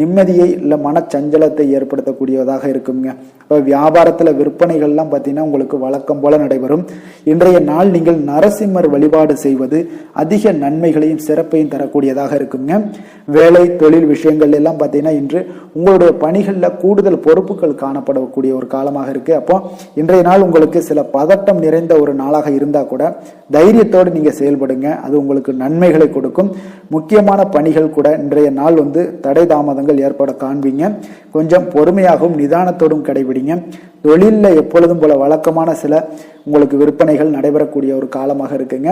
நிம்மதியை இல்லை மனச்சஞ்சலத்தை ஏற்படுத்தக்கூடியதாக இருக்குங்க. இப்போ வியாபாரத்துல விற்பனைகள்லாம் பார்த்தீங்கன்னா உங்களுக்கு வழக்கம் போல நடைபெறும். இன்றைய நாள் நீங்கள் நரசிம்மர் வழிபாடு செய்வது அதிக நன்மைகளையும் சிறப்பையும் தரக்கூடியதாக இருக்குங்க. வேலை தொழில் விஷயங்கள் எல்லாம் பார்த்தீங்கன்னா இன்று உங்களுடைய பணிகளில் கூடுதல் பொறுப்புகள் காணப்படக்கூடிய ஒரு காலமாக இருக்கு. அப்போ இன்றைய நாள் உங்களுக்கு சில பதட்டம் நிறைந்த ஒரு நாளாக இருந்தா கூட தைரியத்தோடு நீங்க செயல்படுங்க. அது உங்களுக்கு நன்மைகளை கொடுக்கும். முக்கியமான பணிகள் கூட இன்றைய நாள் தடை தாமதங்கள் ஏற்பட காண்பீங்க. கொஞ்சம் பொறுமையாகவும் நிதானத்தோடும் கடைபிடிங்க. தொழிலில் எப்பொழுதும் போல வழக்கமான சில உங்களுக்கு விற்பனைகள் நடைபெறக்கூடிய ஒரு காலமாக இருக்குங்க.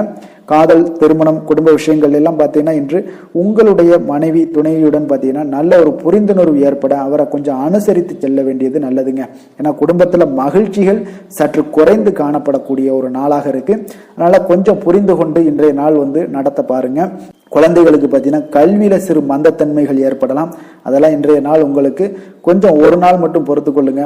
காதல், திருமணம், குடும்ப விஷயங்கள் எல்லாம் பார்த்தீங்கன்னா இன்று உங்களுடைய மனைவி துணையுடன் பார்த்தீங்கன்னா நல்ல ஒரு புரிந்துணர்வு ஏற்பட அவரை கொஞ்சம் அனுசரித்து செல்ல வேண்டியது நல்லதுங்க. ஏன்னா குடும்பத்தில் மகிழ்ச்சிகள் சற்று குறைந்து காணப்படக்கூடிய ஒரு நாளாக இருக்கு. அதனால கொஞ்சம் புரிந்து கொண்டு இன்றைய நாள் நடத்த பாருங்க. குழந்தைகளுக்கு பார்த்தீங்கன்னா கல்வியில சிறு மந்தத்தன்மைகள் ஏற்படலாம். அதெல்லாம் இன்றைய நாள் உங்களுக்கு கொஞ்சம் ஒரு நாள் மட்டும் பொறுத்து கொள்ளுங்க.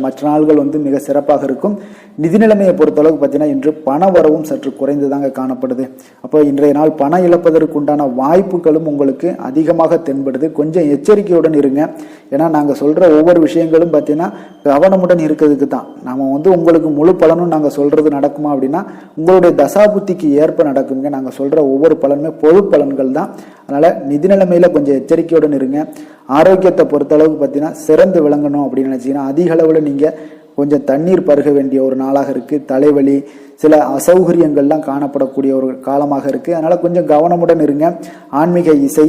மற்ற நாள்கள் மிக சிறப்பாக இருக்கும். நிதி நிலைமையை பொறுத்தளவுக்கு பார்த்தீங்கன்னா இன்று பண வரவும் சற்று குறைந்துதாங்க காணப்படுது. அப்போ இன்றைய நாள் பணம் இழப்பதற்கு உண்டான வாய்ப்புகளும் உங்களுக்கு அதிகமாக தென்படுது. கொஞ்சம் எச்சரிக்கையுடன் இருங்க. ஏன்னா நாங்கள் சொல்ற ஒவ்வொரு விஷயங்களும் பார்த்தீங்கன்னா கவனமுடன் இருக்கிறதுக்கு தான். நாம உங்களுக்கு முழு பலனும் நாங்கள் சொல்றது நடக்குமா அப்படின்னா உங்களுடைய தசாபுத்திக்கு ஏற்ப நடக்குங்க. நாங்கள் சொல்ற ஒவ்வொரு பலனுமே பொது பலன்கள் தான். அதனால நிதி நிலைமையில கொஞ்சம் எச்சரிக்கையுடன் இருங்க. ஆரோக்கியத்தை பொறுத்தளவுக்கு பார்த்தீங்கன்னா சிறந்து விளங்கணும் அப்படின்னு நினைச்சீங்கன்னா அதிக அளவில் நீங்க கொஞ்சம் தண்ணீர் பருக வேண்டிய ஒரு நாளாக இருக்கு. தலைவலி, சில அசௌகரியங்கள்லாம் காணப்படக்கூடிய ஒரு காலமாக இருக்கு. அதனால கொஞ்சம் கவனமுடன் இருங்க. ஆன்மீக இசை,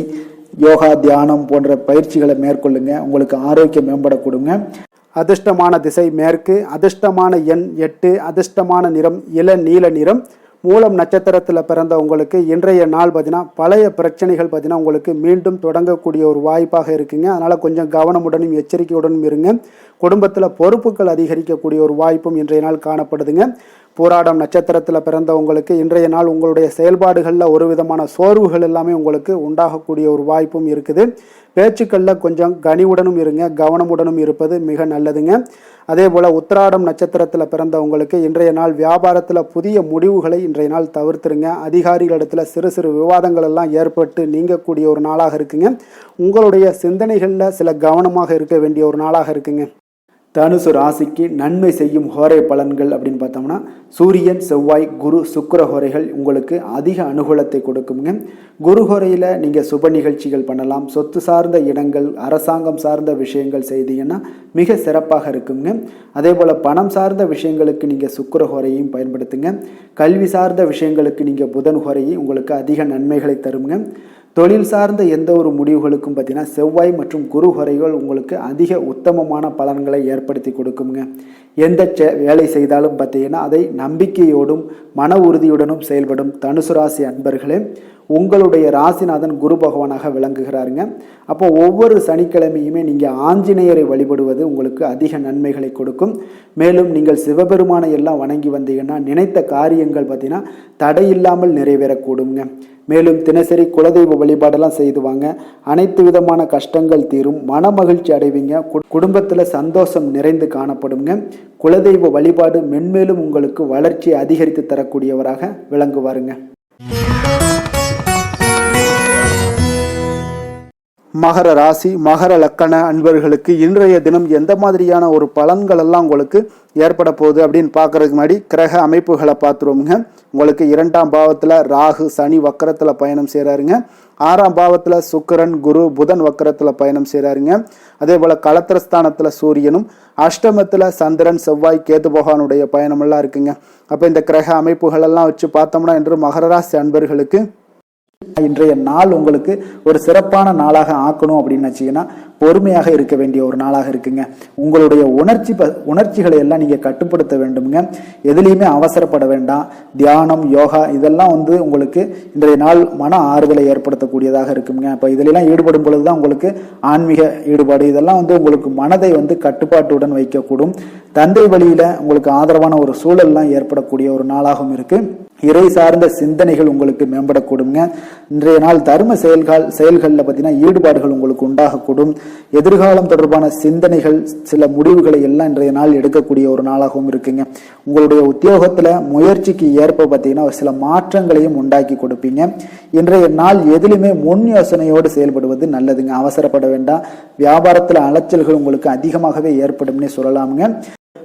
யோகா, தியானம் போன்ற பயிற்சிகளை மேற்கொள்ளுங்க. உங்களுக்கு ஆரோக்கியம் மேம்பட கொடுங்க. அதிர்ஷ்டமான திசை மேற்கு, அதிர்ஷ்டமான எண் 8, அதிர்ஷ்டமான நிறம் இளநீல நிறம். மூலம் நட்சத்திரத்தில் பிறந்த உங்களுக்கு இன்றைய நாள் பார்த்தீங்கன்னா பழைய பிரச்சனைகள் பார்த்தீங்கன்னா உங்களுக்கு மீண்டும் தொடங்கக்கூடிய ஒரு வாய்ப்பாக இருக்குங்க. அதனால் கொஞ்சம் கவனமுடனும் எச்சரிக்கையுடனும் இருங்க. குடும்பத்தில் பொறுப்புகள் அதிகரிக்கக்கூடிய ஒரு வாய்ப்பும் இன்றைய நாள் காணப்படுதுங்க. போராடம் நட்சத்திரத்தில் பிறந்த உங்களுக்கு இன்றைய நாள் உங்களுடைய செயல்பாடுகளில் ஒரு விதமான சோர்வுகள் எல்லாமே உங்களுக்கு உண்டாகக்கூடிய ஒரு வாய்ப்பும் இருக்குது. பேச்சுக்களில் கொஞ்சம் கனிவுடனும் இருங்க. கவனமுடனும் இருப்பது மிக நல்லதுங்க. அதே போல் உத்திராடம் நட்சத்திரத்தில் பிறந்த உங்களுக்கு இன்றைய நாள் வியாபாரத்தில் புதிய முடிவுகளை இன்றைய நாள் தவிர்த்துருங்க. அதிகாரிகளிடத்தில் சிறு சிறு விவாதங்கள் எல்லாம் ஏற்பட்டு நீங்கக்கூடிய ஒரு நாளாக இருக்குங்க. உங்களுடைய சிந்தனைகளில் சில கவனமாக இருக்க வேண்டிய ஒரு நாளாக இருக்குங்க. தனுசு ராசிக்கு நன்மை செய்யும் ஹோரை பலன்கள் அப்படின்னு பார்த்தோம்னா சூரியன், செவ்வாய், குரு, சுக்கிர ஹோரைகள் உங்களுக்கு அதிக அனுகூலத்தை கொடுக்குங்க. குரு ஹோரையில் நீங்கள் சுப நிகழ்ச்சிகள் பண்ணலாம். சொத்து சார்ந்த இடங்கள், அரசாங்கம் சார்ந்த விஷயங்கள் செய்தீங்கன்னா மிக சிறப்பாக இருக்குங்க. அதே போல் பணம் சார்ந்த விஷயங்களுக்கு நீங்கள் சுக்கிர ஹோரையும் பயன்படுத்துங்க. கல்வி சார்ந்த விஷயங்களுக்கு நீங்கள் புதன் ஹோரையும் உங்களுக்கு அதிக நன்மைகளை தருங்க. தொழில் சார்ந்த எந்த ஒரு முடிவுகளுக்கும் பார்த்தீங்கன்னா செவ்வாய் மற்றும் குரு ஹோரைகள் உங்களுக்கு அதிக உத்தமமான பலன்களை ஏற்படுத்தி கொடுக்குங்க. எந்த வேலை செய்தாலும் பார்த்தீங்கன்னா அதை நம்பிக்கையோடும் மன உறுதியுடனும் செயல்படும் தனுசு ராசி அன்பர்களே, உங்களுடைய ராசிநாதன் குரு பகவானாக விளங்குகிறாருங்க. அப்போ ஒவ்வொரு சனிக்கிழமையுமே நீங்கள் ஆஞ்சநேயரை வழிபடுவது உங்களுக்கு அதிக நன்மைகளை கொடுக்கும். மேலும் நீங்கள் சிவபெருமானை எல்லாம் வணங்கி வந்தீங்கன்னா நினைத்த காரியங்கள் பார்த்தீங்கன்னா தடையில்லாமல் நிறைவேறக்கூடுங்க. மேலும் தினசரி குலதெய்வ வழிபாடெல்லாம் செய்துவாங்க. அனைத்து விதமான கஷ்டங்கள் தீரும். மன மகிழ்ச்சி அடைவீங்க. குடும்பத்தில் சந்தோஷம் நிறைந்து காணப்படுங்க. குலதெய்வ வழிபாடு மென்மேலும் உங்களுக்கு வளர்ச்சியை அதிகரித்து தரக்கூடியவராக விளங்குவாருங்க. மகர ராசி மகர லக்கண அன்பர்களுக்கு இன்றைய தினம் எந்த மாதிரியான ஒரு பலன்கள் எல்லாம் உங்களுக்கு ஏற்பட போகுது அப்படின்னு பார்க்கறதுக்கு முன்னாடி கிரக அமைப்புகளை பார்த்துருவோங்க. உங்களுக்கு 2ஆம் பாவத்தில் ராகு சனி வக்கரத்தில் பயணம் செய்கிறாருங்க. 6ஆம் பாவத்தில் சுக்கிரன் குரு புதன் வக்கரத்தில் பயணம் செய்கிறாருங்க. அதே போல் களத்திரஸ்தானத்தில் சூரியனும், அஷ்டமத்தில் சந்திரன் செவ்வாய் கேது பகவானுடைய பயணமெல்லாம் இருக்குங்க. அப்போ இந்த கிரக அமைப்புகளெல்லாம் வச்சு பார்த்தோம்னா இன்று மகர ராசி அன்பர்களுக்கு இன்றைய நாள் உங்களுக்கு ஒரு சிறப்பான நாளாக ஆக்கணும் அப்படின்னு வச்சீங்கன்னா பொறுமையாக இருக்க வேண்டிய ஒரு நாளாக இருக்குங்க. உங்களுடைய உணர்ச்சிகளை எல்லாம் நீங்க கட்டுப்படுத்த வேண்டும்ங்க. எதுலையுமே அவசரப்பட வேண்டாம். தியானம் யோகா இதெல்லாம் உங்களுக்கு இன்றைய நாள் மன ஆறுதலை ஏற்படுத்தக்கூடியதாக இருக்குங்க. அப்ப இதிலெல்லாம் ஈடுபடும் பொழுதுதான் உங்களுக்கு ஆன்மீக ஈடுபாடு இதெல்லாம் உங்களுக்கு மனதை கட்டுப்பாட்டுடன் வைக்கக்கூடும். தந்தை வழியில உங்களுக்கு ஆதரவான ஒரு சூழல்லாம் ஏற்படக்கூடிய ஒரு நாளாகவும் இருக்கு. இறை சார்ந்த சிந்தனைகள் உங்களுக்கு மேம்படக்கூடுங்க. இன்றைய நாள் தர்ம செயல்களில் பார்த்தீங்கன்னா ஈடுபாடுகள் உங்களுக்கு உண்டாகக்கூடும். எதிர்காலம் தொடர்பான சிந்தனைகள் சில முடிவுகளை எல்லாம் இன்றைய நாள் எடுக்கக்கூடிய ஒரு நாளாகவும் இருக்குங்க. உங்களுடைய உத்தியோகத்துல முயற்சிக்கு ஏற்ப பார்த்தீங்கன்னா சில மாற்றங்களையும் உண்டாக்கி கொடுப்பீங்க. இன்றைய நாள் எதிலுமே முன் யோசனையோடு செயல்படுவது நல்லதுங்க. அவசரப்பட வேண்டாம். வியாபாரத்துல அலைச்சல்கள் உங்களுக்கு அதிகமாகவே ஏற்படும்னே சொல்லலாமுங்க.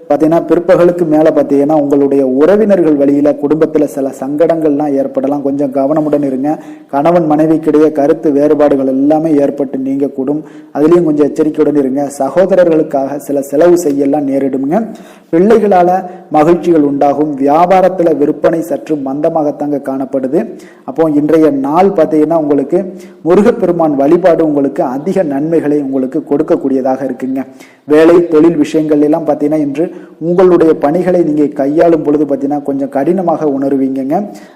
பார்த்தீங்கன்னா பிற்பகலுக்கு மேலே பார்த்தீங்கன்னா உங்களுடைய உறவினர்கள் வழியில குடும்பத்தில் சில சங்கடங்கள்லாம் ஏற்படலாம். கொஞ்சம் கவனமுடன் இருங்க. கணவன் மனைவிக்கிடையே கருத்து வேறுபாடுகள் எல்லாமே ஏற்பட்டு நீங்கக்கூடும். அதுலேயும் கொஞ்சம் எச்சரிக்கையுடன் இருங்க. சகோதரர்களுக்காக சில செலவு செய்யலாம் நேரிடுங்க. பிள்ளைகளால மகிழ்ச்சிகள் உண்டாகும். வியாபாரத்தில் விற்பனை சற்று மந்தமாகத்தாங்க காணப்படுது. அப்போ இன்றைய நாள் பார்த்தீங்கன்னா உங்களுக்கு முருகப்பெருமான் வழிபாடு உங்களுக்கு அதிக நன்மைகளை உங்களுக்கு கொடுக்கக்கூடியதாக இருக்குங்க. வேலை தொழில் விஷயங்கள் எல்லாம் பார்த்தீங்கன்னா இன்று உங்களுடைய பணிகளை நீங்க கையாளும் பொழுது பார்த்தீங்கன்னா கொஞ்சம் கடினமாக உணர்வீங்க.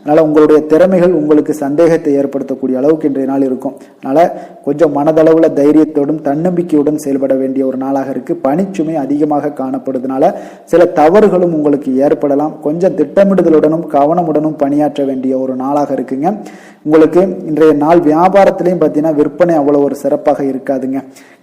அதனால உங்களுடைய திறமைகள் உங்களுக்கு சந்தேகத்தை ஏற்படுத்தக்கூடிய அளவுக்கு இன்றைய நாள் இருக்கும். அதனால கொஞ்சம் மனதளவுல தைரியத்தோடும் தன்னம்பிக்கையுடன் செயல்பட வேண்டிய ஒரு நாளாக இருக்கு. பணிச்சுமை அதிகமாக காணப்படுறதுனால சில தவறுகளும் உங்களுக்கு ஏற்படலாம். கொஞ்சம் திட்டமிடுதலுடனும் கவனமுடனும் பணியாற்ற வேண்டிய ஒரு நாளாக இருக்குங்க. உங்களுக்கு இன்றைய நாள் வியாபாரத்திலையும் பார்த்தீங்கன்னா விற்பனை அவ்வளவு ஒரு சிறப்பாக இருக்காதுங்க.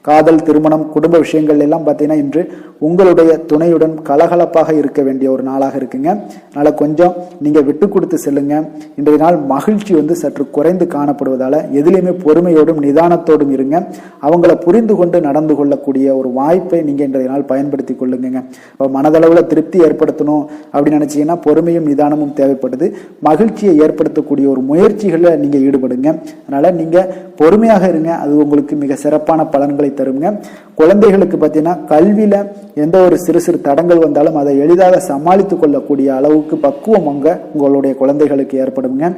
காதல் திருமணம் குடும்ப விஷயங்கள் எல்லாம் பார்த்தீங்கன்னா இன்று உங்களுடைய துணையுடன் கலகலப்பாக இருக்க வேண்டிய ஒரு நாளாக இருக்குங்க. அதனால கொஞ்சம் நீங்க விட்டு கொடுத்து செல்லுங்க. இன்றைய நாள் மகிழ்ச்சி சற்று குறைந்து காணப்படுவதால எதிலையுமே பொறுமையோடும் நிதானத்தோடும் இருங்க. அவங்கள புரிந்து கொண்டு நடந்து கொள்ளக்கூடிய ஒரு வாய்ப்பை நீங்க இன்றைய நாள் பயன்படுத்தி கொள்ளுங்க. இப்போ மனதளவுல திருப்தி ஏற்படுத்தணும் அப்படின்னு நினைச்சீங்கன்னா பொறுமையும் நிதானமும் தேவைப்படுது. மகிழ்ச்சியை ஏற்படுத்தக்கூடிய ஒரு முயற்சிகளை நீங்க ஈடுபடுங்க. அதனால நீங்க பொறுமையாக இருங்க. அது உங்களுக்கு மிக சிறப்பான பலன்களை தருங்க. குழந்தைகளுக்கு பார்த்தீங்கன்னா கல்வியில எந்த ஒரு சிறு சிறு தடங்கள் வந்தாலும் அதை எளிதாக சமாளித்துக் கொள்ளக்கூடிய அளவுக்கு பக்குவம் உங்களுடைய குழந்தைகளுக்கு ஏற்படுங்க.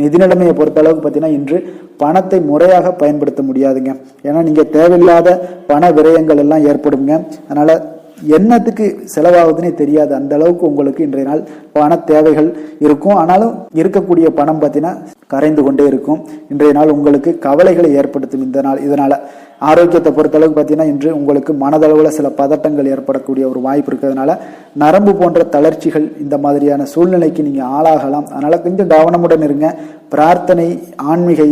நிதி நிலைமையை பொறுத்த அளவுக்கு பார்த்தீங்கன்னா இன்று பணத்தை முறையாக பயன்படுத்த முடியாதுங்க. ஏன்னா நீங்க தேவையில்லாத பண விரயங்கள் எல்லாம் ஏற்படுங்க. அதனால என்னத்துக்கு செலவாகுதுன்னே தெரியாது. அந்த அளவுக்கு உங்களுக்கு இன்றைய நாள் பண தேவைகள் இருக்கும். ஆனாலும் இருக்கக்கூடிய பணம் பார்த்தீங்கன்னா கரைந்து கொண்டே இருக்கும். இன்றைய நாள் உங்களுக்கு கவலைகளை ஏற்படுத்தும். இதனால ஆரோக்கியத்தை பொறுத்தளவுக்கு பார்த்தீங்கன்னா இன்று உங்களுக்கு மனதளவில் சில பதட்டங்கள் ஏற்படக்கூடிய ஒரு வாய்ப்பு இருக்கிறதுனால நரம்பு போன்ற தளர்ச்சிகள் இந்த மாதிரியான சூழ்நிலைக்கு நீங்க ஆளாகலாம். அதனால கொஞ்சம் கவனமுடன் இருங்க. பிரார்த்தனை ஆன்மீக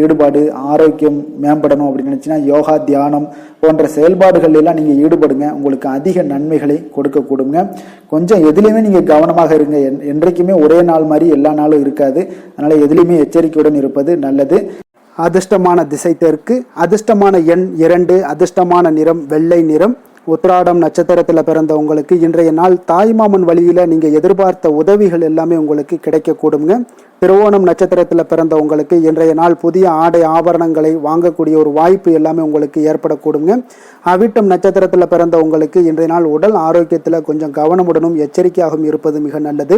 ஈடுபாடு ஆரோக்கியம் மேம்படணும் அப்படின்னு நினைச்சுன்னா யோகா தியானம் போன்ற செயல்பாடுகள் எல்லாம் நீங்க ஈடுபடுங்க. உங்களுக்கு அதிக நன்மைகளை கொடுக்க கூடுங்க. கொஞ்சம் எதுலையுமே நீங்க கவனமாக இருங்க. என்றைக்குமே ஒரே நாள் மாதிரி எல்லா நாளும் இருக்காது. அதனால எதுலையுமே எச்சரிக்கையுடன் இருப்பது நல்லது. அதிர்ஷ்டமான திசை தெற்கு, அதிர்ஷ்டமான எண் 2, அதிர்ஷ்டமான நிறம் வெள்ளை நிறம். உத்திராடம் நட்சத்திரத்தில் பிறந்த உங்களுக்கு இன்றைய நாள் தாய்மாமன் வழியில நீங்க எதிர்பார்த்த உதவிகள் எல்லாமே உங்களுக்கு கிடைக்கக்கூடுங்க. திருவோணம் நட்சத்திரத்தில் பிறந்த உங்களுக்கு இன்றைய நாள் புதிய ஆடை ஆபரணங்களை வாங்கக்கூடிய ஒரு வாய்ப்பு எல்லாமே உங்களுக்கு ஏற்படக்கூடுங்க. அவிட்டம் நட்சத்திரத்தில் பிறந்த உங்களுக்கு இன்றைய நாள் உடல் ஆரோக்கியத்தில் கொஞ்சம் கவனமுடனும் எச்சரிக்கையாகவும் இருப்பது மிக நல்லது.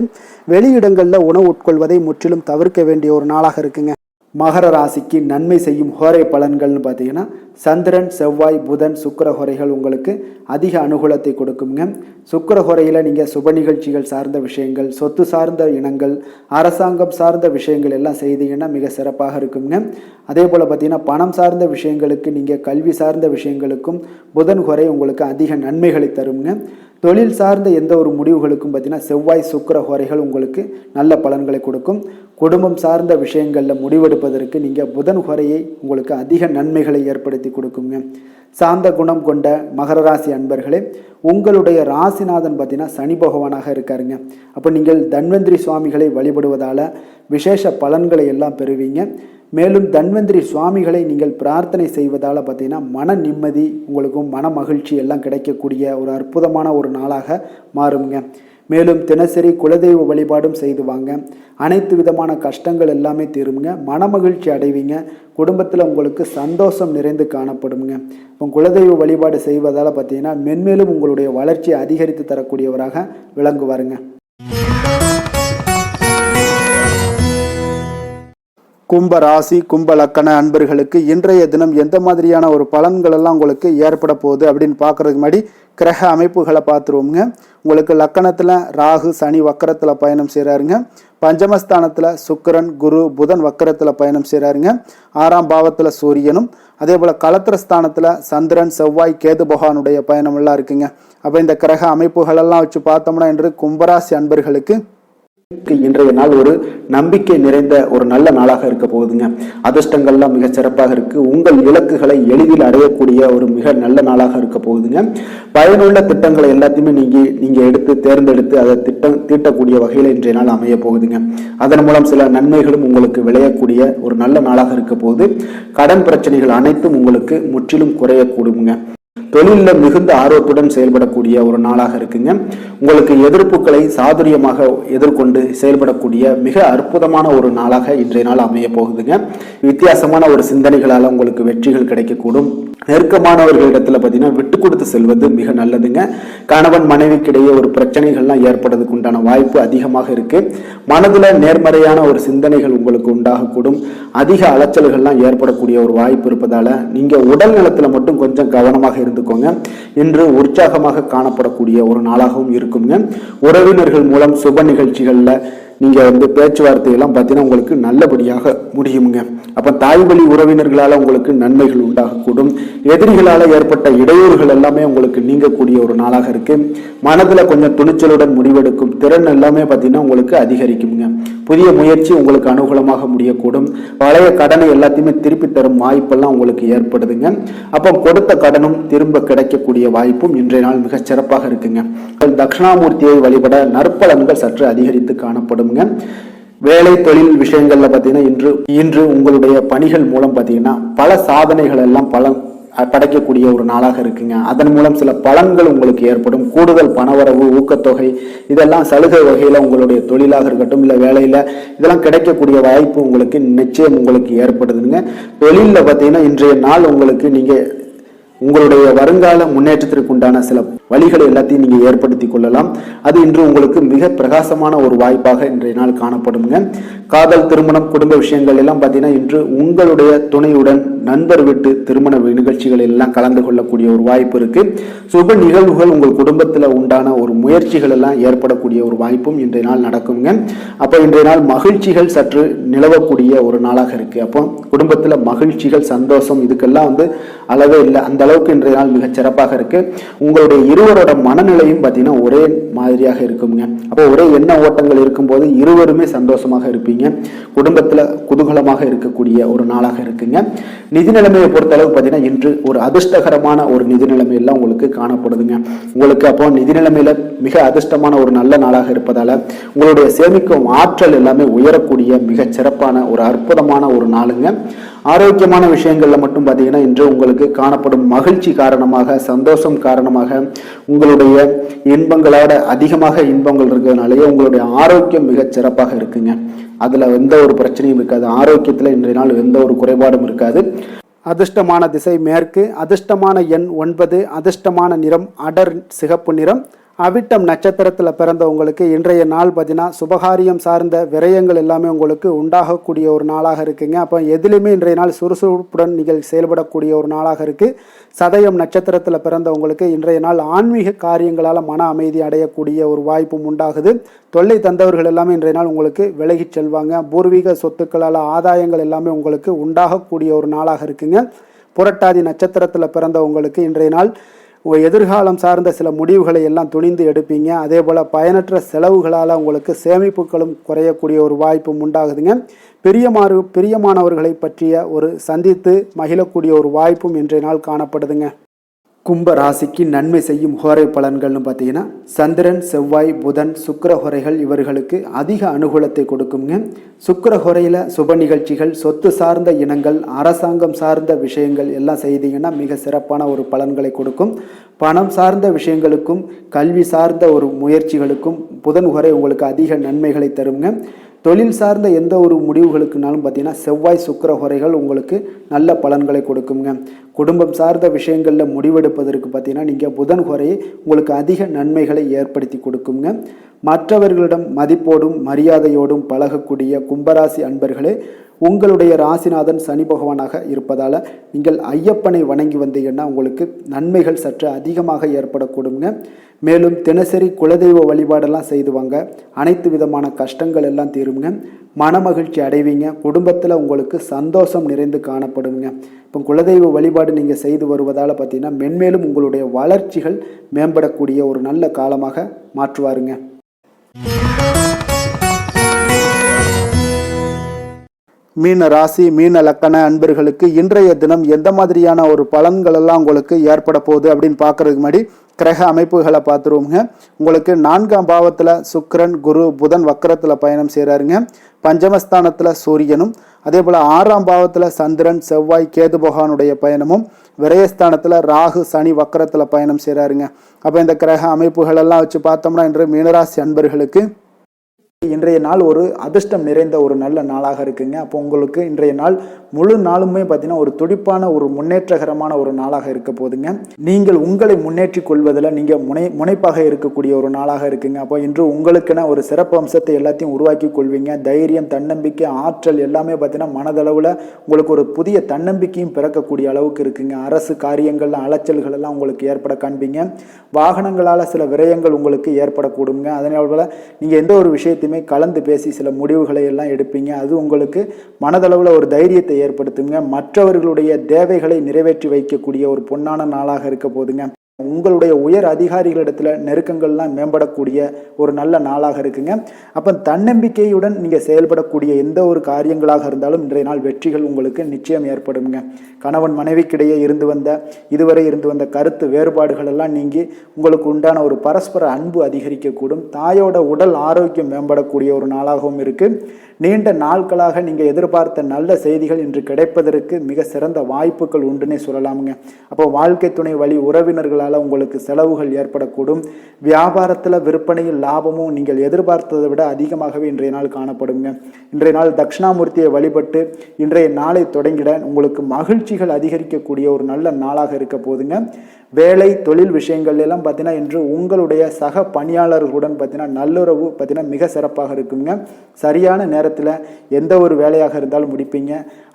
வெளியிடங்களில் உணவு உட்கொள்வதை முற்றிலும் தவிர்க்க வேண்டிய ஒரு நாளாக இருக்குங்க. மகர ராசிக்கு நன்மை செய்யும் ஹோரை பலன்கள்னு பார்த்தீங்கன்னா சந்திரன் செவ்வாய் புதன் சுக்கிர ஹோரைகள் உங்களுக்கு அதிக அனுகூலத்தை கொடுக்குங்க. சுக்கிர ஹோரையில் நீங்கள் சுப நிகழ்ச்சிகள் சார்ந்த விஷயங்கள் சொத்து சார்ந்த இனங்கள் அரசாங்கம் சார்ந்த விஷயங்கள் எல்லாம் செய்தீங்கன்னா மிக சிறப்பாக இருக்குங்க. அதே போல் பார்த்தீங்கன்னா பணம் சார்ந்த விஷயங்களுக்கு நீங்கள் கல்வி சார்ந்த விஷயங்களுக்கும் புதன் ஹோரை உங்களுக்கு அதிக நன்மைகளை தருங்க. தொழில் சார்ந்த எந்த ஒரு முடிவுகளுக்கும் பார்த்தீங்கன்னா செவ்வாய் சுக்கிர ஹோரைகள் உங்களுக்கு நல்ல பலன்களை கொடுக்கும். குடும்பம் சார்ந்த விஷயங்களில் முடிவெடுப்பதற்கு நீங்கள் புதன் ஹோரையை உங்களுக்கு அதிக நன்மைகளை ஏற்படுத்தி ஏற்படுத்தி கொடுக்குங்க. சாந்த குணம் கொண்ட மகர ராசி அன்பர்களே, உங்களுடைய ராசிநாதன் பார்த்தீங்கன்னா சனி பகவானாக இருக்காருங்க. அப்போ நீங்கள் தன்வந்திரி சுவாமிகளை வழிபடுவதால் விசேஷ பலன்களை எல்லாம் பெறுவீங்க. மேலும் தன்வந்திரி சுவாமிகளை நீங்கள் பிரார்த்தனை செய்வதால் பார்த்தீங்கன்னா மன நிம்மதி, உங்களுக்கும் மன மகிழ்ச்சி எல்லாம் கிடைக்கக்கூடிய ஒரு அற்புதமான ஒரு நாளாக மாறுங்க. மேலும் தினசரி குலதெய்வ வழிபாடும் செய்து வாங்க. அனைத்து விதமான கஷ்டங்கள் எல்லாமே தீருங்க. மனமகிழ்ச்சி அடைவீங்க. குடும்பத்தில் உங்களுக்கு சந்தோஷம் நிறைந்து காணப்படுங்க. இப்போ குலதெய்வ வழிபாடு செய்வதால் பார்த்தீங்கன்னா மென்மேலும் உங்களுடைய வளர்ச்சியை அதிகரித்து தரக்கூடியவராக விளங்குவாருங்க. கும்ப ராசி கும்ப லக்கண அன்பர்களுக்கு இன்றைய தினம் எந்த மாதிரியான ஒரு பலன்கள் எல்லாம் உங்களுக்கு ஏற்பட போகுது அப்படின்னு பார்க்கறதுக்கு முன்னாடி கிரக அமைப்புகளை பார்த்துருவோங்க. உங்களுக்கு லக்கணத்தில் ராகு சனி வக்கரத்தில் பயணம் செய்கிறாருங்க. பஞ்சமஸ்தானத்தில் சுக்கிரன் குரு புதன் வக்கரத்தில் பயணம் செய்கிறாருங்க. 6ஆம் பாவத்தில் சூரியனும், அதே போல் களத்திரஸ்தானத்தில் சந்திரன் செவ்வாய் கேது பகவானுடைய பயணம் எல்லாம் இருக்குங்க. அப்போ இந்த கிரக அமைப்புகளெல்லாம் வச்சு பார்த்தோம்னா இன்று கும்பராசி அன்பர்களுக்கு இன்றைய நாள் ஒரு நம்பிக்கை நிறைந்த ஒரு நல்ல நாளாக இருக்க போகுதுங்க. அதிர்ஷ்டங்கள்லாம் மிக சிறப்பாக இருக்கு. உங்கள் இலக்குகளை எளிதில் அடையக்கூடிய ஒரு மிக நல்ல நாளாக இருக்க போகுதுங்க. பயனுள்ள திட்டங்களை எல்லாத்தையுமே நீங்க எடுத்து தேர்ந்தெடுத்து அதை தீட்டக்கூடிய வகையில் இன்றைய நாள் அமைய போகுதுங்க. அதன் மூலம் சில நன்மைகளும் உங்களுக்கு விளையக்கூடிய ஒரு நல்ல நாளாக இருக்க போகுது. கடன் பிரச்சனைகள் அனைத்தும் உங்களுக்கு முற்றிலும் குறையக்கூடுங்க. தொழிலில் மிகுந்த ஆர்வத்துடன் செயல்படக்கூடிய ஒரு நாளாக இருக்குங்க. உங்களுக்கு எதிர்ப்புகளை சாதுரியமாக எதிர்கொண்டு செயல்படக்கூடிய மிக அற்புதமான ஒரு நாளாக இன்றைய நாள் அமைய போகுதுங்க. வித்தியாசமான ஒரு சிந்தனைகளால் உங்களுக்கு வெற்றிகள் கிடைக்கக்கூடும். நெருக்கமானவர்களிடத்துல பார்த்தீங்கன்னா விட்டு கொடுத்து செல்வது மிக நல்லதுங்க. கணவன் மனைவிக்கிடையே ஒரு பிரச்சனைகள்லாம் ஏற்படுறதுக்கு உண்டான வாய்ப்பு அதிகமாக இருக்கு. மனதுல நேர்மறையான ஒரு சிந்தனைகள் உங்களுக்கு உண்டாகக்கூடும். அதிக அலைச்சல்கள்லாம் ஏற்படக்கூடிய ஒரு வாய்ப்பு இருப்பதால நீங்க உடல் நலத்துல மட்டும் கொஞ்சம் கவனமாக இருந்துக்கோங்க. இன்று உற்சாகமாக காணப்படக்கூடிய ஒரு நாளாகவும் இருக்குங்க. உறவினர்கள் மூலம் சுப நிகழ்ச்சிகள்ல நீங்க பேச்சுவார்த்தை எல்லாம் பார்த்தீங்கன்னா உங்களுக்கு நல்லபடியாக முடியுங்க. அப்ப தாய் வழி உறவினர்களால உங்களுக்கு நன்மைகள் உண்டாகக்கூடும். எதிரிகளால ஏற்பட்ட இடையூறுகள் எல்லாமே உங்களுக்கு நீங்கக்கூடிய ஒரு நாளாக இருக்கு. மனதுல கொஞ்சம் துணிச்சலுடன் முடிவெடுக்கும் திறன் எல்லாமே பார்த்தீங்கன்னா உங்களுக்கு அதிகரிக்குங்க. புதிய முயற்சி உங்களுக்கு அனுகூலமாக முடியக்கூடும். பழைய கடனை எல்லாத்தையுமே திருப்பி தரும் வாய்ப்பெல்லாம் உங்களுக்கு ஏற்படுதுங்க. அப்போ கொடுத்த கடனும் திரும்ப கிடைக்கக்கூடிய வாய்ப்பும் இன்றைய நாள் மிக சிறப்பாக இருக்குங்க. தட்சிணாமூர்த்தியை வழிபட நற்பலன்கள் சற்று அதிகரித்து காணப்படும். வேலை தொழில் விஷயங்கள்ல பாத்தீங்கன்னா இன்று உங்களுடைய பணிகள் மூலம் பாத்தீங்கன்னா பல சாதனைகள் எல்லாம் படைக்கக்கூடிய ஒரு நாளாக இருக்குங்க. அதன் மூலம் சில பலன்கள் உங்களுக்கு ஏற்படும். கூடுதல் பணவரவு, ஊக்கத்தொகை இதெல்லாம் சலுகை வகையில உங்களுடைய தொழிலாக இருக்கட்டும் இல்ல வேலையில இதெல்லாம் கிடைக்கக்கூடிய வாய்ப்பு உங்களுக்கு நிச்சயம் உங்களுக்கு ஏற்படுதுங்க. தொழில பாத்தீங்கன்னா இன்றைய நாள் உங்களுக்கு நீங்க உங்களுடைய வருங்கால முன்னேற்றத்திற்கு உண்டான சில வழிகளை எல்லாத்தையும் நீங்க ஏற்படுத்தி கொள்ளலாம். அது இன்று உங்களுக்கு மிக பிரகாசமான ஒரு வாய்ப்பாக இன்றைய நாள் காணப்படுங்க. காதல், திருமணம், குடும்ப விஷயங்கள் எல்லாம் பார்த்தீங்கன்னா இன்று உங்களுடைய துணையுடன் நண்பர் வீட்டு திருமண நிகழ்ச்சிகள் எல்லாம் கலந்து கொள்ளக்கூடிய ஒரு வாய்ப்பு இருக்கு. சுப நிகழ்வுகள் உங்கள் குடும்பத்தில் உண்டான ஒரு முயற்சிகள் எல்லாம் ஏற்படக்கூடிய ஒரு வாய்ப்பும் இன்றைய நாள் நடக்குங்க. அப்போ இன்றைய நாள் மகிழ்ச்சிகள் சற்று நிலவக்கூடிய ஒரு நாளாக இருக்கு. அப்போ குடும்பத்தில் மகிழ்ச்சிகள், சந்தோஷம் இதுக்கெல்லாம் அளவே இல்லை. அந்த அளவுக்கு இன்றைய நாள் மிக சிறப்பாக இருக்கு. உங்களுடைய இருவரோட மனநிலையும் பார்த்தீங்கன்னா ஒரே மாதிரியாக இருக்குங்க. அப்போ ஒரே எண்ண ஓட்டங்கள் இருக்கும்போது இருவருமே சந்தோஷமாக இருப்பீங்க. குடும்பத்துல குதூகலமாக இருக்கக்கூடிய ஒரு நாளாக இருக்குங்க. நிதி நிலைமையை பொறுத்த அளவுக்கு பார்த்தீங்கன்னா இன்று ஒரு அதிர்ஷ்டகரமான ஒரு நிதி நிலைமையெல்லாம் உங்களுக்கு காணப்படுதுங்க. உங்களுக்கு அப்போ நிதி நிலைமையில மிக அதிர்ஷ்டமான ஒரு நல்ல நாளாக இருப்பதால உங்களுடைய சேமிக்கும் ஆற்றல் எல்லாமே உயரக்கூடிய மிக சிறப்பான ஒரு அற்புதமான ஒரு நாளுங்க. ஆரோக்கியமான விஷயங்கள்ல மட்டும் பார்த்தீங்கன்னா இன்று உங்களுக்கு காணப்படும் மகிழ்ச்சி காரணமாக, சந்தோஷம் காரணமாக உங்களுடைய இன்பங்களோட அதிகமாக இன்பங்கள் இருக்கிறதுனாலேயே உங்களுடைய ஆரோக்கியம் மிக சிறப்பாக இருக்குங்க. அதுல எந்த ஒரு பிரச்சனையும் இருக்காது. ஆரோக்கியத்துல இன்றைய நாள் எந்த ஒரு குறைபாடும் இருக்காது. அதிர்ஷ்டமான திசை மேற்கு, அதிர்ஷ்டமான எண் 9, அதிர்ஷ்டமான நிறம் அடர் சிகப்பு நிறம். அவிட்டம் நட்சத்திரத்தில் பிறந்தவங்களுக்கு இன்றைய நாள் பார்த்தீங்கன்னா சுபகாரியம் சார்ந்த விரயங்கள் எல்லாமே உங்களுக்கு உண்டாகக்கூடிய ஒரு நாளாக இருக்குங்க. அப்போ எதுலையுமே இன்றைய நாள் சுறுசுறுப்புடன் நீங்கள் செயல்படக்கூடிய ஒரு நாளாக இருக்குது. சதயம் நட்சத்திரத்தில் பிறந்தவங்களுக்கு இன்றைய நாள் ஆன்மீக காரியங்களால் மன அமைதி அடையக்கூடிய ஒரு வாய்ப்பும் உண்டாகுது. தொல்லை தந்தவர்கள் எல்லாமே இன்றைய நாள் உங்களுக்கு விலகி செல்வாங்க. பூர்வீக சொத்துக்களால் ஆதாயங்கள் எல்லாமே உங்களுக்கு உண்டாகக்கூடிய ஒரு நாளாக இருக்குங்க. புரட்டாதி நட்சத்திரத்தில் பிறந்தவங்களுக்கு இன்றைய நாள் உங்கள் எதிர்காலம் சார்ந்த சில முடிவுகளை எல்லாம் துணிந்து எடுப்பீங்க. அதே போல் பயனற்ற செலவுகளால் உங்களுக்கு சேமிப்புகளும் குறையக்கூடிய ஒரு வாய்ப்பும் உண்டாகுதுங்க. பிரியமானவர்களை பற்றிய ஒரு சந்தித்து மகிழக்கூடிய ஒரு வாய்ப்பும் இன்றைய நாள் காணப்படுதுங்க. கும்ப ராசிக்கு நன்மை செய்யும் ஹோரை பலன்கள்னு பார்த்தீங்கன்னா சந்திரன், செவ்வாய், புதன், சுக்கிர ஹோரைகள் இவர்களுக்கு அதிக அனுகூலத்தை கொடுக்குங்க. சுக்கிர ஹோரையில் சுப நிகழ்ச்சிகள், சொத்து சார்ந்த இனங்கள், அரசாங்கம் சார்ந்த விஷயங்கள் எல்லாம் செய்தீங்கன்னா மிக சிறப்பான ஒரு பலன்களை கொடுக்கும். பணம் சார்ந்த விஷயங்களுக்கும் கல்வி சார்ந்த ஒரு முயற்சிகளுக்கும் புதன் ஹோரை உங்களுக்கு அதிக நன்மைகளை தருங்க. தொழில் சார்ந்த எந்த ஒரு முடிவுகளுக்குனாலும் பார்த்தீங்கன்னா செவ்வாய், சுக்கிர ஹோரைகள் உங்களுக்கு நல்ல பலன்களை கொடுக்குங்க. குடும்பம் சார்ந்த விஷயங்களில் முடிவெடுப்பதற்கு பார்த்தீங்கன்னா நீங்கள் புதன் ஹோரையை உங்களுக்கு அதிக நன்மைகளை ஏற்படுத்தி கொடுக்குங்க. மற்றவர்களிடம் மதிப்போடும் மரியாதையோடும் பழகக்கூடிய கும்பராசி அன்பர்களே, உங்களுடைய ராசிநாதன் சனி பகவானாக இருப்பதால் நீங்கள் ஐயப்பனை வணங்கி வந்தீங்கன்னா உங்களுக்கு நன்மைகள் சற்று அதிகமாக ஏற்படக்கூடுங்க. மேலும் தினசரி குலதெய்வ வழிபாடெல்லாம் செய்து வாங்க, அனைத்து விதமான கஷ்டங்கள் எல்லாம் தீருங்க. மனமகிழ்ச்சி அடைவீங்க. குடும்பத்தில் உங்களுக்கு சந்தோஷம் நிறைந்து காணப்படுங்க. இப்போ குலதெய்வ வழிபாடு நீங்கள் செய்து வருவதால் பார்த்தீங்கன்னா மென்மேலும் உங்களுடைய வளர்ச்சிகள் மேம்படக்கூடிய ஒரு நல்ல காலமாக மாற்றுவாருங்க. மீன ராசி, மீன லக்கண அன்பர்களுக்கு இன்றைய தினம் எந்த மாதிரியான ஒரு பலன்கள் எல்லாம் உங்களுக்கு ஏற்பட போகுது அப்படின்னு பார்க்கறதுக்கு முன்னாடி கிரக அமைப்புகளை பார்த்துருவோங்க. உங்களுக்கு 4ஆம் பாவத்தில் சுக்கிரன், குரு, புதன் வக்கரத்தில் பயணம் செய்கிறாருங்க. பஞ்சமஸ்தானத்தில் சூரியனும், அதே போல் 6ஆம் பாவத்தில் சந்திரன், செவ்வாய், கேது பகவானுடைய பயணமும், விரயஸ்தானத்தில் ராகு, சனி வக்கரத்தில் பயணம் செய்கிறாருங்க. அப்போ இந்த கிரக அமைப்புகள் எல்லாம் வச்சு பார்த்தோம்னா இன்று மீனராசி அன்பர்களுக்கு இன்றைய நாள் ஒரு அதிர்ஷ்டம் நிறைந்த ஒரு நல்ல நாளாக இருக்குங்க. அப்போ உங்களுக்கு இன்றைய நாள் முழு நாளுமே பார்த்தீங்கன்னா ஒரு துடிப்பான ஒரு முன்னேற்றகரமான ஒரு நாளாக இருக்க போதுங்க. நீங்கள் உங்களை முன்னேற்றி கொள்வதில் நீங்கள் முனைப்பாக இருக்கக்கூடிய ஒரு நாளாக இருக்குங்க. அப்போ இன்று உங்களுக்குன்னு ஒரு சிறப்பு அம்சத்தை எல்லாத்தையும் உருவாக்கி கொள்வீங்க. தைரியம், தன்னம்பிக்கை, ஆற்றல் எல்லாமே பார்த்தீங்கன்னா மனதளவில் உங்களுக்கு ஒரு புதிய தன்னம்பிக்கையும் பிறக்கக்கூடிய அளவுக்கு இருக்குங்க. அரசு காரியங்கள்ல அலைச்சல்கள் எல்லாம் உங்களுக்கு ஏற்பட காண்பீங்க. வாகனங்களால் சில விரயங்கள் உங்களுக்கு ஏற்படக்கூடுங்க. அதனால நீங்கள் எந்த ஒரு விஷயத்தையுமே கலந்து பேசி சில முடிவுகளை எல்லாம் எடுப்பீங்க. அது உங்களுக்கு மனதளவில் ஒரு தைரியத்தை ஏற்படுத்துங்க. மற்றவர்களுடைய தேவைகளை நிறைவேற்றி வைக்கக்கூடிய ஒரு பொன்னான நாளாக இருக்க போதுங்க. உங்களுடைய உயர் அதிகாரிகளிடத்துல நெருக்கங்கள்லாம் மேம்படக்கூடிய ஒரு நல்ல நாளாக இருக்குங்க. அப்போ தன்னம்பிக்கையுடன் நீங்கள் செயல்படக்கூடிய எந்த ஒரு காரியங்களாக இருந்தாலும் இன்றைய நாள் வெற்றிகள் உங்களுக்கு நிச்சயம் ஏற்படுங்க. கணவன் மனைவிக்கிடையே இதுவரை இருந்து வந்த கருத்து வேறுபாடுகள் எல்லாம் நீங்கி உங்களுக்கு உண்டான ஒரு பரஸ்பர அன்பு அதிகரிக்கக்கூடும். தாயோட உடல் ஆரோக்கியம் மேம்படக்கூடிய ஒரு நாளாகவும் இருக்கு. நீண்ட நாட்களாக நீங்கள் எதிர்பார்த்த நல்ல செய்திகள் இன்று கிடைப்பதற்கு மிக சிறந்த வாய்ப்புகள் உண்டுன்னே சொல்லலாமுங்க. அப்போ வாழ்க்கை துணை வழி உறவினர்களால் உங்களுக்கு செலவுகள் ஏற்படக்கூடும். வியாபாரத்தில் விற்பனையில் லாபமும் நீங்கள் எதிர்பார்த்ததை விட அதிகமாகவே இன்றைய நாள் காணப்படுங்க. இன்றைய நாள் தட்சிணாமூர்த்தியை வழிபட்டு இன்றைய நாளை தொடங்கிட உங்களுக்கு மகிழ்ச்சிகள் அதிகரிக்கக்கூடிய ஒரு நல்ல நாளாக இருக்க போதுங்க. வேலை தொழில் விஷயங்கள் எல்லாம் பார்த்தீங்கன்னா இன்று உங்களுடைய சக பணியாளர்களுடன் பார்த்தீங்கன்னா நல்லுறவு பார்த்தீங்கன்னா மிக சிறப்பாக இருக்குங்க. சரியான நேரத்தில் எந்த ஒரு வேலையாக இருந்தாலும் முடிப்பீங்க.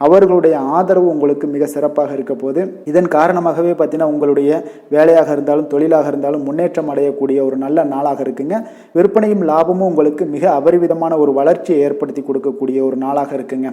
அவர்களுடைய ஆதரவு உங்களுக்கு மிக சிறப்பாக இருக்க போது. இதன் காரணமாகவே பார்த்தீங்கன்னா உங்களுடைய வேலையாக இருந்தாலும் தொழிலாக இருந்தாலும் முன்னேற்றம் அடையக்கூடிய ஒரு நல்ல நாளாக இருக்குங்க. விற்பனையும் லாபமும் உங்களுக்கு மிக அபரிவிதமான ஒரு வளர்ச்சியை ஏற்படுத்தி கொடுக்கக்கூடிய ஒரு நாளாக இருக்குங்க.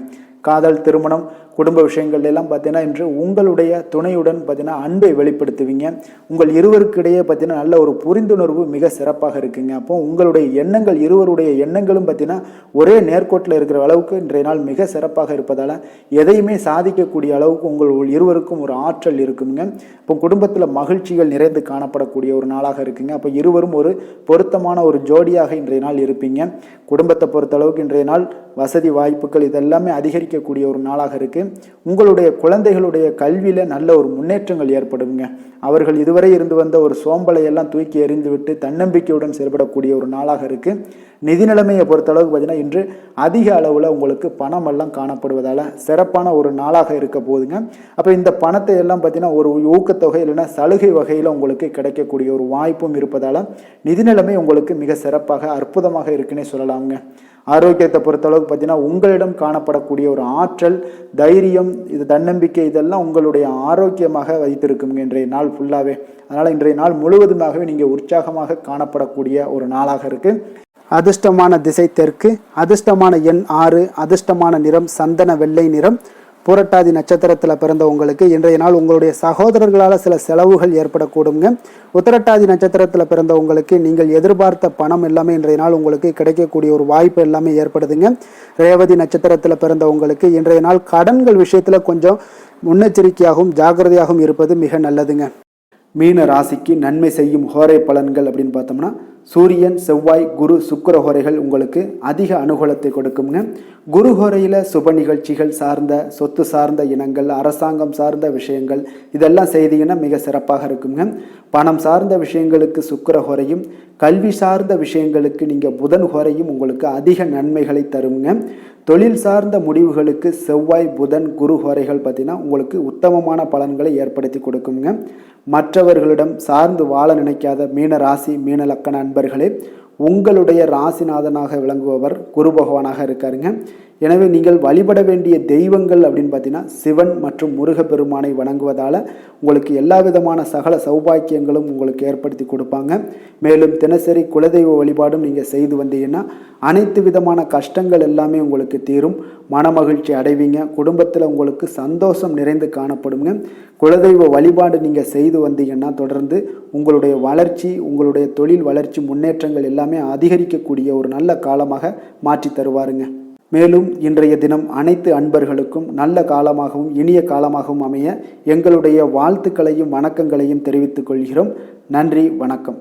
காதல், திருமணம், குடும்ப விஷயங்கள் எல்லாம் பார்த்தீங்கன்னா இன்று உங்களுடைய துணையுடன் பார்த்தீங்கன்னா அன்பை வெளிப்படுத்துவீங்க. உங்கள் இருவருக்கிடையே பார்த்தீங்கன்னா நல்ல ஒரு புரிந்துணர்வு மிக சிறப்பாக இருக்குங்க. அப்போ உங்களுடைய எண்ணங்கள், இருவருடைய எண்ணங்களும் பார்த்தீங்கன்னா ஒரே நேர்கோட்டில் இருக்கிற அளவுக்கு இன்றைய நாள் மிக சிறப்பாக இருப்பதால் எதையுமே சாதிக்கக்கூடிய அளவுக்கு உங்கள் இருவருக்கும் ஒரு ஆற்றல் இருக்குங்க. இப்போ குடும்பத்தில் மகிழ்ச்சிகள் நிறைந்து காணப்படக்கூடிய ஒரு நாளாக இருக்குங்க. அப்போ இருவரும் ஒரு பொருத்தமான ஒரு ஜோடியாக இன்றைய நாள் இருப்பீங்க. குடும்பத்தை பொறுத்த அளவுக்கு இன்றைய நாள் வசதி வாய்ப்புகள் இதெல்லாமே அதிகரிக்கக்கூடிய ஒரு நாளாக இருக்கு. உங்களுடைய குழந்தைகளுடைய கல்வியில நல்ல ஒரு முன்னேற்றங்கள் ஏற்படுங்க. அவர்கள் இதுவரை இருந்து வந்த ஒரு சோம்பலை எல்லாம் தூக்கி எறிந்து விட்டு தன்னம்பிக்கையுடன் செயல்படக்கூடிய ஒரு நாளாக இருக்கு. நிதி நிலைமையை பொறுத்த அளவுக்கு பார்த்தீங்கன்னா இன்று அதிக அளவில் உங்களுக்கு பணம் எல்லாம் காணப்படுவதால சிறப்பான ஒரு நாளாக இருக்க போதுங்க. அப்போ இந்த பணத்தை எல்லாம் பார்த்தீங்கன்னா ஒரு ஊக்கத்தொகை இல்லைன்னா சலுகை வகையில் உங்களுக்கு கிடைக்கக்கூடிய ஒரு வாய்ப்பும் இருப்பதால நிதி நிலைமை உங்களுக்கு மிக சிறப்பாக அற்புதமாக இருக்குன்னே சொல்லலாமுங்க. ஆரோக்கியத்தை பொறுத்தளவுக்கு பார்த்தீங்கன்னா உங்களிடம் காணப்படக்கூடிய ஒரு ஆற்றல், தைரியம், இது தன்னம்பிக்கை இதெல்லாம் உங்களுடைய ஆரோக்கியமாக வைத்திருக்குங்க இன்றைய நாள் ஃபுல்லாகவே. அதனால் இன்றைய நாள் முழுவதுமாகவே நீங்கள் உற்சாகமாக காணப்படக்கூடிய ஒரு நாளாக இருக்கு. அதிர்ஷ்டமான திசை தெற்கு, அதிர்ஷ்டமான எண் 6, அதிர்ஷ்டமான நிறம் சந்தன வெள்ளை நிறம், பூரட்டாதி நட்சத்திரத்தில் பிறந்தவங்களுக்கு இன்றைய நாள் உங்களுடைய சகோதரர்களால் சில செலவுகள் ஏற்படக்கூடுங்க. உத்திரட்டாதி நட்சத்திரத்தில் பிறந்தவங்களுக்கு நீங்கள் எதிர்பார்த்த பணம் எல்லாமே இன்றைய நாள் உங்களுக்கு கிடைக்கக்கூடிய ஒரு வாய்ப்பு எல்லாமே ஏற்படுதுங்க. ரேவதி நட்சத்திரத்தில் பிறந்தவங்களுக்கு இன்றைய நாள் கடன்கள் விஷயத்தில் கொஞ்சம் முன்னெச்சரிக்கையாகவும் ஜாக்கிரதையாகவும் இருப்பது மிக நல்லதுங்க. மீன ராசிக்கு நன்மை செய்யும் ஹோரை பலன்கள் அப்படின்னு பார்த்தோம்னா, சூரியன், செவ்வாய், குரு, சுக்கிர ஹோரைகள் உங்களுக்கு அதிக அனுகூலத்தை கொடுக்குங்க. குரு ஹோரையில் சுப நிகழ்ச்சிகள் சார்ந்த, சொத்து சார்ந்த இனங்கள், அரசாங்கம் சார்ந்த விஷயங்கள் இதெல்லாம் செய்தீங்கன்னா மிக சிறப்பாக இருக்குங்க. பணம் சார்ந்த விஷயங்களுக்கு சுக்கிர ஹோரையும், கல்வி சார்ந்த விஷயங்களுக்கு நீங்கள் புதன் ஹோரையும் உங்களுக்கு அதிக நன்மைகளை தருங்க. தொழில் சார்ந்த முடிவுகளுக்கு செவ்வாய், புதன், குரு ஹோரைகள் பார்த்தீங்கன்னா உங்களுக்கு உத்தமமான பலன்களை ஏற்படுத்தி கொடுக்குங்க. மற்றவர்களிடம் சார்ந்து வாழ நினைக்காத மீன ராசி, மீன லக்கண அன்பர்களே, உங்களுடைய ராசிநாதனாக விளங்குபவர் குரு பகவானாக இருக்காருங்க. எனவே நீங்கள் வழிபட வேண்டிய தெய்வங்கள் அப்படின்னு பார்த்தீங்கன்னா சிவன் மற்றும் முருகப்பெருமானை வணங்குவதால் உங்களுக்கு எல்லா விதமான சகல சௌபாக்கியங்களும் உங்களுக்கு ஏற்படுத்தி கொடுப்பாங்க. மேலும் தினசரி குலதெய்வ வழிபாடும் நீங்கள் செய்து வந்தீங்கன்னா அனைத்து விதமான கஷ்டங்கள் எல்லாமே உங்களுக்கு தீரும், மனமகிழ்ச்சி அடைவீங்க, குடும்பத்தில் உங்களுக்கு சந்தோஷம் நிறைந்து காணப்படுங்க. குலதெய்வ வழிபாடு நீங்கள் செய்து வந்தீங்கன்னா தொடர்ந்து உங்களுடைய வளர்ச்சி, உங்களுடைய தொழில் வளர்ச்சி, முன்னேற்றங்கள் எல்லாமே அதிகரிக்கக்கூடிய ஒரு நல்ல காலமாக மாற்றி தருவாருங்க. மேலும் இன்றைய தினம் அனைத்து அன்பர்களுக்கும் நல்ல காலமாகவும் இனிய காலமாகவும் அமைய எங்களுடைய வாழ்த்துக்களையும் வணக்கங்களையும் தெரிவித்துக் கொள்கிறோம். நன்றி, வணக்கம்.